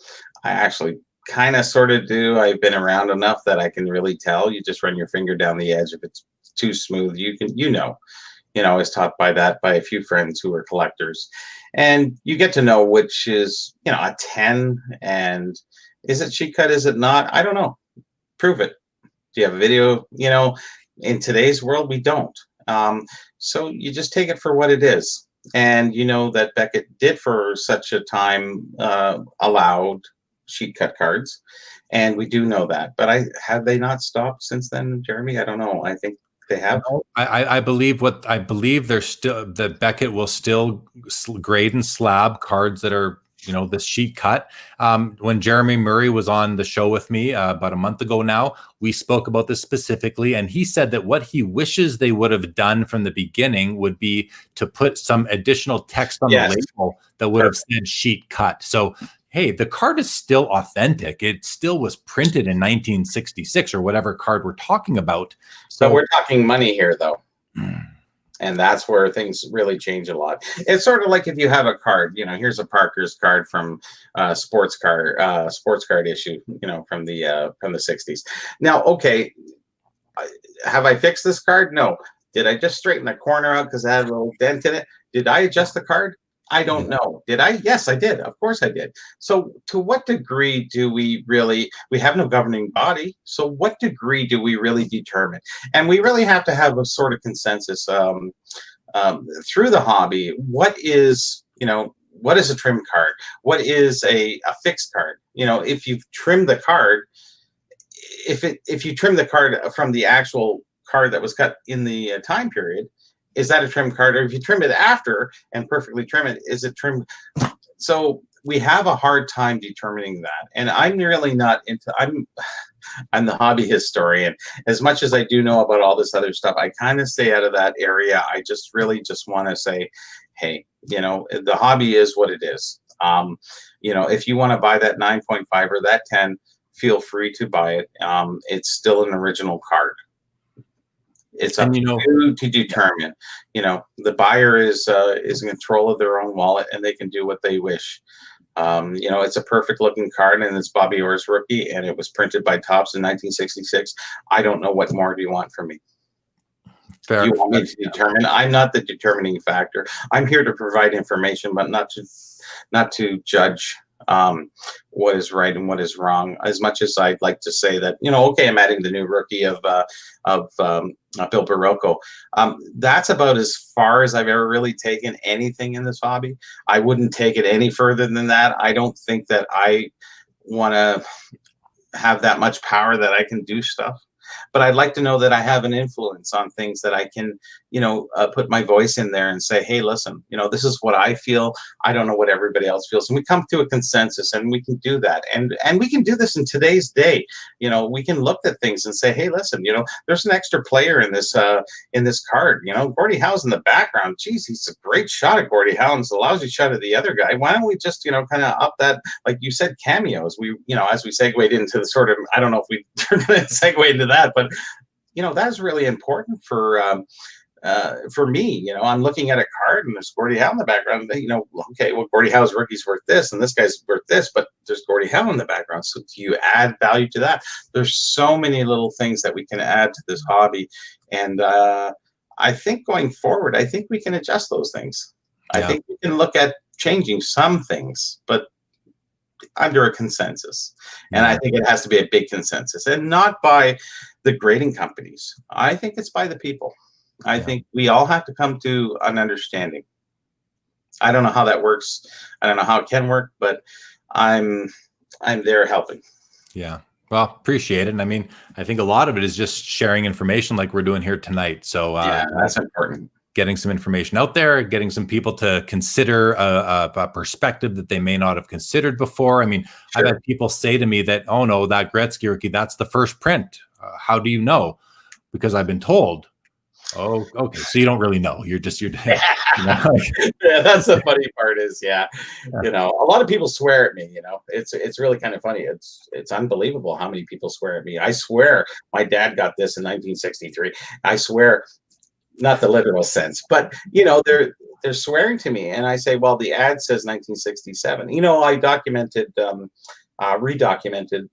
actually kind of sort of do. I've been around enough that I can really tell. You just run your finger down the edge. If it's too smooth, I was taught by a few friends who are collectors, and you get to know which is, a 10, and is it sheet cut? Is it not? I don't know. Prove it. Do you have a video? In today's world, we don't. So you just take it for what it is. And that Beckett did for such a time allowed sheet cut cards, and we do know that. But have they not stopped since then, Jeremy? I don't know. I think they have. No, I believe there's still the Beckett will still grade and slab cards that are, you know, the sheet cut. When Jeremy Murray was on the show with me about a month ago now, we spoke about this specifically, and he said that what he wishes they would have done from the beginning would be to put some additional text on the label that would have said sheet cut. So, hey, the card is still authentic. It still was printed in 1966 or whatever card we're talking about. So we're talking money here, though. And that's where things really change a lot. It's sort of like if you have a card, you know, here's a Parker's card from sports card issue, you know, from the 60s. Now, okay, have I fixed this card? No. Did I just straighten the corner out because it had a little dent in it? Did I adjust the card? I don't know. Did I? Yes, I did. Of course I did. So to what degree do we have no governing body. So what degree do we really determine? And we really have to have a sort of consensus through the hobby. What is a trim card? What is a fixed card? You know, if you've trimmed the card, if you trim the card from the actual card that was cut in the time period, is that a trim card? Or if you trim it after and perfectly trim it, is it trimmed? So we have a hard time determining that. And I'm really not into, I'm the hobby historian. As much as I do know about all this other stuff, I kind of stay out of that area. I just really just want to say, hey, you know, the hobby is what it is. You know, if you want to buy that 9.5 or that 10, feel free to buy it. It's still an original card. It's up to you to determine. You know, the buyer is in control of their own wallet, and they can do what they wish. You know, it's a perfect looking card, and it's Bobby Orr's rookie, and it was printed by Topps in 1966. I don't know what more do you want from me. Fair. You want me to determine? I'm not the determining factor. I'm here to provide information, but not to judge what is right and what is wrong. As much as I'd like to say that, you know, okay, I'm adding the new rookie of Bill Barocco. That's about as far as I've ever really taken anything in this hobby. I wouldn't take it any further than that. I don't think that I want to have that much power that I can do stuff. But I'd like to know that I have an influence on things, that I can, you know, put my voice in there and say, hey, listen, you know, this is what I feel. I don't know what everybody else feels. And we come to a consensus, and we can do that. And we can do this in today's day. You know, we can look at things and say, hey, listen, you know, there's an extra player in this card. You know, Gordie Howe's in the background. Geez, he's a great shot at Gordie Howe, and it's a lousy shot of the other guy. Why don't we just, you know, kind of up that, like you said, cameos. We, you know, as we segued into the sort of, I don't know if we're going to segue into that, but you know, that's really important for me. You know, I'm looking at a card and there's Gordie Howe in the background. You know, okay, well, Gordie Howe's rookie's worth this, and this guy's worth this, but there's Gordie Howe in the background. So do you add value to that? There's so many little things that we can add to this hobby, and I think going forward, I think we can adjust those things. Yeah. I think we can look at changing some things, but under a consensus. And I think it has to be a big consensus, and not by the grading companies. I think it's by the people. I think we all have to come to an understanding. I don't know how that works. I don't know how it can work, but I'm there helping. Yeah. Well, appreciate it. And I mean, I think a lot of it is just sharing information like we're doing here tonight. So yeah, that's important. Getting some information out there, getting some people to consider a perspective that they may not have considered before. I mean, I've had people say to me that, oh no, that Gretzky rookie, that's the first print. How do you know? Because I've been told. Oh, okay. So you don't really know. You're you know, yeah, that's the funny part is, you know, a lot of people swear at me, you know, it's really kind of funny. It's unbelievable how many people swear at me. I swear my dad got this in 1963. I swear, not the literal sense, but you know, they're swearing to me, and I say, well, the ad says 1967. You know, I redocumented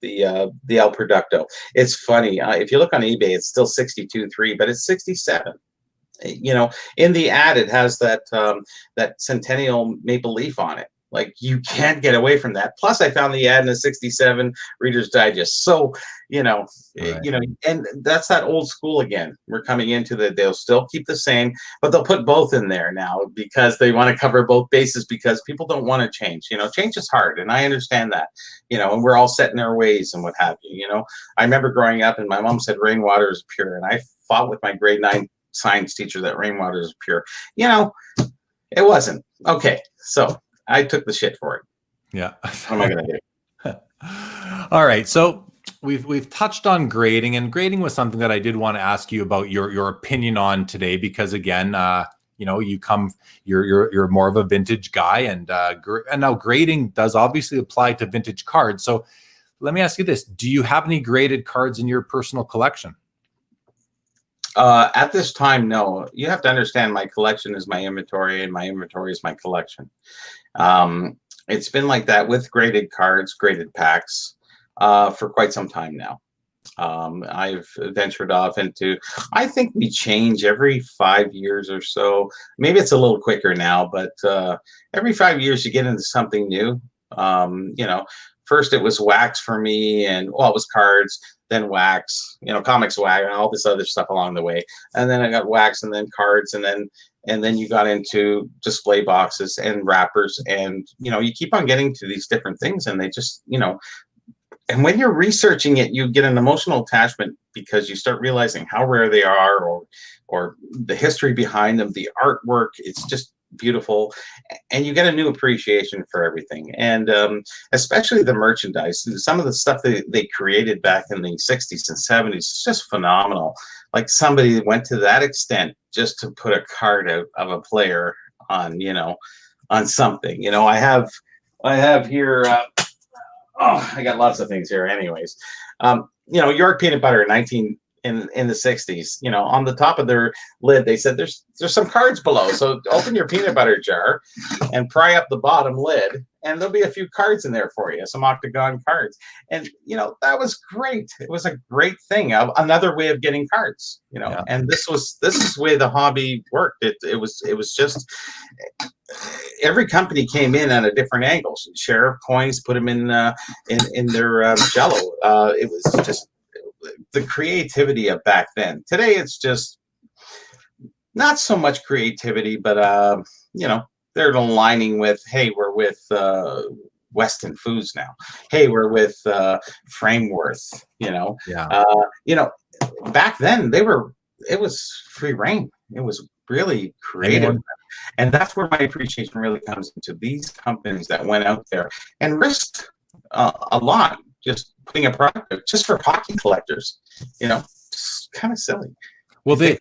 the El Producto. It's funny. If you look on eBay, it's still 62.3, but it's 67. You know, in the ad, it has that that Centennial maple leaf on it. Like, you can't get away from that. Plus, I found the ad in the '67 Reader's Digest. So, Right. and that's that old school again. We're coming into they'll still keep the same, but they'll put both in there now because they want to cover both bases, because people don't want to change. Change is hard, and I understand that. And we're all set in our ways and what have you. I remember growing up, and my mom said rainwater is pure, and I fought with my grade 9 science teacher that rainwater is pure. It wasn't. Okay, so I took the shit for it. Yeah. What am I going to do? All right. So we've touched on grading, and grading was something that I did want to ask you about your opinion on today, because again, you're more of a vintage guy, and now grading does obviously apply to vintage cards. So let me ask you this: do you have any graded cards in your personal collection? At this time, no. You have to understand, my collection is my inventory, and my inventory is my collection. It's been like that with graded cards, graded packs, for quite some time now. I've ventured off into, I think we change every 5 years or so. Maybe it's a little quicker now, but every 5 years you get into something new. First it was wax for me, and it was cards, then wax, comics wax, and all this other stuff along the way. And then I got wax, and then cards, and then you got into display boxes and wrappers, and you keep on getting to these different things, and they just and when you're researching it, you get an emotional attachment because you start realizing how rare they are, or the history behind them, the artwork. It's just beautiful, and you get a new appreciation for everything, and especially the merchandise. Some of the stuff they created back in the '60s and '70s is just phenomenal. Like, somebody went to that extent just to put a card out of a player on on something. I have here. I got lots of things here. Anyways, York peanut butter in the '60s. On the top of their lid, they said there's some cards below. So open your peanut butter jar and pry up the bottom lid, and there'll be a few cards in there for you, some octagon cards. And that was great. It was a great thing. Another way of getting cards. Yeah. And this is the way the hobby worked. It was just. Every company came in at a different angle. Sheriff coins, put them in their Jello. It was just the creativity of back then. Today, it's just not so much creativity, but they're aligning with, hey, we're with Weston Foods now. Hey, we're with Frameworth. Yeah. Back then it was free reign. It was really creative. And that's where my appreciation really comes into these companies that went out there and risked a lot, just putting a product out just for hockey collectors. It's kind of silly. Well, you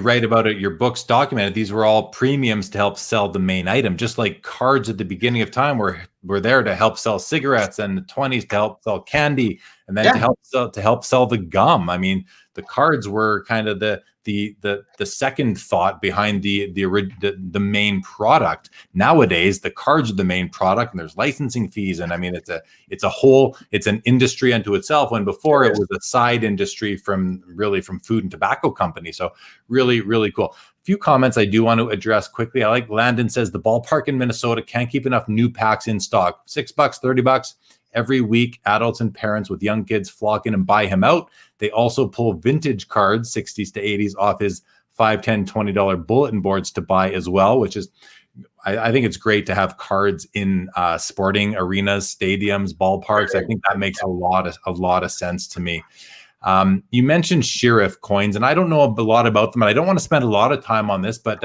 write about it, your books documented, these were all premiums to help sell the main item, just like cards at the beginning of time were there to help sell cigarettes, and the 20s to help sell candy, and then to help sell the gum. I mean, the cards were kind of the second thought behind the main product. Nowadays, the cards are the main product, and there's licensing fees, and I mean, it's an industry unto itself. When before it was a side industry from food and tobacco companies. So really, really cool. A few comments I do want to address quickly. I like Landon says the ballpark in Minnesota can't keep enough new packs in stock. $6, $30 every week. Adults and parents with young kids flock in and buy him out. They also pull vintage cards, 60s to 80s, off his $5, $10, $20 bulletin boards to buy as well, which is, I think it's great to have cards in sporting arenas, stadiums, ballparks. I think that makes a lot of sense to me. You mentioned Sheriff coins, and I don't know a lot about them, and I don't want to spend a lot of time on this, but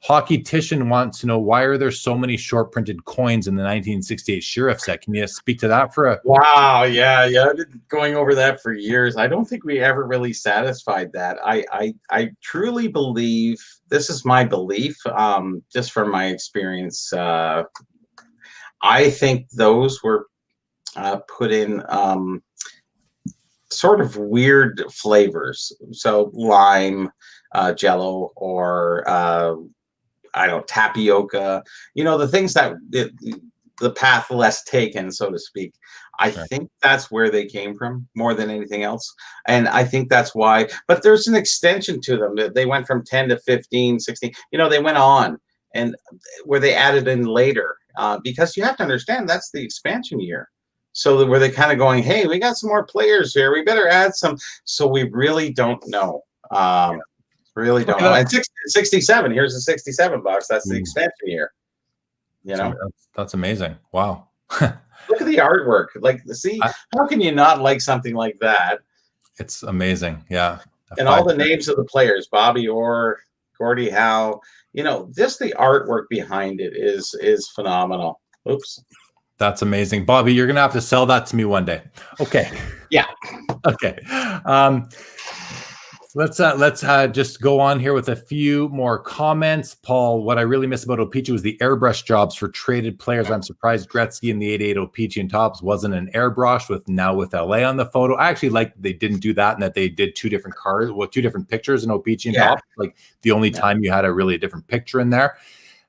Hockeytician wants to know, why are there so many short printed coins in the 1968 Sheriff set? Can you speak to that for a... Wow, yeah. I've been going over that for years. I don't think we ever really satisfied that. I truly believe, this is my belief, just from my experience, I think those were put in sort of weird flavors. So lime, Jello, or I don't know, tapioca, the things that the path less taken, so to speak. I think that's where they came from more than anything else. And I think that's why, but there's an extension to them. They went from 10 to 15, 16, they went on. and where they added in later, because you have to understand that's the expansion year. So where they kind of going, hey, we got some more players here. We better add some. So we really don't know. Really don't know. And 67, here's the 67 box. That's the expansion year. You know, that's amazing. Wow. Look at the artwork. Like, see, how can you not like something like that? It's amazing. Yeah. And all the names of the players, Bobby Orr, Gordie Howe, you know, just the artwork behind it is phenomenal. Oops. That's amazing. Bobby, you're going to have to sell that to me one day. Okay. Yeah. Okay. Let's just go on here with a few more comments. Paul, what I really miss about O-Pee-Chee was the airbrush jobs for traded players. I'm surprised Gretzky in the 88 O-Pee-Chee and Topps wasn't an airbrush with LA on the photo. I actually like they didn't do that and that they did two different cards, well, two different pictures in O-Pee-Chee and Topps. Like the only time you had a really different picture in there.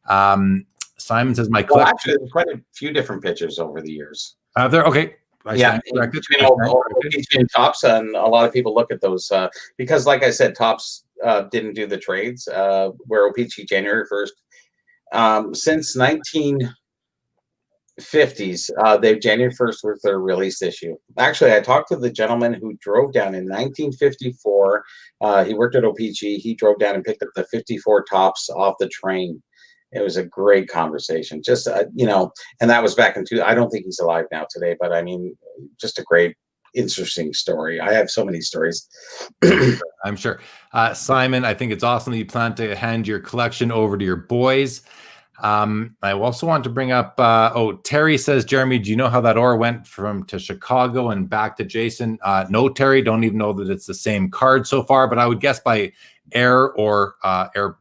Simon says my collection. Actually, there's quite a few different pictures over the years. There, okay. Between O-Pee-Chee and Topps, and a lot of people look at those because, like I said, Topps didn't do the trades. Where O-Pee-Chee January 1st, since 1950s, they've January 1st was their release issue. Actually, I talked to the gentleman who drove down in 1954. He worked at O-Pee-Chee. He drove down and picked up the 54 Topps off the train. It was a great conversation. Just, you know, and that was back in I don't think he's alive now today, but I mean, just a great, interesting story. I have so many stories. I'm sure. Simon, I think it's awesome that you plan to hand your collection over to your boys. I also want to bring up, Terry says, Jeremy, do you know how that ore went to Chicago and back to Jason? No, Terry, don't even know that it's the same card so far, but I would guess by air or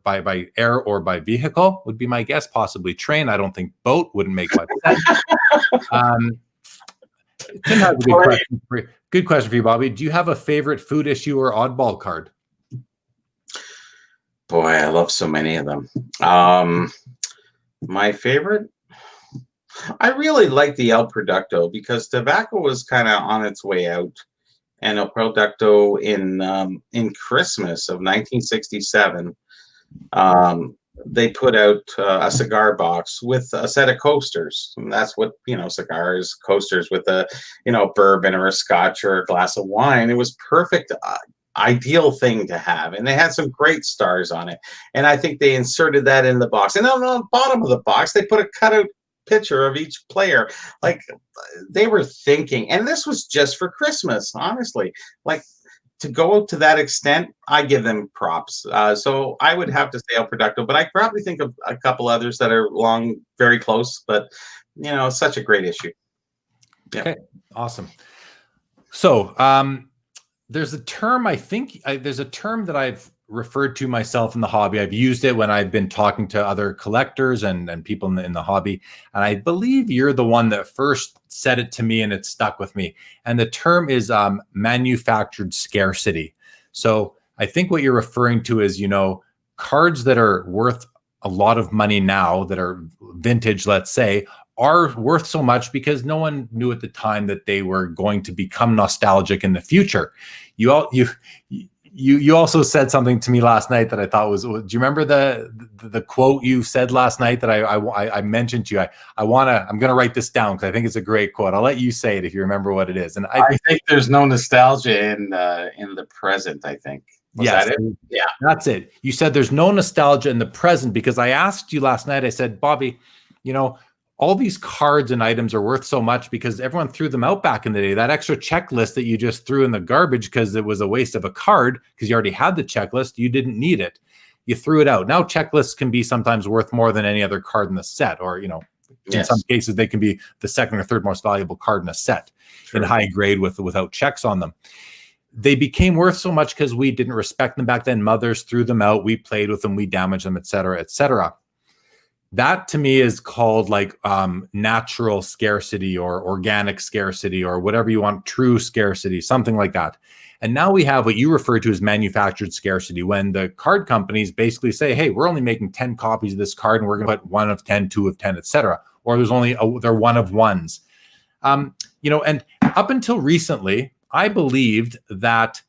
by air or by vehicle would be my guess, possibly train. I don't think boat wouldn't make much sense. Tim has a good question for you. Good question for you, Bobby. Do you have a favorite food issue or oddball card? Boy, I love so many of them. My favorite, I really like the El Producto because tobacco was kind of on its way out. And El Producto in Christmas of 1967, they put out a cigar box with a set of coasters. And that's what, you know, cigars, coasters with a, you know, bourbon or a scotch or a glass of wine. It was perfect, ideal thing to have. And they had some great stars on it. And I think they inserted that in the box. And on the bottom of the box, they put a cutout picture of each player. Like they were thinking, and this was just for Christmas, honestly. Like to go to that extent, I give them props. So I would have to say El Producto, but I probably think of a couple others that are very close, but you know, it's such a great issue. Yeah. Okay, awesome. So there's a term, I think there's a term that I've referred to myself in the hobby. I've used it when I've been talking to other collectors and people in the hobby. And I believe you're the one that first said it to me and it stuck with me. And the term is manufactured scarcity. So I think what you're referring to is, you know, cards that are worth a lot of money now that are vintage, let's say, are worth so much because no one knew at the time that they were going to become nostalgic in the future. You also said something to me last night that I thought was, do you remember the quote you said last night that I mentioned to you? I'm going to write this down because I think it's a great quote. I'll let you say it if you remember what it is. And I think there's no nostalgia in the present, I think. Was yes, that it? Yeah, that's it. You said there's no nostalgia in the present because I asked you last night, I said, Bobby, you know, all these cards and items are worth so much because everyone threw them out back in the day. That extra checklist that you just threw in the garbage because it was a waste of a card because you already had the checklist, you didn't need it. You threw it out. Now checklists can be sometimes worth more than any other card in the set, or, you know, in some cases they can be the second or third most valuable card in a set in high grade without checks on them. They became worth so much because we didn't respect them back then. Mothers threw them out. We played with them. We damaged them, et cetera, et cetera. That to me is called like natural scarcity or organic scarcity or whatever you want, true scarcity, something like that. And now we have what you refer to as manufactured scarcity, when the card companies basically say, hey, we're only making 10 copies of this card and we're going to put 1 of 10, 2 of 10, et cetera. Or they're 1 of 1s. You know, and up until recently, I believed that,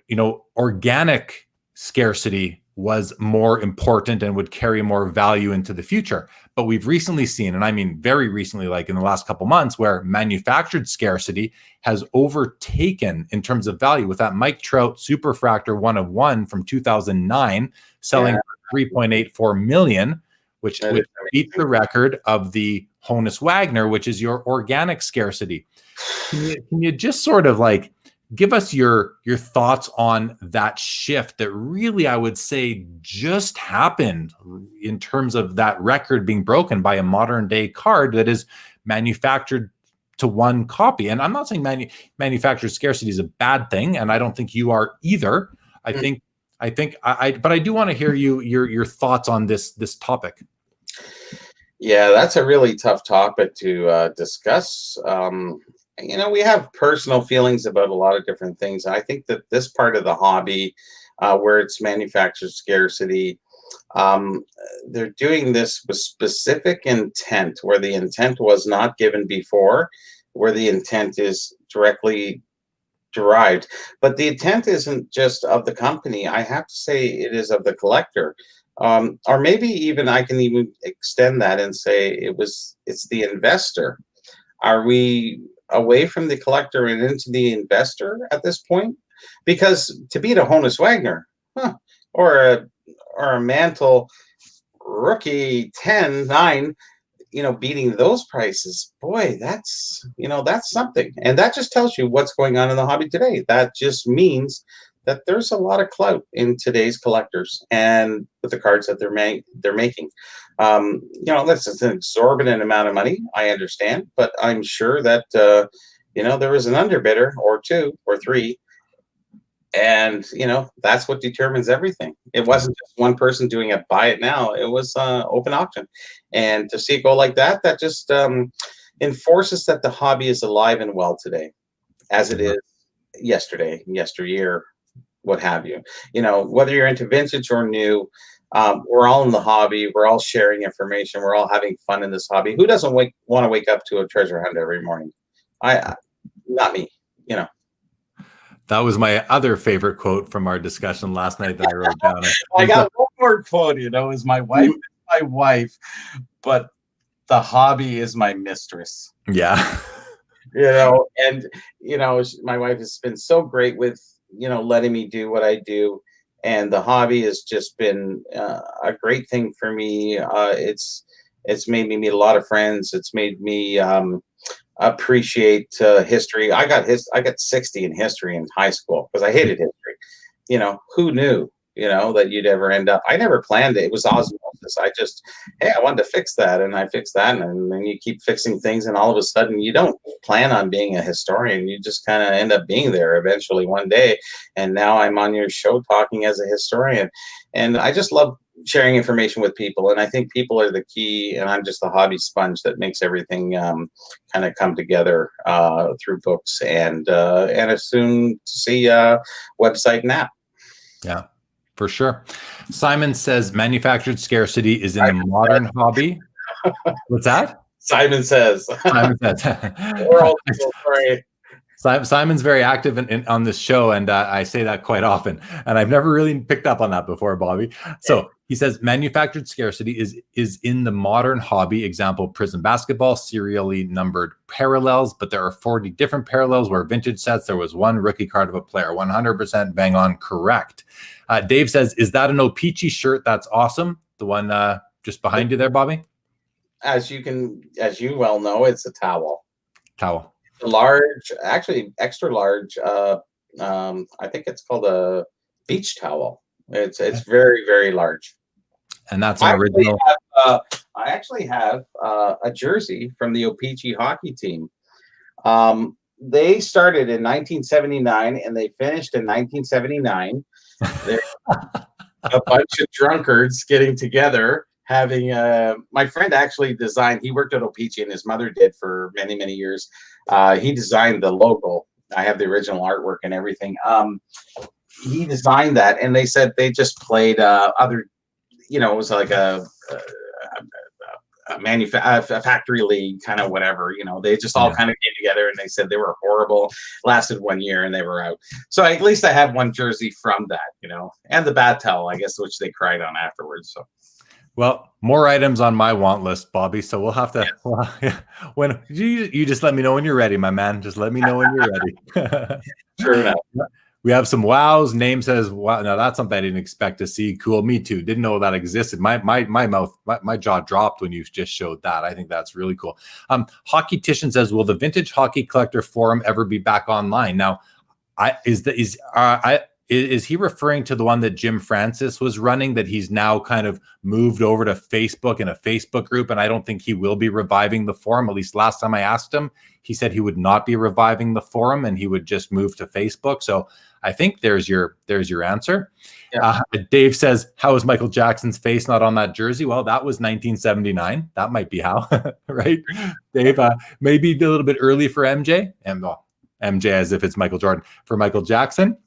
you know, organic scarcity was more important and would carry more value into the future. But we've recently seen, and I mean very recently, like in the last couple months, where manufactured scarcity has overtaken in terms of value, with that Mike Trout Superfractor 1 of 1 from 2009 selling for $3.84 million, which beats the record of the Honus Wagner, which is your organic scarcity. Can you just sort of like give us your thoughts on that shift that really, I would say, just happened in terms of that record being broken by a modern day card that is manufactured to one copy? And I'm not saying manufactured scarcity is a bad thing, and I don't think you are either. But I do want to hear your thoughts on this topic. Yeah, that's a really tough topic to discuss. We have personal feelings about a lot of different things. And I think that this part of the hobby, where it's manufactured scarcity, they're doing this with specific intent, where the intent was not given before, where the intent is directly derived. But the intent isn't just of the company. I have to say it is of the collector. Or maybe even I can even extend that and say it's the investor. Are we away from the collector and into the investor at this point? Because to beat a Honus Wagner, or a Mantle rookie 10-9, beating those prices, boy, that's something. And that just tells you what's going on in the hobby today. That just means that there's a lot of clout in today's collectors and with the cards that they're making. That's an exorbitant amount of money, I understand, but I'm sure that there was an underbidder or two or three, and that's what determines everything. It wasn't just one person doing a buy it now; it was open auction, and to see it go like that, that just enforces that the hobby is alive and well today, as it is yesterday, yesteryear, what have you. Whether you're into vintage or new, we're all in the hobby. We're all sharing information. We're all having fun in this hobby. Who doesn't want to wake up to a treasure hunt every morning? Not me. That was my other favorite quote from our discussion last night that I wrote down. I got one more quote. Is my wife is my wife, but the hobby is my mistress. Yeah. And my wife has been so great with letting me do what I do, and the hobby has just been a great thing for me. It's made me meet a lot of friends. It's made me appreciate history. I got 60 in history in high school because I hated history. Who knew that you'd ever end up? I never planned it. It was osmosis. I wanted to fix that, and I fixed that, and then you keep fixing things, and all of a sudden you don't plan on being a historian. You just kind of end up being there eventually one day, and now I'm on your show talking as a historian, and I just love sharing information with people, and I think people are the key, and I'm just the hobby sponge that makes everything kind of come together through books and a soon to see website and app. Yeah. For sure. Simon says manufactured scarcity is in the modern hobby. What's that? Simon says. Simon says. We're all so sorry. Simon's very active on this show, and I say that quite often. And I've never really picked up on that before, Bobby. So he says manufactured scarcity is in the modern hobby. Example, Prism basketball, serially numbered parallels, but there are 40 different parallels, where vintage sets, there was one rookie card of a player. 100% bang on correct. Dave says, is that an O-Pee-Chee shirt? That's awesome. The one just behind you there, Bobby? As you well know, it's a towel. Large, actually extra large. I think it's called a beach towel. It's very, very large. And that's an original. I actually have a jersey from the O-Pee-Chee hockey team. They started in 1979 and they finished in 1979. They're a bunch of drunkards getting together, having my friend actually designed. He worked at O-Pee-Chee, and his mother did for many, many years. He designed the logo. I have the original artwork and everything. He designed that, and they said they just played other. It was like a a factory league, kind of whatever. They just all kind of came together, and they said they were horrible. Lasted 1 year, and they were out. So at least I have one jersey from that, and the bat towel, I guess, which they cried on afterwards. So. Well, more items on my want list, Bobby. So we'll have to. Yes. Well, when you just let me know when you're ready, my man. Just let me know when you're ready. Sure enough. We have some wows. Name says wow. Now that's something I didn't expect to see. Cool. Me too. Didn't know that existed. My jaw dropped when you just showed that. I think that's really cool. Hockey Titian says, will the Vintage Hockey Collector Forum ever be back online? Now, is he referring to the one that Jim Francis was running, that he's now kind of moved over to Facebook in a Facebook group? And I don't think he will be reviving the forum. At least last time I asked him, he said he would not be reviving the forum and he would just move to Facebook. So I think there's your answer. Yeah. Dave says, how is Michael Jackson's face not on that jersey? Well, that was 1979. That might be how, right? Dave, maybe a little bit early for MJ. And MJ as if it's Michael Jordan. For Michael Jackson.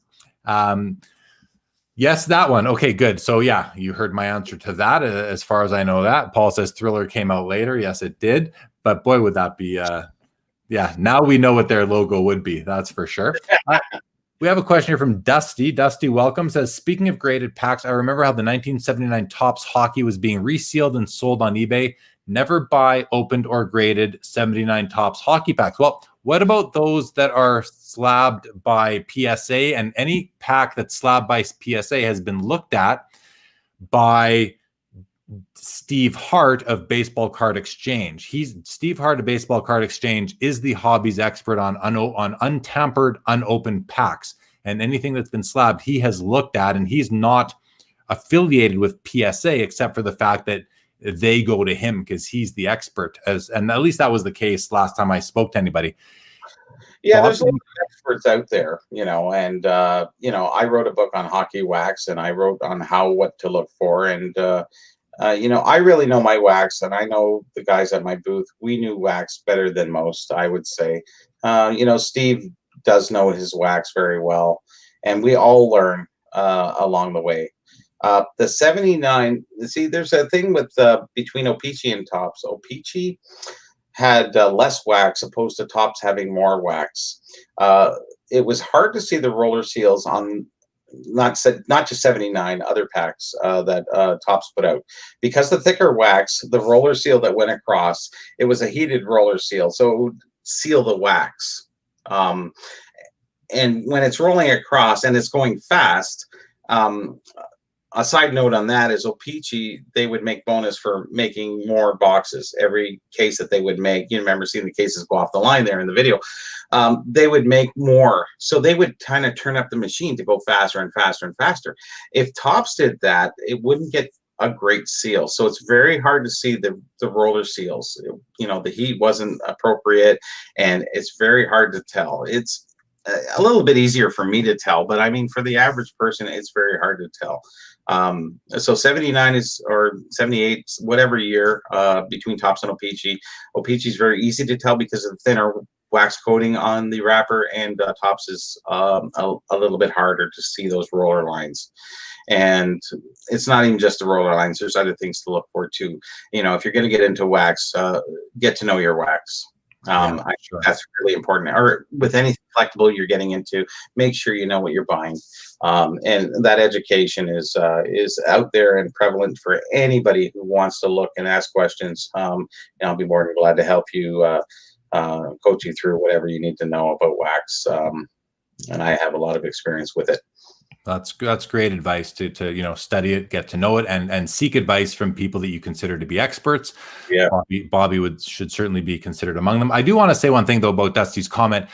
Yes, that one. Okay, good. So yeah, you heard my answer to that. As far as I know that. Paul says Thriller came out later. Yes, it did. But boy, would that be, yeah, now we know what their logo would be. That's for sure. We have a question here from Dusty. Dusty, welcome. Says, speaking of graded packs, I remember how the 1979 Topps hockey was being resealed and sold on eBay. Never buy opened or graded 79 Topps hockey packs. Well, what about those that are slabbed by PSA? And any pack that's slabbed by PSA has been looked at by Steve Hart of Baseball Card Exchange. Steve Hart of Baseball Card Exchange is the hobby's expert on untampered, unopened packs. And anything that's been slabbed, he has looked at, and he's not affiliated with PSA except for the fact that they go to him because he's the expert. And at least that was the case last time I spoke to anybody. Yeah, there's a lot of experts out there, and I wrote a book on hockey wax, and I wrote on what to look for, and I really know my wax, and I know the guys at my booth. We knew wax better than most, I would say. Steve does know his wax very well, and we all learn along the way. The 79, see, there's a thing with between O-Pee-Chee and Topps. O-Pee-Chee had less wax opposed to Topps having more wax. It was hard to see the roller seals on not just 79 other packs that Topps put out, because the thicker wax, the roller seal that went across, it was a heated roller seal, so it would seal the wax. And when it's rolling across and it's going fast, a side note on that is O-Pee-Chee, they would make bonus for making more boxes. Every case that they would make, you remember seeing the cases go off the line there in the video, they would make more. So they would kind of turn up the machine to go faster and faster and faster. If Topps did that, it wouldn't get a great seal. So it's very hard to see the roller seals. The heat wasn't appropriate, and it's very hard to tell. It's a little bit easier for me to tell, but I mean, for the average person, it's very hard to tell. So 79 or 78, whatever year, between Topps and O-Pee-Chee. O-Pee-Chee is very easy to tell because of the thinner wax coating on the wrapper, and Topps is a little bit harder to see those roller lines. And it's not even just the roller lines. There's other things to look for too. If you're going to get into wax, get to know your wax. Sure. That's really important. Or with any collectible you're getting into, make sure you know what you're buying. And that education is out there and prevalent for anybody who wants to look and ask questions. And I'll be more than glad to help you, coach you through whatever you need to know about wax. And I have a lot of experience with it. That's great advice to study it, get to know it, and seek advice from people that you consider to be experts. Yeah, Bobby should certainly be considered among them. I do want to say one thing though about Dusty's comment.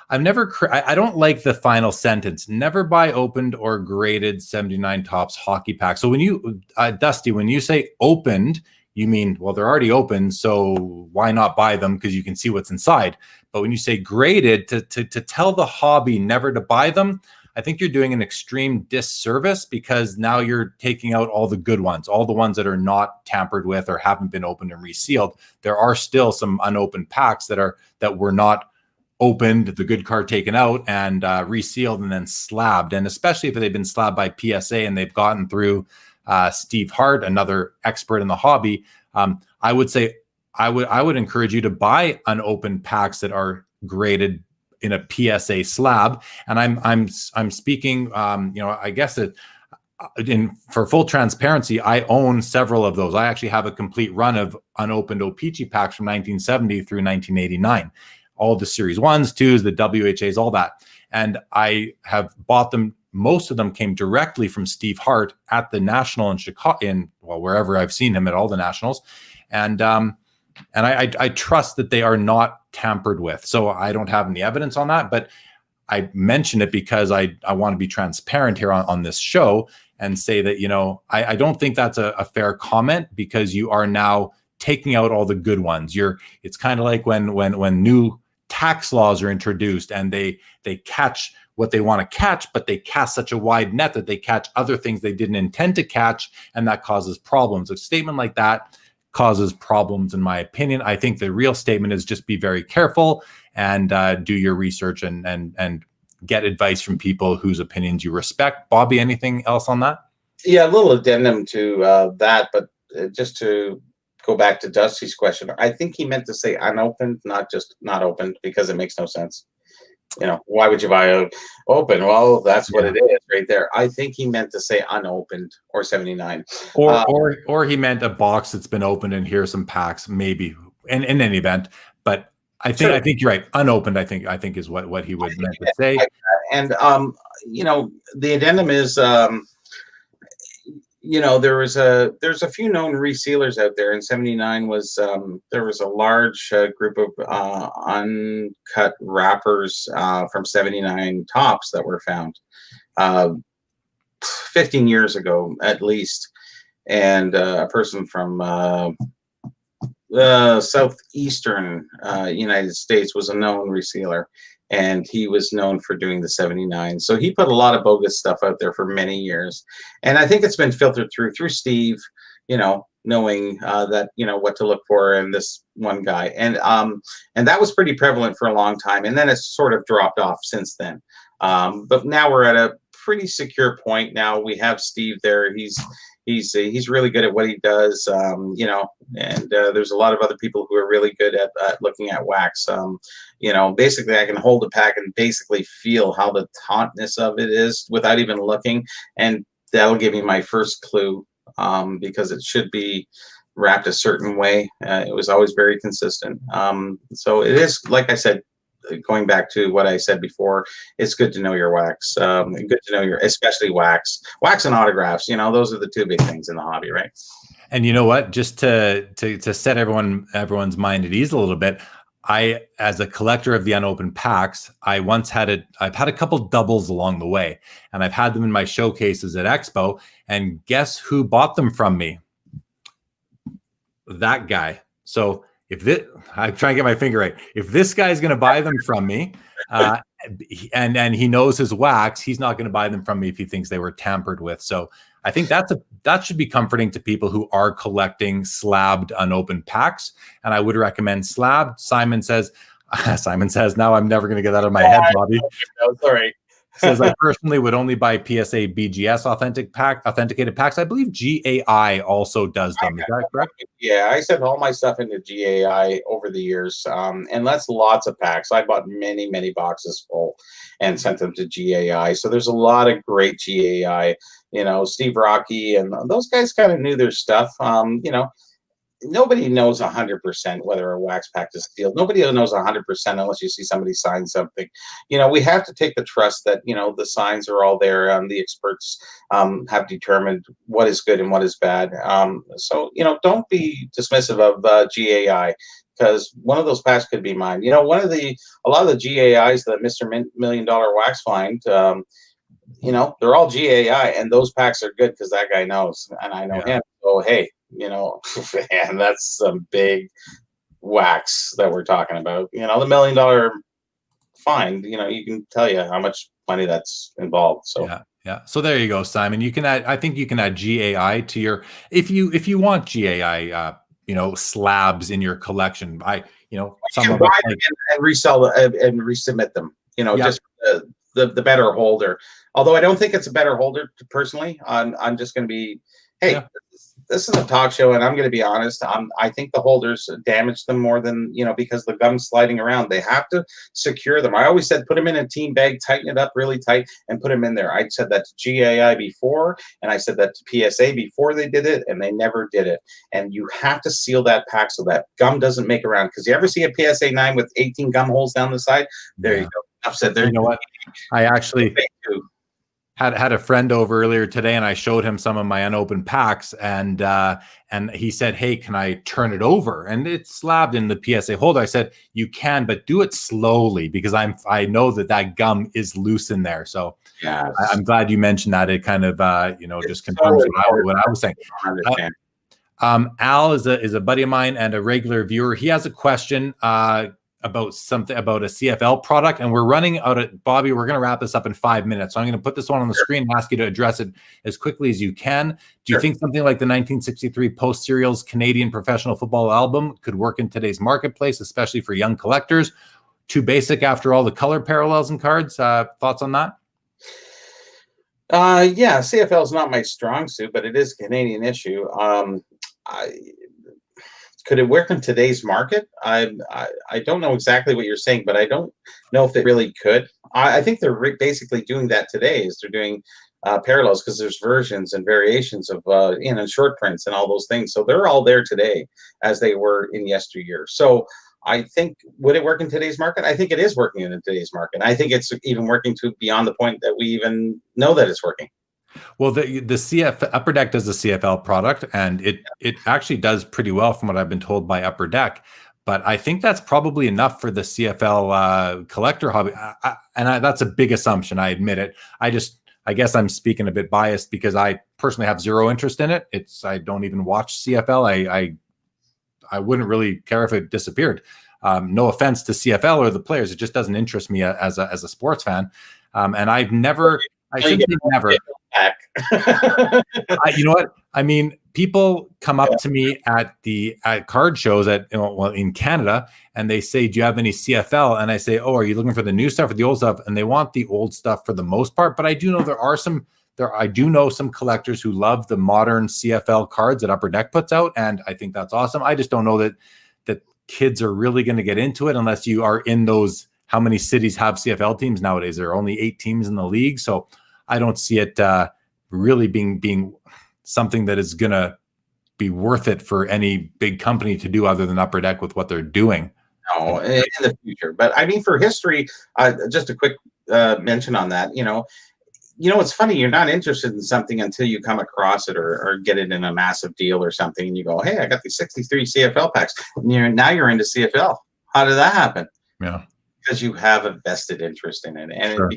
I don't like the final sentence. Never buy opened or graded 79 Topps hockey pack. So when you Dusty, when you say opened, you mean, well, they're already open, so why not buy them because you can see what's inside. But when you say graded, to tell the hobby never to buy them, I think you're doing an extreme disservice, because now you're taking out all the good ones, all the ones that are not tampered with or haven't been opened and resealed. There are still some unopened packs that were not opened, the good card taken out and resealed and then slabbed. And especially if they've been slabbed by PSA and they've gotten through Steve Hart, another expert in the hobby, I would say I would encourage you to buy unopened packs that are graded in a PSA slab. And I'm speaking, I guess that for full transparency, I own several of those. I actually have a complete run of unopened O-Pee-Chee packs from 1970 through 1989, all the Series 1s, 2s, the WHAs, all that. And I have bought them. Most of them came directly from Steve Hart at the National in Chicago, wherever I've seen him at all the Nationals. And I trust that they are not tampered with. So I don't have any evidence on that, but I mention it because I want to be transparent here on this show and say that, I don't think that's a fair comment, because you are now taking out all the good ones. It's kind of like when new tax laws are introduced and they catch what they want to catch, but they cast such a wide net that they catch other things they didn't intend to catch, and that causes problems. A statement like that causes problems, in my opinion. I think the real statement is just be very careful and do your research and get advice from people whose opinions you respect. Bobby, anything else on that? Yeah, a little addendum to that, but just to go back to Dusty's question, I think he meant to say unopened, not just not opened, because it makes no sense. Why would you buy a open? Well, that's what it is right there. I think he meant to say unopened or 79. Or he meant a box that's been opened and here's some packs, maybe in any event. But I think you're right. Unopened, I think is what he would meant to say. And the addendum is there's a few known resealers out there, and 79 was there was a large group of uncut wrappers from 79 tops that were found 15 years ago at least, and a person from southeastern United States was a known resealer, and he was known for doing the 79. So he put a lot of bogus stuff out there for many years. And I think it's been filtered through Steve, knowing that, what to look for in this one guy. And that was pretty prevalent for a long time. And then it's sort of dropped off since then. But now we're at a pretty secure point. Now we have Steve there. He's really good at what he does, and there's a lot of other people who are really good at looking at wax. Basically I can hold a pack and basically feel how the tautness of it is without even looking, and that'll give me my first clue, because it should be wrapped a certain way. It was always very consistent. So it is, like I said, going back to what I said before, it's good to know your wax. Good to know especially wax and autographs. Those are the two big things in the hobby, right? And you know what? Just to set everyone's mind at ease a little bit, I, as a collector of the unopened packs, I've had a couple doubles along the way, and I've had them in my showcases at Expo. And guess who bought them from me? That guy. So I'm trying to get my finger right. If this guy's going to buy them from me, and he knows his wax, he's not going to buy them from me if he thinks they were tampered with. So I think that should be comforting to people who are collecting slabbed unopened packs. And I would recommend slabbed. Simon says, now I'm never going to get that out of my head, Bobby. No, sorry. Says, I personally would only buy PSA BGS authenticated packs. I believe GAI also does them. Is that correct? Yeah, I sent all my stuff into GAI over the years, and that's lots of packs. I bought many, many boxes full and sent them to GAI. So there's a lot of great GAI. Steve Rocky and those guys kind of knew their stuff. Nobody knows 100% whether a wax pack is sealed. Nobody knows 100% unless you see somebody sign something. We have to take the trust that, the signs are all there. The experts have determined what is good and what is bad. So don't be dismissive of GAI, because one of those packs could be mine. A lot of the GAIs that Mr. $1 Million Wax find, they're all GAI, and those packs are good because that guy knows, and I know him. So, hey, and that's some big wax that we're talking about. The $1 million find, you can tell you how much money that's involved. So yeah. So there you go, Simon. I think you can add GAI to your, if you want GAI, slabs in your collection. Some of them and resell and resubmit them. Just the better holder. Although I don't think it's a better holder personally. I'm just going to be, hey. this is a talk show, and I'm going to be honest. I think the holders damage them more than, because the gum's sliding around. They have to secure them. I always said put them in a team bag, tighten it up really tight, and put them in there. I said that to GAI before, and I said that to PSA before they did it, and they never did it. And you have to seal that pack so that gum doesn't make around. Because you ever see a PSA 9 with 18 gum holes down the side? There you go. Enough said. There. You know what? I actually had a friend over earlier today, and I showed him some of my unopened packs, and he said, "Hey, can I turn it over?" And it's slabbed in the PSA holder. I said, "You can, but do it slowly because I know that gum is loose in there." So yes. I'm glad you mentioned that. It kind of just confirms what I was saying. Al is a buddy of mine and a regular viewer. He has a question about a CFL product, and we're running out of Bobby. We're going to wrap this up in 5 minutes, so I'm going to put this one on the screen and ask you to address it as quickly as you can. Do you think something like the 1963 Post Serials Canadian Professional Football album could work in today's marketplace, especially for young collectors? Too basic after all the color parallels and cards. Thoughts on that? Yeah, CFL is not my strong suit, but it is a Canadian issue. Could it work in today's market? I don't know exactly what you're saying, but I don't know if it really could. I think they're basically doing that today. Is they're doing parallels because there's versions and variations of short prints and all those things. So they're all there today as they were in yesteryear. So I think, would it work in today's market? I think it is working in today's market. I think it's even working to beyond the point that we even know that it's working. Well, the CF Upper Deck does the CFL product, and it actually does pretty well from what I've been told by Upper Deck. But I think that's probably enough for the CFL collector hobby, and that's a big assumption. I admit it. I guess I'm speaking a bit biased because I personally have zero interest in it. I don't even watch CFL. I wouldn't really care if it disappeared. No offense to CFL or the players, it just doesn't interest me as a sports fan. And I've never. I shouldn't say never. You know what? I mean, people come up to me at card shows in Canada, and they say, "Do you have any CFL?" And I say, "Oh, are you looking for the new stuff or the old stuff?" And they want the old stuff for the most part. But I do know I do know some collectors who love the modern CFL cards that Upper Deck puts out, and I think that's awesome. I just don't know that kids are really going to get into it unless you are in those. How many cities have CFL teams nowadays? There are only 8 teams in the league, so I don't see it really being something that is going to be worth it for any big company to do other than Upper Deck with what they're doing. No, in the future. But I mean, for history, just a quick mention on that. It's funny. You're not interested in something until you come across it or get it in a massive deal or something, and you go, "Hey, I got these 63 CFL packs." And now you're into CFL. How did that happen? Yeah. Because you have a vested interest in it, and sure.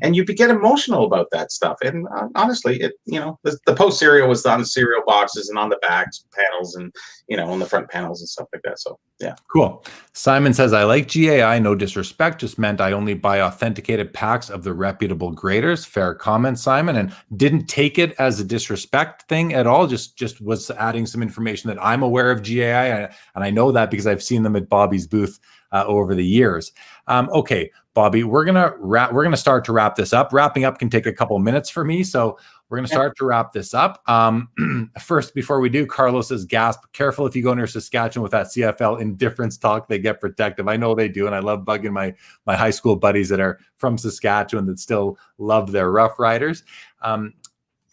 And you get emotional about that stuff. And honestly, the Post cereal was on the cereal boxes and on the back panels and on the front panels and stuff like that. So yeah, cool. Simon says, "I like GAI. No disrespect, just meant I only buy authenticated packs of the reputable graders." Fair comment, Simon, and didn't take it as a disrespect thing at all. Just was adding some information that I'm aware of GAI, and I know that because I've seen them at Bobby's booth over the years. Okay, Bobby, we're gonna start to wrap this up. Wrapping up can take a couple minutes for me, so we're gonna start to wrap this up. First, before we do, Carlos says, "Gasp! Careful if you go near Saskatchewan with that CFL indifference talk. They get protective." I know they do, and I love bugging my high school buddies that are from Saskatchewan that still love their Rough Riders.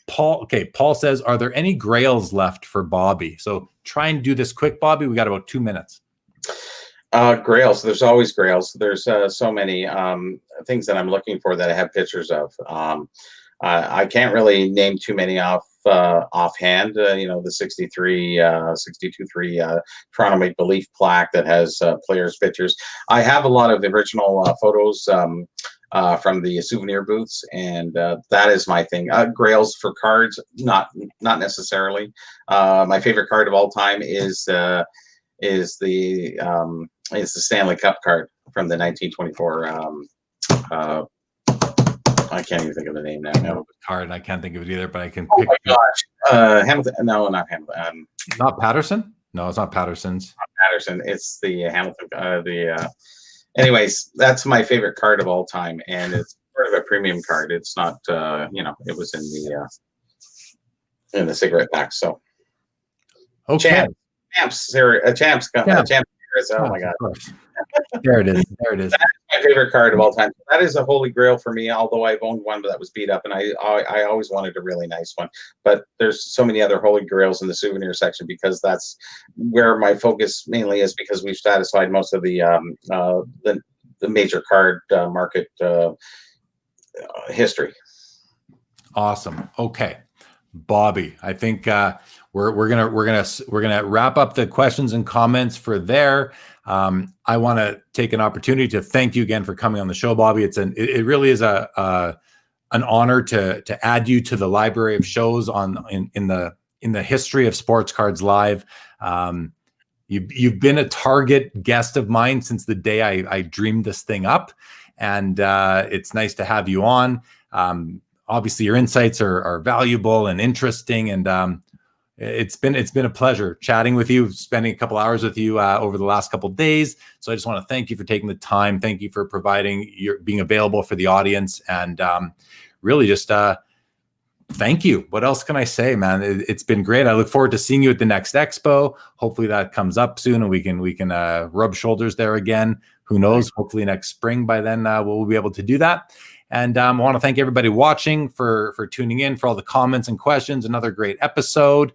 Paul says, "Are there any grails left for Bobby?" So try and do this quick, Bobby. We got about 2 minutes. Grails. There's always grails. There's so many things that I'm looking for that I have pictures of. I can't really name too many offhand. The 63, 62-3 Toronto Maple Leaf plaque that has players' pictures. I have a lot of original photos from the souvenir booths, and that is my thing. Grails for cards, not necessarily. My favorite card of all time is the Stanley Cup card from the 1924. I can't even think of the name now. No. Card. I can't think of it either, but I can. Oh my gosh, Hamilton. No, not Hamilton. Not Patterson. No, it's not Patterson's. Not Patterson. It's the Hamilton. Anyways, that's my favorite card of all time, and it's part of a premium card. It's not. It was in the cigarette pack. So. Okay. Champs. Oh my God. There it is. There it is. That's my favorite card of all time. That is a holy grail for me, although I've owned one that was beat up, and I always wanted a really nice one. But there's so many other holy grails in the souvenir section because that's where my focus mainly is, because we've satisfied most of the major card market history. Awesome. Okay, Bobby, I think we're gonna wrap up the questions and comments for there. I want to take an opportunity to thank you again for coming on the show, Bobby. It really is an honor to add you to the library of shows in the history of Sports Cards Live. You've been a target guest of mine since the day I dreamed this thing up, and it's nice to have you on. Obviously, your insights are valuable and interesting, and it's been a pleasure chatting with you, spending a couple hours with you over the last couple of days. So I just want to thank you for taking the time. Thank you for being available for the audience, and really just thank you. What else can I say, man? It's been great. I look forward to seeing you at the next expo. Hopefully that comes up soon, and we can rub shoulders there again. Who knows? Hopefully next spring. By then we'll be able to do that. And I want to thank everybody watching for tuning in, for all the comments and questions. Another great episode.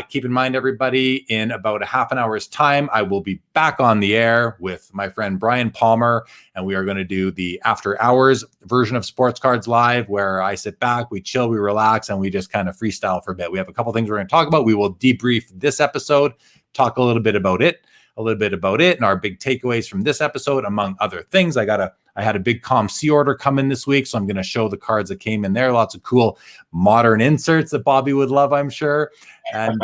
Keep in mind, everybody, in about a half an hour's time, I will be back on the air with my friend Brian Palmer, and we are going to do the after hours version of Sports Cards Live, where I sit back, we chill, we relax, and we just kind of freestyle for a bit. We have a couple things we're going to talk about. We will debrief this episode, talk a little bit about it, and our big takeaways from this episode, among other things. I had a big COM-C order come in this week, so I'm going to show the cards that came in there. Lots of cool modern inserts that Bobby would love, I'm sure. And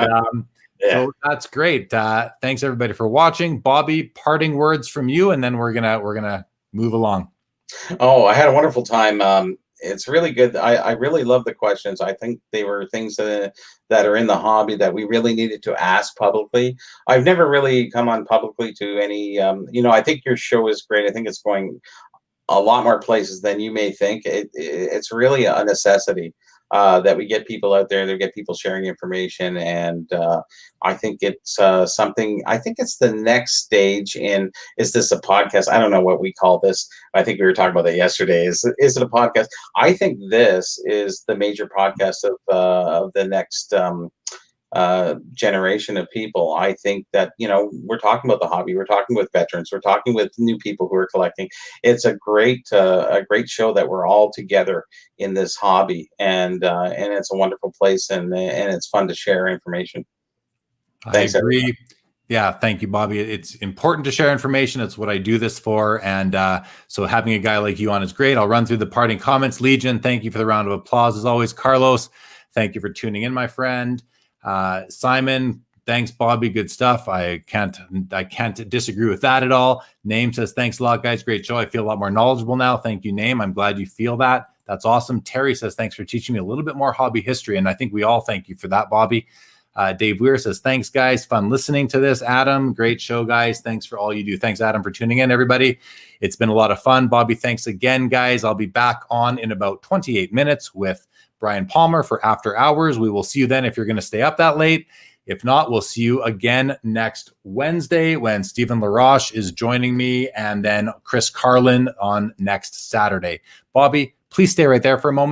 so that's great. Thanks everybody for watching. Bobby, parting words from you, and then we're gonna move along. Oh, I had a wonderful time. It's really good. I really love the questions. I think they were things that are in the hobby that we really needed to ask publicly. I've never really come on publicly to any, I think your show is great. I think it's going a lot more places than you may think. It's really a necessity that we get people out there, that we get people sharing information. And I think it's something, I think it's the next stage in, is this a podcast? I don't know what we call this. I think we were talking about that yesterday. Is it a podcast? I think this is the major podcast of the next generation of people. I think that, we're talking about the hobby, we're talking with veterans, we're talking with new people who are collecting. It's a great show that we're all together in this hobby, and it's a wonderful place, and it's fun to share information. Thanks, I agree. Everyone. Yeah, thank you, Bobby. It's important to share information. It's what I do this for. And so having a guy like you on is great. I'll run through the parting comments. Legion, thank you for the round of applause as always. Carlos, thank you for tuning in, my friend. Simon, thanks, Bobby. Good stuff. I can't disagree with that at all. Name says, thanks a lot, guys. Great show. I feel a lot more knowledgeable now. Thank you, Name. I'm glad you feel that. That's awesome. Terry says, thanks for teaching me a little bit more hobby history. And I think we all thank you for that, Bobby. Dave Weir says, thanks, guys. Fun listening to this. Adam, great show, guys. Thanks for all you do. Thanks, Adam, for tuning in, everybody. It's been a lot of fun. Bobby, thanks again, guys. I'll be back on in about 28 minutes with Brian Palmer for After Hours. We will see you then if you're going to stay up that late. If not, we'll see you again next Wednesday when Stephen LaRoche is joining me, and then Chris Carlin on next Saturday. Bobby, please stay right there for a moment.